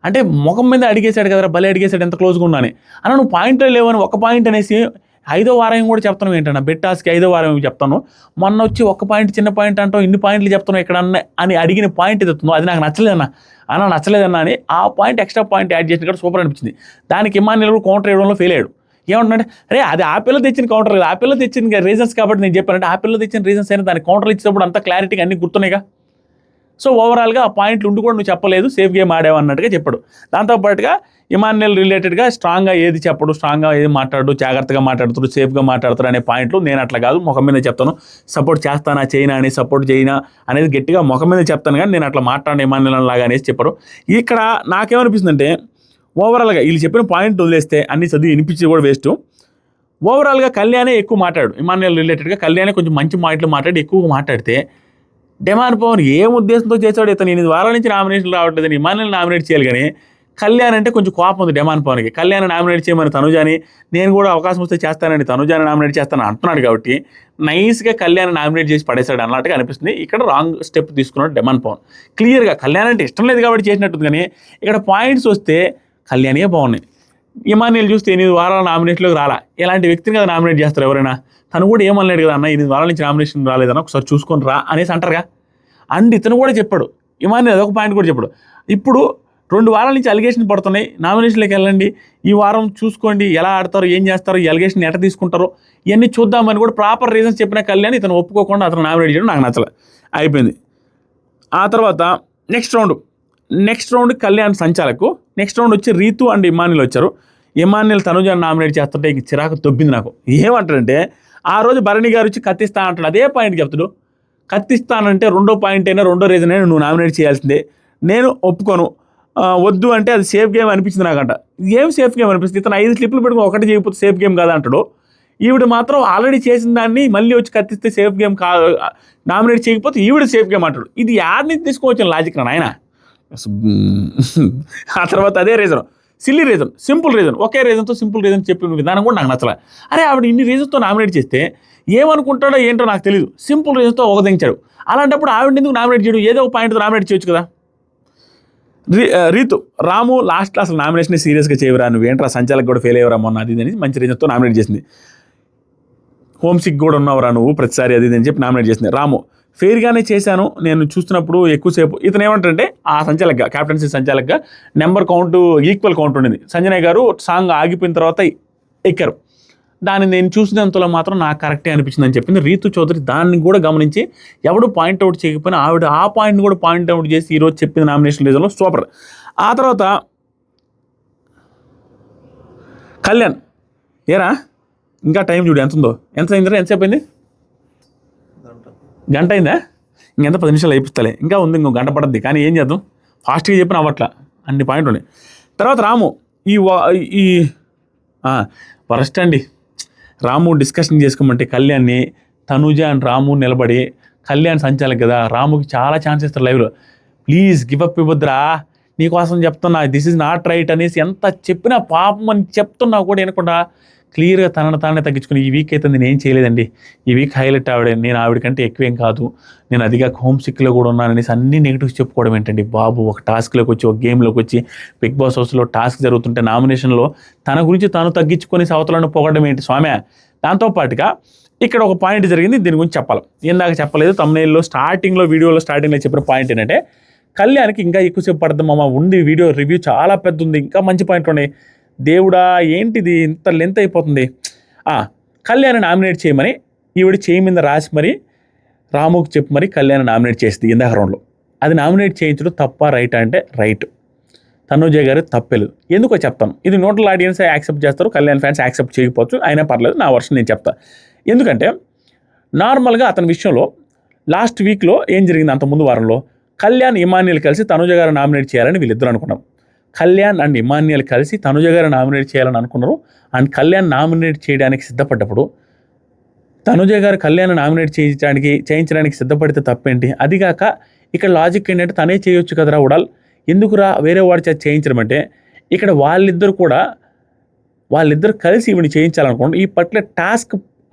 అంటే ముఖం మీద అడిగేశాడు కదరా, భలే అడిగేశాడు, ఎంత క్లోజ్గా ఉన్నాను నువ్వు పాయింట్లే లేవని ఒక పాయింట్ అనేసి 5వ వారం కూడా చెప్తాను ఏంటన్నా, బెట్టాస్కి 5వ వారం చెప్తాను, మొన్న వచ్చి ఒక పాయింట్ చిన్న పాయింట్ అంటావు, ఇన్ని పాయింట్లు చెప్తాను ఇక్కడ అని అడిగిన పాయింట్ ఎదుగుతుందో అది నాకు నచ్చలేదన్నా అని ఆ పాయింట్ ఎక్స్ట్రా పాయింట్ యాడ్ చేసిన కూడా సూపర్ అనిపించింది. దానికి ఇమాన్యుయల్ కూడా కౌంటర్ వేయడంలో ఫెయిల్ అయ్యాడు. ఏమంటే అరే అది ఆ పిల్ల తెచ్చిన కౌంటర్ కదా, ఆ పిల్ల తెచ్చిన రీజన్స్ కాబట్టి నేను చెప్పానంటే ఆ పిల్ల తెచ్చిన రీజన్స్ అయినా దానికి కౌంటర్ ఇచ్చినప్పుడు అంత క్లారిటీగా అన్ని గుర్తున్నాయిగా. సో ఓవరాల్గా ఆ పాయింట్లు ఉండి కూడా నువ్వు చెప్పలేదు, సేఫ్ గేమ్ ఆడావు అన్నట్టుగా చెప్పాడు. దాంతోపాటుగా ఇమాన్యుయల్ రిలేటెడ్గా స్ట్రాంగ్గా ఏది చెప్పడు, స్ట్రాంగ్గా ఏది మాట్లాడు, జాగ్రత్తగా మాట్లాడుతాడు, సేఫ్గా మాట్లాడతాడు అనే పాయింట్లు నేను అట్లా కాదు, ముఖం మీద చెప్తాను. సపోర్ట్ చేస్తానా చేయనా అని, సపోర్ట్ చేయనా అనేది గట్టిగా ముఖం మీద చెప్తాను, కానీ నేను అట్లా మాట్లాడిన ఇమాన్యుయల్ లాగా అనేసి చెప్పారు. ఇక్కడ నాకేమనిపిస్తుందంటే ఓవరాల్గా వీళ్ళు చెప్పిన పాయింట్ వదిలేస్తే అన్ని చదివి వినిపించి కూడా వేస్ట్. ఓవరాల్గా కళ్యాణే ఎక్కువ మాట్లాడు, ఇమాన్యుయల్ రిలేటెడ్గా కళ్యాణే కొంచెం మంచి పాయింట్లు మాట్లాడి ఎక్కువగా మాట్లాడితే డిమాండ్ పవన్ ఏం ఉద్దేశంతో చేశాడు, ఇతను 8 వారాల నుంచి నామినేషన్లు రావట్లేదని ఇమాన్యుయల్ నామినేట్ చేయాలి. కానీ కళ్యాణ్ అంటే కొంచెం కోపం ఉంది డిమాండ్ పవన్కి. కళ్యాణ్ నామినేట్ చేయమని తనుజాని, నేను కూడా అవకాశం వస్తే చేస్తానని తనుజాని నామినేట్ చేస్తానని అంటున్నాడు కాబట్టి నైస్గా కళ్యాణ్ నామినేట్ చేసి పడేశాడు అన్నట్టుగా అనిపిస్తుంది. ఇక్కడ రాంగ్ స్టెప్ తీసుకున్నాడు డిమాండ్ పవన్. క్లియర్గా కళ్యాణ్ అంటే ఇష్టం లేదు కాబట్టి చేసినట్టుంది, కానీ ఇక్కడ పాయింట్స్ వస్తే కళ్యాణే బాగున్నాయి. ఇమాన్యుయల్ చూస్తే 8 వారాల నామినేషన్లోకి రాలా, ఇలాంటి వ్యక్తిని కదా నామినేట్ చేస్తారు ఎవరైనా. తను కూడా ఏమనలేడు కదా, అన్న 8 వారాల నుంచి నామినేషన్ రాలేదన్న ఒకసారి చూసుకొని రా అనేసి అంటారుగా. అండ్ ఇతను కూడా చెప్పాడు, ఇమాన్యుయల్ అదొక పాయింట్ కూడా చెప్పాడు, ఇప్పుడు 2 వారాల నుంచి అలిగేషన్ పడుతున్నాయి, నామినేషన్లోకి వెళ్ళండి, ఈ వారం చూసుకోండి ఎలా ఆడతారో ఏం చేస్తారో, ఈ అలిగేషన్ ఎట్లా తీసుకుంటారో ఇవన్నీ చూద్దామని కూడా ప్రాపర్ రీజన్స్ చెప్పిన కళ్యాణ్ ఇతను ఒప్పుకోకుండా అతను నామినేట్ చేయడం నాకు నచ్చలే. అయిపోయింది. ఆ తర్వాత నెక్స్ట్ రౌండ్ కళ్యాణ్ సంచాలకు, నెక్స్ట్ రౌండ్ వచ్చి రీతు అండ్ ఇమాన్యుయల్ వచ్చారు. ఇమాన్యుయల్ తనుజాని నామినేట్ చేస్తుంటే ఇంక చిరాకు దొబ్బింది నాకు. ఏమంటాడంటే ఆ రోజు భరణి గారు వచ్చి కత్తిస్తా అంటాడు, అదే పాయింట్ చెప్తాడు. కత్తిస్తానంటే రెండో పాయింట్ అయినా రెండో రీజన్ అయినా నువ్వు నామినేట్ చేయాల్సిందే, నేను ఒప్పుకోను, వద్దు అంటే అది సేఫ్ గేమ్ అనిపించింది నాకంట. ఏం సేఫ్ గేమ్ అనిపిస్తుంది, ఇతను 5 స్లిప్లు పెట్టుకుని ఒకటి చేయకపోతే సేఫ్ గేమ్ కాదా అంటాడు. ఈవిడ మాత్రం ఆల్రెడీ చేసిన దాన్ని మళ్ళీ వచ్చి కత్తిస్తే సేఫ్ గేమ్ నామినేట్ చేయకపోతే ఈవిడ సేఫ్ గేమ్ అంటాడు. ఇది యాడ్ నుంచి తీసుకోవచ్చు లాజిక్ నా ఆయన. ఆ తర్వాత అదే reason, silly reason, simple reason, ఒకే రీజన్తో సింపుల్ రీజన్ చెప్పిన విధానం కూడా నాకు నచ్చలే. అరే ఆవిడ ఇన్ని రీజన్స్తో నామినేట్ చేస్తే ఏమనుకుంటాడో ఏంటో నాకు తెలియదు, సింపుల్ రీజన్తో ఒకదించాడు. అలాంటప్పుడు ఆవిడ ఎందుకు నామినేట్ చేయడు, ఏదో ఒక పాయింట్తో నామినేట్ చేయొచ్చు కదా. రీతు, రాము లాస్ట్లో అసలు నామినేషన్ సీరియస్గా చేయవరా, నువ్వు ఏంట్రా సంచాలకు కూడా ఫెయిల్ అయ్యవరా మొన్న అది అని మంచి రీజన్తో నామినేట్ చేసింది. హోమ్ సిక్ కూడా ఉన్నావురా నువ్వు ప్రతిసారి అది అని చెప్పి నామినేట్ చేసింది. రాము ఫెయిర్గానే చేశాను నేను చూస్తున్నప్పుడు ఎక్కువసేపు. ఇతను ఏమంటారంటే ఆ సంచాలకుగా, క్యాప్టెన్సీ సంచాలకుగా నెంబర్ కౌంట్ ఈక్వల్ కౌంట్ ఉండింది. సంజయ్ గారు సాంగ్ ఆగిపోయిన తర్వాత ఎక్కారు, దాన్ని నేను చూసినంతలో మాత్రం నాకు కరెక్టే అనిపించింది అని చెప్పింది రీతు చౌదరి. దాన్ని కూడా గమనించి ఎవడు పాయింట్అవుట్ చేయకపోయినా ఆవిడ ఆ పాయింట్ని కూడా పాయింట్అవుట్ చేసి ఈరోజు చెప్పింది నామినేషన్ రీజన్లో సూపర్. ఆ తర్వాత కళ్యాణ్, ఏరా ఇంకా టైం చూడు ఎంత ఉందో, ఎంత అయిందిరా, ఎంతసేపు అయింది, గంట అయిందా, ఇంకెంత 10 నిమిషాలు అయిపోతాలే, ఇంకా ఉంది, ఇంకో గంట పడుద్ది. కానీ ఏం చేద్దాం, ఫాస్ట్గా చెప్పిన అవ్వట్లా, అన్ని పాయింట్లు ఉన్నాయి. తర్వాత రాము ఈ వరస్ట్ అండి. రాము డిస్కషన్ చేసుకోమంటే కళ్యాణ్ని, తనుజ అండ్ రాము నిలబడి, కళ్యాణ్ సంచాలక్ కదా, రాముకి చాలా ఛాన్స్ ఇస్తారు లైవ్లో, ప్లీజ్ గివ్ అప్ ఇవ్వద్దురా, నీకోసం చెప్తున్నా, దిస్ ఈజ్ నాట్ రైట్ అనేసి ఎంత చెప్పినా పాపం అని చెప్తున్నా కూడా వినకుండా క్లియర్గా తనను తానే తగ్గించుకుని ఈ వీక్ అయితే నేను ఏం చేయలేదండి, ఈ వీక్ హైలైట్ ఆవిడే, నేను ఆవిడకంటే ఎక్కువేం కాదు, నేను అదిగా హోమ్ సిక్లో కూడా ఉన్నాననేసి అన్ని నెగిటివ్స్ చెప్పుకోవడం ఏంటండి బాబు. ఒక టాస్క్లోకి వచ్చి ఒక గేమ్లోకి వచ్చి బిగ్ బాస్ హౌస్లో టాస్క్ జరుగుతుంటే నామినేషన్లో తన గురించి తాను తగ్గించుకొని సవతలను పొగడం ఏంటి స్వామి. దాంతోపాటుగా ఇక్కడ ఒక పాయింట్ జరిగింది, దీని గురించి చెప్పాలి. ఇందాక చెప్పలేదు, తమ్నైల్లో స్టార్టింగ్లో చెప్పిన పాయింట్ ఏంటంటే కళ్యాణ్కి ఇంకా ఎక్కువసేపు పడుతుందమ్మా, ఉంది వీడియో రివ్యూ చాలా పెద్ద ఉంది, ఇంకా మంచి పాయింట్లు ఉన్నాయి. దేవుడా ఏంటిది ఇంత లెంత్ అయిపోతుంది. కళ్యాణ్ నామినేట్ చేయమని ఈవిడ చేయి మీద రాసి మరి రాముకి చెప్పి మరి కళ్యాణ్ నామినేట్ చేసింది ఇందాక రౌండ్లో. అది నామినేట్ చేయించడం తప్ప రైట్ అంటే రైట్, తనుజ గారు తప్పలేదు. ఎందుకో చెప్తాను, ఇది న్యూట్రల్ ఆడియన్స్ యాక్సెప్ట్ చేస్తారు, కళ్యాణ్ ఫ్యాన్స్ యాక్సెప్ట్ చేయకపోవచ్చు, అయినా పర్లేదు, నా వర్షన్ నేను చెప్తాను. ఎందుకంటే నార్మల్గా అతని విషయంలో లాస్ట్ వీక్లో ఏం జరిగింది, అంత ముందు వారంలో కళ్యాణ్ ఇమాన్యుల్ కలిసి తనుజ గారు నామినేట్ చేయాలని వీళ్ళిద్దరు అనుకున్నారు. కళ్యాణ్ అండ్ ఇమాన్యుల్ కలిసి తనుజ గారు నామినేట్ చేయాలని అనుకున్నారు. అండ్ కళ్యాణ్ నామినేట్ చేయడానికి సిద్ధపడ్డప్పుడు తనుజ గారు కళ్యాణ్ నామినేట్ చేయించడానికి సిద్ధపడితే తప్పేంటి? అదిగాక ఇక్కడ లాజిక్ ఏంటంటే తనే చేయొచ్చు కదరా ఉడాల్, ఎందుకురా వేరే వాడి చేత చేయించడం అంటే, ఇక్కడ వాళ్ళిద్దరు కలిసి ఈవిని చేయించాలనుకోండి. ఈ పర్టికులర్ టాస్క్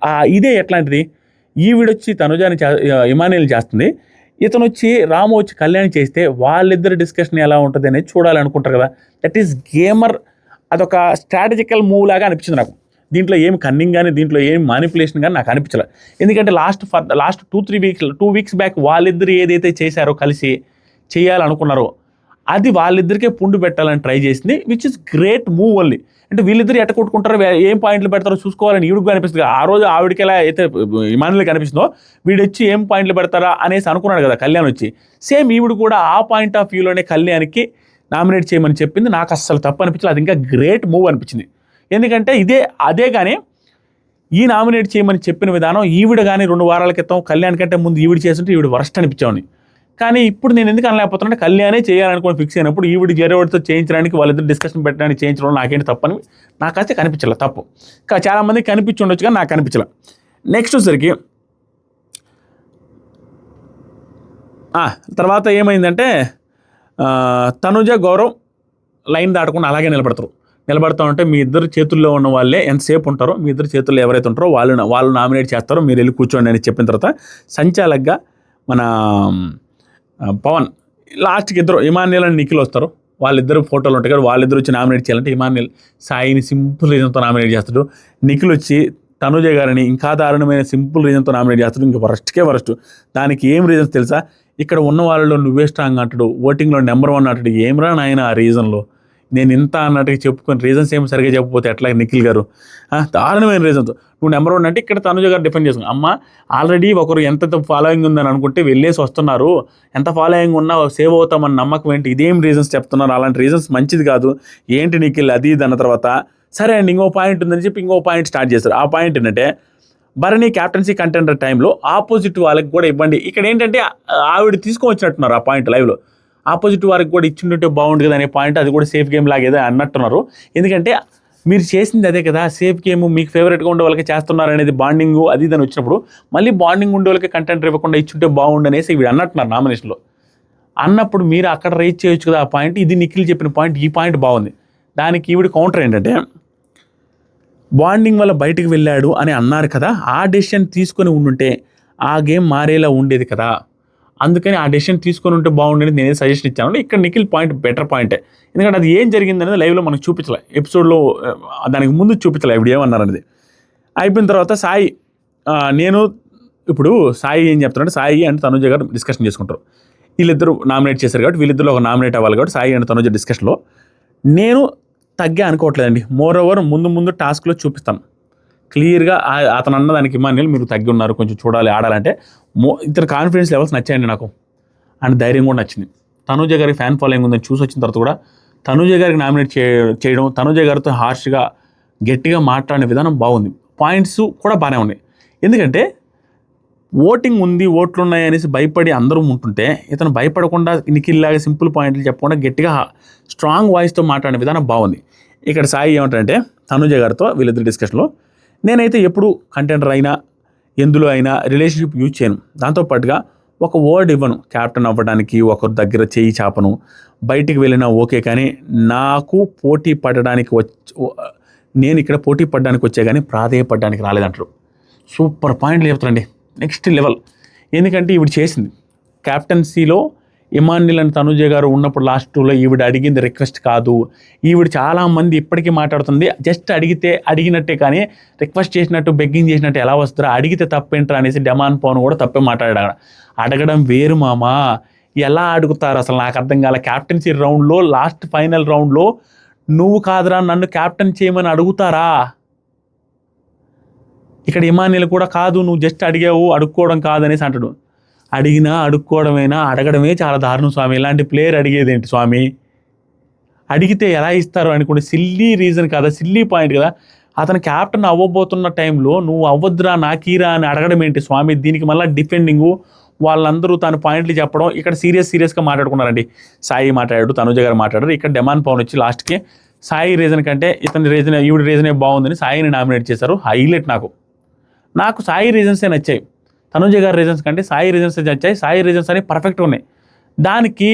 ఇదే ఎట్లాంటిది, ఈవిడొచ్చి తనుజాని ఇమాన్యుల్ చేస్తుంది, ఇతను వచ్చి రాము వచ్చి కళ్యాణ్ చేస్తే వాళ్ళిద్దరు డిస్కషన్ ఎలా ఉంటుంది అనేది చూడాలనుకుంటారు కదా. దట్ ఈస్ గేమర్, అదొక స్ట్రాటజికల్ మూవ్ లాగా అనిపించింది నాకు. దీంట్లో ఏం కన్నింగ్ కానీ దీంట్లో ఏం మానిపులేషన్ కానీ నాకు అనిపించలేదు. ఎందుకంటే లాస్ట్ 2 వీక్స్ బ్యాక్ వాళ్ళిద్దరు ఏదైతే చేశారో కలిసి చేయాలనుకున్నారో అది వాళ్ళిద్దరికే పుండు పెట్టాలని ట్రై చేసింది, which is great move only. అంటే వీళ్ళిద్దరు ఎట్ట కొట్టుకుంటారో ఏం పాయింట్లు పెడతారో చూసుకోవాలని ఈవిడికి అనిపిస్తుంది. ఆ రోజు ఆవిడకి ఎలా అయితే ఇమాన్యుల్కి అనిపిస్తుందో వీడు వచ్చి ఏం పాయింట్లు పెడతారా అనేసి అనుకున్నాడు కదా కళ్యాణ్ వచ్చి, సేమ్ ఈవిడ కూడా ఆ పాయింట్ ఆఫ్ వ్యూలోనే కళ్యాణ్కి నామినేట్ చేయమని చెప్పింది. నాకు అస్సలు తప్పు అనిపించలేదు, అది ఇంకా గ్రేట్ మూవ్ అనిపించింది. ఎందుకంటే అదే కానీ ఈ నామినేట్ చేయమని చెప్పిన విధానం ఈవిడ కానీ 2 వారాల క్రితం కళ్యాణ్ కంటే ముందు ఈవిడ చేస్తుంటే ఈవిడ వరస్ట్ అనిపించామని. కానీ ఇప్పుడు నేను ఎందుకు అనలేకపోతున్నా, కళ్యాణే చేయాలనుకుని ఫిక్స్ అయినప్పుడు ఈవిడ జరవడితో చేయించడానికి వాళ్ళిద్దరు డిస్కషన్ పెట్టడానికి చేయించడం నాకేంటి తప్పని నాకైతే కనిపించలే తప్పు. చాలామందికి కనిపించి ఉండొచ్చు కానీ నాకు కనిపించలే. నెక్స్ట్ వచ్చేసరికి తర్వాత ఏమైందంటే తనుజ గౌరవ్ లైన్ దాటకుండా అలాగే నిలబడతా ఉంటే మీ ఇద్దరు చేతుల్లో ఉన్న వాళ్ళే ఎంతసేపు ఉంటారో, మీ ఇద్దరు చేతుల్లో ఎవరైతే ఉంటారో వాళ్ళు నామినేట్ చేస్తారో మీరు వెళ్ళి కూర్చోండి అని చెప్పిన తర్వాత సంచాలకుగా మన పవన్ లాస్ట్కి ఇద్దరు ఇమాన్యుల్ అండ్ నిఖిల్ వస్తారు. వాళ్ళిద్దరు ఫోటోలు ఉంటాయి కదా, వాళ్ళిద్దరు వచ్చి నామినేట్ చేయాలంటే ఇమాన్యుల్ సాయిని సింపుల్ రీజన్తో నామినేట్ చేస్తాడు, నిఖిల్ వచ్చి తనుజ గారిని ఇంకా దారుణమైన సింపుల్ రీజన్తో నామినేట్ చేస్తాడు. ఇంకా వరస్ట్. దానికి ఏం రీజన్స్ తెలుసా, ఇక్కడ ఉన్న వాళ్ళలో నువ్వే స్ట్రాంగ్ అంటాడు, ఓటింగ్లో నెంబర్ 1 అంటాడు. ఏమరా నాయన ఆ రీజన్లో నేను ఇంత అన్నట్టుగా చెప్పుకొని రీజన్స్ ఏమి సరిగా చెప్పకపోతే ఎట్లా నిఖిల్ గారు, దారుణమైన రీజన్తో నువ్వు నెంబర్ 1 అంటే ఇక్కడ తనుజ గారు డిఫెండ్ చేసుకుని, అమ్మ ఆల్రెడీ ఒకరు ఎంత ఫాలోయింగ్ ఉందని అనుకుంటే వెళ్ళేసి వస్తున్నారు, ఎంత ఫాలోయింగ్ ఉన్నా సేవ్ అవుతామని నమ్మకం ఏంటి, ఇదేం రీజన్స్ చెప్తున్నారు, అలాంటి రీజన్స్ మంచిది కాదు ఏంటి నిఖిల్ అది ఇది అన్న తర్వాత సరే అండి ఇంకో పాయింట్ ఉందని చెప్పి ఇంకో పాయింట్ స్టార్ట్ చేస్తారు. ఆ పాయింట్ ఏంటంటే భరణి క్యాప్టెన్సీ కంటెండర్ టైంలో ఆపోజిట్ వాళ్ళకి కూడా ఇవ్వండి. ఇక్కడ ఏంటంటే ఆవిడ తీసుకొని ఆ పాయింట్ లైవ్లో ఆపోజిట్ వారికి కూడా ఇచ్చింటే బాగుండు కదా అనే పాయింట్, అది కూడా సేఫ్ గేమ్ లాగేదో అన్నట్టున్నారు. ఎందుకంటే మీరు చేసింది అదే కదా, సేఫ్ గేమ్ మీకు ఫేవరెట్గా ఉండే వాళ్ళకి చేస్తున్నారు అనేది బాండింగ్ అది దాని వచ్చినప్పుడు మళ్ళీ బాండింగ్ ఉండే వాళ్ళకి కంటెంట్ ఇవ్వకుండా ఇచ్చుంటే బాగుండు అనేసి వీడు అన్నట్టున్నారు నామినేషన్లో. అన్నప్పుడు మీరు అక్కడ రైజ్ చేయొచ్చు కదా ఆ పాయింట్. ఇది నిఖిల్ చెప్పిన పాయింట్, ఈ పాయింట్ బాగుంది. దానికి ఈవిడ కౌంటర్ ఏంటంటే బాండింగ్ వల్ల బయటకు వెళ్ళాడు అని అన్నారు కదా, ఆ డెసిషన్ తీసుకొని ఉండుంటే ఆ గేమ్ మారేలా ఉండేది కదా, అందుకని ఆ డెసిషన్ తీసుకొని ఉంటే బాగుండేది నేనే సజెషన్ ఇచ్చాను. ఇక్కడ నిఖిల్ పాయింట్ బెటర్ పాయింటే, ఎందుకంటే అది ఏం జరిగింది అనేది లైవ్లో మనకు చూపించలే, ఎపిసోడ్లో దానికి ముందు చూపించలే ఇప్పుడు ఏమన్నారు అనేది. అయిపోయిన తర్వాత సాయి ఇప్పుడు సాయి ఏం చెప్తారంటే సాయి అండ్ తనుజ గారు డిస్కషన్ చేసుకుంటారు. వీళ్ళిద్దరు నామినేట్ చేశారు కాబట్టి వీళ్ళిద్దరు ఒక నామినేట్ అవ్వాలి కాబట్టి సాయి అండ్ తనుజ డిస్కషన్లో నేను తగ్గా అనుకోవట్లేదండి. మోర్ ఓవర్ ముందు టాస్క్లో చూపిస్తాను క్లియర్గా అతను అన్నదానికి ఇమాన్యుల్ మీరు తగ్గి ఉన్నారు, కొంచెం చూడాలి ఆడాలంటే ఇతర కాన్ఫిడెన్స్ లెవెల్స్ నచ్చాయండి నాకు, అండ్ ధైర్యం కూడా నచ్చింది. తనుజ గారికి ఫ్యాన్ ఫాలోయింగ్ ఉందని చూసి వచ్చిన తర్వాత కూడా తనుజ గారికి నామినేట్ చేయడం, తనుజ గారితో హార్ష్గా గట్టిగా మాట్లాడిన విధానం బాగుంది, పాయింట్స్ కూడా బాగానే ఉన్నాయి. ఎందుకంటే ఓటింగ్ ఉంది ఓట్లు ఉన్నాయి అనేసి భయపడి అందరూ ఉంటుంటే ఇతను భయపడకుండా నిఖిల్లాగా సింపుల్ పాయింట్లు చెప్పకుండా గట్టిగా స్ట్రాంగ్ వాయిస్తో మాట్లాడిన విధానం బాగుంది. ఇక్కడ సాయి ఏమంటారంటే తనుజ గారితో వీళ్ళిద్దరు డిస్కషన్లో నేనైతే ఎప్పుడు కంటెండర్ అయినా ఎందులో అయినా రిలేషన్షిప్ యూజ్ చేయను, దాంతోపాటుగా ఒక వర్డ్ ఇవ్వను, క్యాప్టెన్ అవ్వడానికి ఒకరి దగ్గర చేయి చాపను, బయటికి వెళ్ళినా ఓకే, కానీ నాకు పోటీ పడడానికి నేను ఇక్కడ పోటీ పడడానికి వచ్చే కానీ ప్రాధేయపడడానికి రాలేదంటారు. సూపర్ పాయింట్లు చెప్తారండి, నెక్స్ట్ లెవెల్. ఎందుకంటే ఈవిడ చేసింది క్యాప్టెన్సీలో ఇమాన్యుల్ అని తనుజ గారు ఉన్నప్పుడు లాస్ట్ టూలో ఈవిడ అడిగింది రిక్వెస్ట్ కాదు. ఈవిడ చాలామంది ఇప్పటికీ మాట్లాడుతుంది జస్ట్ అడిగినట్టే కానీ రిక్వెస్ట్ చేసినట్టు బెగ్గింగ్ చేసినట్టు ఎలా వస్తారా, అడిగితే తప్పేంటారా అనేసి డెమాన్ పవన్ కూడా తప్పే మాట్లాడాడు. అడగడం వేరు మామా, ఎలా అడుగుతారు అసలు నాకు అర్థం కాల. క్యాప్టెన్సీ రౌండ్లో లాస్ట్ ఫైనల్ రౌండ్లో నువ్వు కాదురా నన్ను క్యాప్టెన్ చేయమని అడుగుతారా? ఇక్కడ ఇమాన్యుల్ కూడా కాదు నువ్వు జస్ట్ అడిగావు అడుక్కోవడం కాదనేసి అంటాడు. అడిగినా అడుక్కోవడమైనా అడగడమే చాలా దారుణం స్వామి. ఇలాంటి ప్లేయర్ అడిగేది ఏంటి స్వామి? అడిగితే ఎలా ఇస్తారు అనుకుంటే సిల్లీ రీజన్ కదా, సిల్లీ పాయింట్ కదా. అతను క్యాప్టెన్ అవ్వబోతున్న టైంలో నువ్వు అవ్వద్దురా నాకీరా అని అడగడం ఏంటి స్వామి? దీనికి మళ్ళీ డిఫెండింగు, వాళ్ళందరూ తన పాయింట్లు చెప్పడం. ఇక్కడ సీరియస్గా మాట్లాడుకున్నారండి. సాయి మాట్లాడాడు, తనుజ గారు మాట్లాడారు. ఇక్కడ డెమాన్ పవన్ వచ్చి లాస్ట్కి సాయి రీజన్ కంటే ఇతని రీజన్ ఈవిడ రీజనే బాగుందని సాయిని నామినేట్ చేశారు. హైలైట్ నాకు సాయి రీజన్సే నచ్చాయి. తనుజ గారి రీజన్స్ కంటే సాయి రీజన్స్ నచ్చాయి. సాయి రీజన్స్ అనేవి పర్ఫెక్ట్గా ఉన్నాయి. దానికి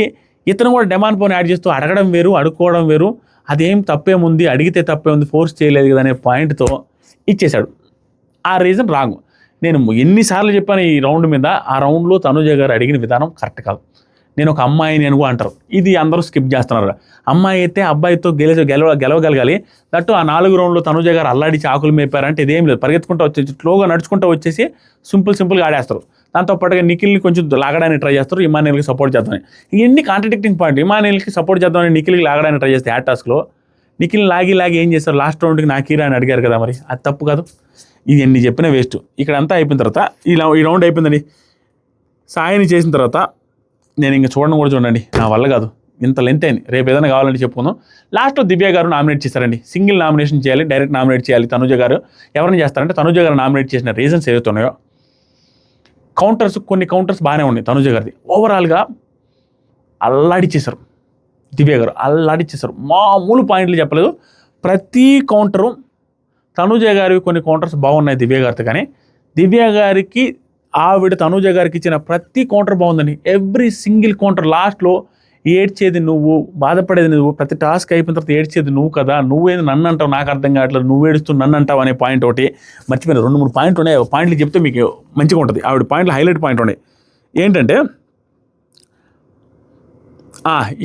ఇతను కూడా డెమాన్ పవన్ యాడ్ చేస్తూ అడగడం వేరు అడుక్కోవడం వేరు, అదేం తప్పేముంది, అడిగితే తప్పే ఉంది, ఫోర్స్ చేయలేదు కదా అనే పాయింట్తో ఇచ్చేశాడు. ఆ రీజన్ రాంగ్. నేను ఎన్నిసార్లు చెప్పాను ఈ రౌండ్ మీద, ఆ రౌండ్లో తనుజ గారు అడిగిన విధానం కరెక్ట్ కాదు. నేను ఒక అమ్మాయిని అని కూడా అంటారు, ఇది అందరూ స్కిప్ చేస్తున్నారు. అమ్మాయి అయితే అబ్బాయితో గెలవగలగాలి. దట్టు ఆ 4 రౌండ్లో తనుజ గారు అల్లాడి చాకులు మేపారంటే ఇదేం లేదు. పరిగెత్తుకుంటూ వచ్చేసి స్లోగా నడుచుకుంటూ వచ్చేసి సింపుల్గా ఆడేస్తారు. దాంతోపాటుగా నిఖిల్ని కొంచెం లాగడానికి ట్రై చేస్తారు, ఇమాన్యుల్కి సపోర్ట్ చేద్దామని. ఇవన్నీ కాంట్రడిక్టింగ్ పాయింట్. ఇమాన్యుల్కి సపోర్ట్ చేద్దామని నిఖిల్కి లాగడానికి ట్రై చేస్తే యాడ్ టాస్క్లో నిఖిల్ని లాగి ఏం చేస్తారు, లాస్ట్ రౌండ్కి నాకీరా అని అడిగారు కదా, మరి అది తప్పు కాదు. ఇది ఎన్ని చెప్పినా వేస్ట్. ఇక్కడ అంతా అయిపోయిన తర్వాత ఈ రౌండ్ అయిపోయిందండి. సాయిని చేసిన తర్వాత నేను ఇంకా చూడండి, నా వల్ల కాదు, ఇంత లెంత్ అయింది. రేపు ఏదైనా కావాలంటే చెప్పుకుందాం. లాస్ట్లో దివ్య గారు నామినేట్ చేశారండి. సింగిల్ నామినేషన్ చేయాలి, డైరెక్ట్ నామినేట్ చేయాలి తనుజ గారు. ఎవరిని చేస్తారంటే తనుజ గారు నామినేట్ చేసిన రీజన్స్ ఏవైతే ఉన్నాయో కొన్ని కౌంటర్స్ బాగానే ఉన్నాయి తనుజ గారిది. ఓవరాల్గా అల్లాడిచ్చేశారు దివ్య గారు, అల్లాడిచ్చేశారు. మామూలు పాయింట్లు చెప్పలేదు. ప్రతి కౌంటరు తనుజ గారికి కొన్ని కౌంటర్స్ బాగున్నాయి దివ్య గారితో, కానీ దివ్య గారికి ఆవిడ తనుజ గారికి ఇచ్చిన ప్రతి కౌంటర్ బాగుందండి. ఎవ్రీ సింగిల్ కౌంటర్ లాస్ట్లో ఏడ్చేది నువ్వు, బాధపడేది నువ్వు, ప్రతి టాస్క్ అయిపోయిన తర్వాత ఏడ్చేది నువ్వు కదా, నువ్వేది నన్ను అంటావు నాకు అర్థం కావట్లేదు, నువ్వు ఏడుస్తూ నన్ను అంటావు అనే పాయింట్ ఒకటి మర్చిపోయిన. 2-3 పాయింట్లు ఉన్నాయి. పాయింట్లు చెప్తే మీకు మంచిగా ఉంటుంది. ఆవిడ పాయింట్లు హైలైట్ పాయింట్ ఉన్నాయి. ఏంటంటే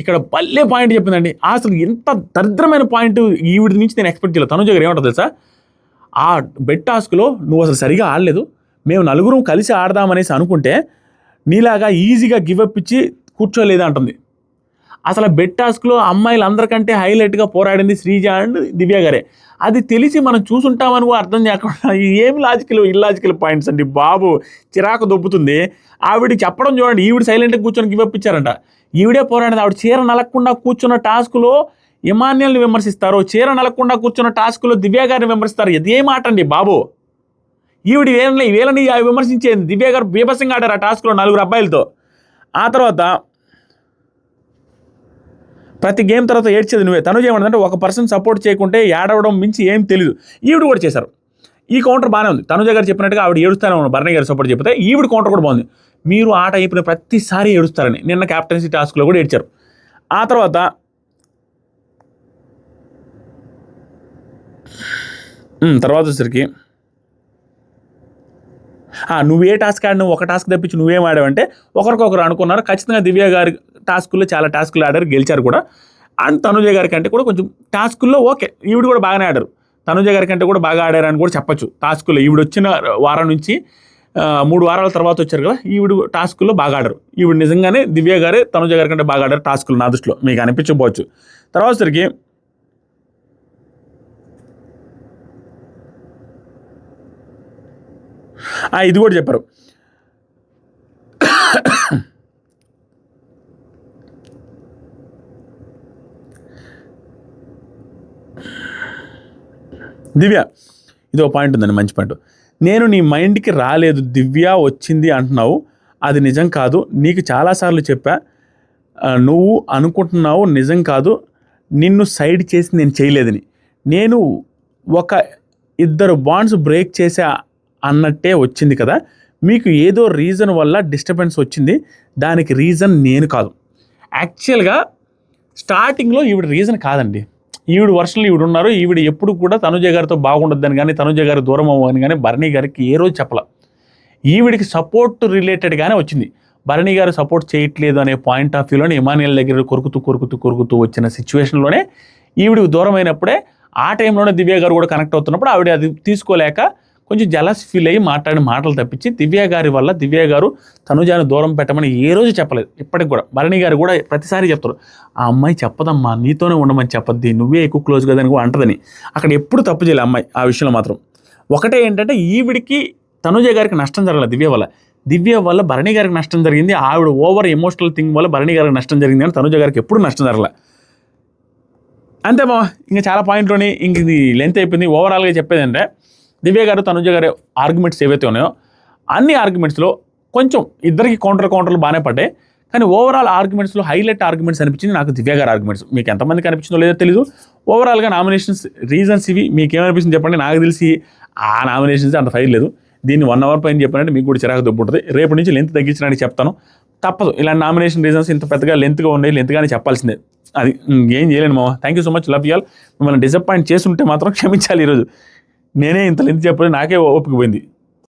ఇక్కడ పల్లె పాయింట్ చెప్పిందండి. అసలు ఎంత దరిద్రమైన పాయింట్ ఈవిడ నుంచి నేను ఎక్స్పెక్ట్ చేయలేదు. తనుజ గారు ఏమంటుంది తెలుసా, ఆ బెట్ టాస్క్లో నువ్వు అసలు సరిగా ఆడలేదు, మేము 4 కలిసి ఆడదామనేసి అనుకుంటే నీలాగా ఈజీగా గివప్ ఇచ్చి కూర్చోలేదు అంటుంది. అసలు బెట్ టాస్క్లో అమ్మాయిలు అందరికంటే హైలైట్గా పోరాడింది శ్రీజ అండ్ దివ్య గారే. అది తెలిసి మనం చూసుంటామని కూడా అర్థం చేయకుండా ఏం ఇల్లాజికల్ పాయింట్స్ అండి బాబు, చిరాకు దొబ్బుతుంది. ఆవిడ చెప్పడం చూడండి, ఈవిడ సైలెంట్గా కూర్చొని గివప్ ఇచ్చారంట. ఈవిడే పోరాడింది. ఆవిడ చీర నలగకుండా కూర్చున్న టాస్క్లో ఇమాన్యుల్ని విమర్శిస్తారు, చీర నలగకుండా కూర్చున్న టాస్క్లో దివ్య గారిని విమర్శిస్తారు. ఇదే మాట అండి బాబు. ఈవిడ వీళ్ళని విమర్శించేది. దివ్య గారు బీభత్సంగా ఆడారు ఆ టాస్క్లో 4 అబ్బాయిలతో. ఆ తర్వాత ప్రతి గేమ్ తర్వాత ఏడ్చేది నువ్వే. తనుజ ఏమంటుందంటే ఒక పర్సన్ సపోర్ట్ చేయకుంటే ఏడవడం మించి ఏం తెలియదు. ఈవిడ కూడా చేశారు. ఈ కౌంటర్ బాగానే ఉంది. తనుజ గారు చెప్పినట్టుగా ఆవిడ ఏడుస్తానే ఉన్నాను భరణి గారు సపోర్ట్ చెప్తే, ఈవిడ కౌంటర్ కూడా బాగుంది. మీరు ఆట అయిపోయిన ప్రతిసారి ఏడుస్తారని నిన్న క్యాప్టెన్సీ టాస్క్లో కూడా ఏడ్చారు. ఆ తర్వాత వచ్చేసరికి నువ్వు ఏ టాస్క్ ఆడినావు, ఒక టాస్క్ తప్పించి నువ్వేం ఆడావంటే ఒకరికొకరు అనుకున్నారు. ఖచ్చితంగా దివ్య గారి టాస్కుల్లో చాలా టాస్కులు ఆడారు, గెలిచారు కూడా. అండ్ తనుజ గారి కంటే కూడా కొంచెం టాస్కుల్లో ఓకే, ఈవిడ కూడా బాగానే ఆడారు. తనుజ గారి కంటే కూడా బాగా ఆడారని కూడా చెప్పచ్చు టాస్కుల్లో. ఈవిడ వచ్చిన వారం నుంచి 3 వారాల తర్వాత వచ్చారు కదా, ఈవిడ టాస్కుల్లో బాగా ఆడారు. ఈవిడ నిజంగానే దివ్య గారే తనుజ గారి కంటే బాగా ఆడారు టాస్కులు నా దృష్టిలో, మీకు అనిపించకపోవచ్చు. తర్వాత సరికి ఇది కూడా చెప్పారు, దివ్య ఇది ఒక పాయింట్ ఉందండి, మంచి పాయింట్. నేను నీ మైండ్కి రాలేదు, దివ్య వచ్చింది అంటున్నావు, అది నిజం కాదు. నీకు చాలాసార్లు చెప్పా, నువ్వు అనుకుంటున్నావు నిజం కాదు, నిన్ను సైడ్ చేసి నేను చేయలేదని. నేను ఒక 2 బాండ్స్ బ్రేక్ చేసా అన్నట్టే వచ్చింది కదా, మీకు ఏదో రీజన్ వల్ల డిస్టర్బెన్స్ వచ్చింది, దానికి రీజన్ నేను కాదు. యాక్చువల్గా స్టార్టింగ్లో ఈవిడ రీజన్ కాదండి. ఈవిడ వర్షన్లు ఈవిడ ఉన్నారు. ఈవిడ ఎప్పుడు కూడా తనుజ గారితో బాగుండొద్దని కానీ, తనుజ గారి దూరం అవ్వని కానీ భరణి గారికి ఏ రోజు చెప్పాల. ఈవిడికి సపోర్ట్ రిలేటెడ్గానే వచ్చింది. భరణి గారు సపోర్ట్ చేయట్లేదు అనే పాయింట్ ఆఫ్ వ్యూలోనే ఇమానియల్ దగ్గర కొరుకుతూ వచ్చిన సిచ్యువేషన్లోనే ఈవిడికి దూరం అయినప్పుడే, ఆ టైంలోనే దివ్య గారు కూడా కనెక్ట్ అవుతున్నప్పుడు ఆవిడ అది తీసుకోలేక కొంచెం జలస్ ఫీల్ అయ్యి మాట్లాడిన మాటలు తప్పించి దివ్య గారి వల్ల దివ్య గారు తనుజాను దూరం పెట్టమని ఏ రోజు చెప్పలేదు. ఇప్పటికి కూడా భరణి గారు కూడా ప్రతిసారి చెప్తారు, ఆ అమ్మాయి చెప్పదమ్మా, నీతోనే ఉండమని చెప్పద్ది, నువ్వే ఎక్కువ క్లోజ్ కదని కూడా అంటదని. అక్కడ ఎప్పుడు తప్పు చేయలే అమ్మాయి ఆ విషయంలో మాత్రం. ఒకటే ఏంటంటే ఈవిడికి తనుజ గారికి నష్టం జరగలేదు దివ్య వల్ల భరణి గారికి నష్టం జరిగింది. ఆవిడ ఓవర్ ఎమోషనల్ థింగ్ వల్ల భరణి గారికి నష్టం జరిగింది కానీ తనుజ గారికి ఎప్పుడు నష్టం జరగలే. అంతే మా ఇంకా చాలా పాయింట్లోని ఇంక ఇది లెంత్ అయిపోయింది. ఓవరాల్గా చెప్పేది అంటే దివ్య గారు తనుజ గారి ఆర్గ్యుమెంట్స్ ఏవైతే ఉన్నాయో అన్ని ఆర్గ్యుమెంట్స్లో కొంచెం ఇద్దరికి కౌంటర్లు బాగానే పడ్డాయి. కానీ ఓవరాల్ ఆర్గ్యుమెంట్స్లో హైలైట్ ఆర్గ్యుమెంట్స్ అనిపించింది నాకు దివ్య గారి ఆర్గ్యుమెంట్స్. మీకు ఎంతమందికి అనిపించిందో లేదో తెలీదు. ఓవరాల్గా నామినేషన్స్ రీజన్స్ ఇవి. మీకేమనిపిస్తుంది చెప్పండి. నాకు తెలిసి ఆ నామినేషన్స్ అంత ఫైర్ లేదు. దీన్ని 1 hour పైన చెప్పానంటే మీకు కూడా చిరాకు దొబ్బు ఉంటుంది. రేపు నుంచి లెంత్ తగ్గించడానికి చెప్తాను. తప్పదు, ఇలాంటి నామినేషన్ రీజన్స్ ఇంత పెద్దగా లెంత్గా ఉన్నాయి, లెంత్గానే చెప్పాల్సిందే. అది ఏం చేయలేను మామ. Thank you so much, love you all. మిమ్మల్ని డిసప్పాయింట్ చేస్తుంటే మాత్రం క్షమించాలి. ఈరోజు నేనే ఇంత లెంత్ చెప్పలేదు, నాకే ఓపిక పోయింది.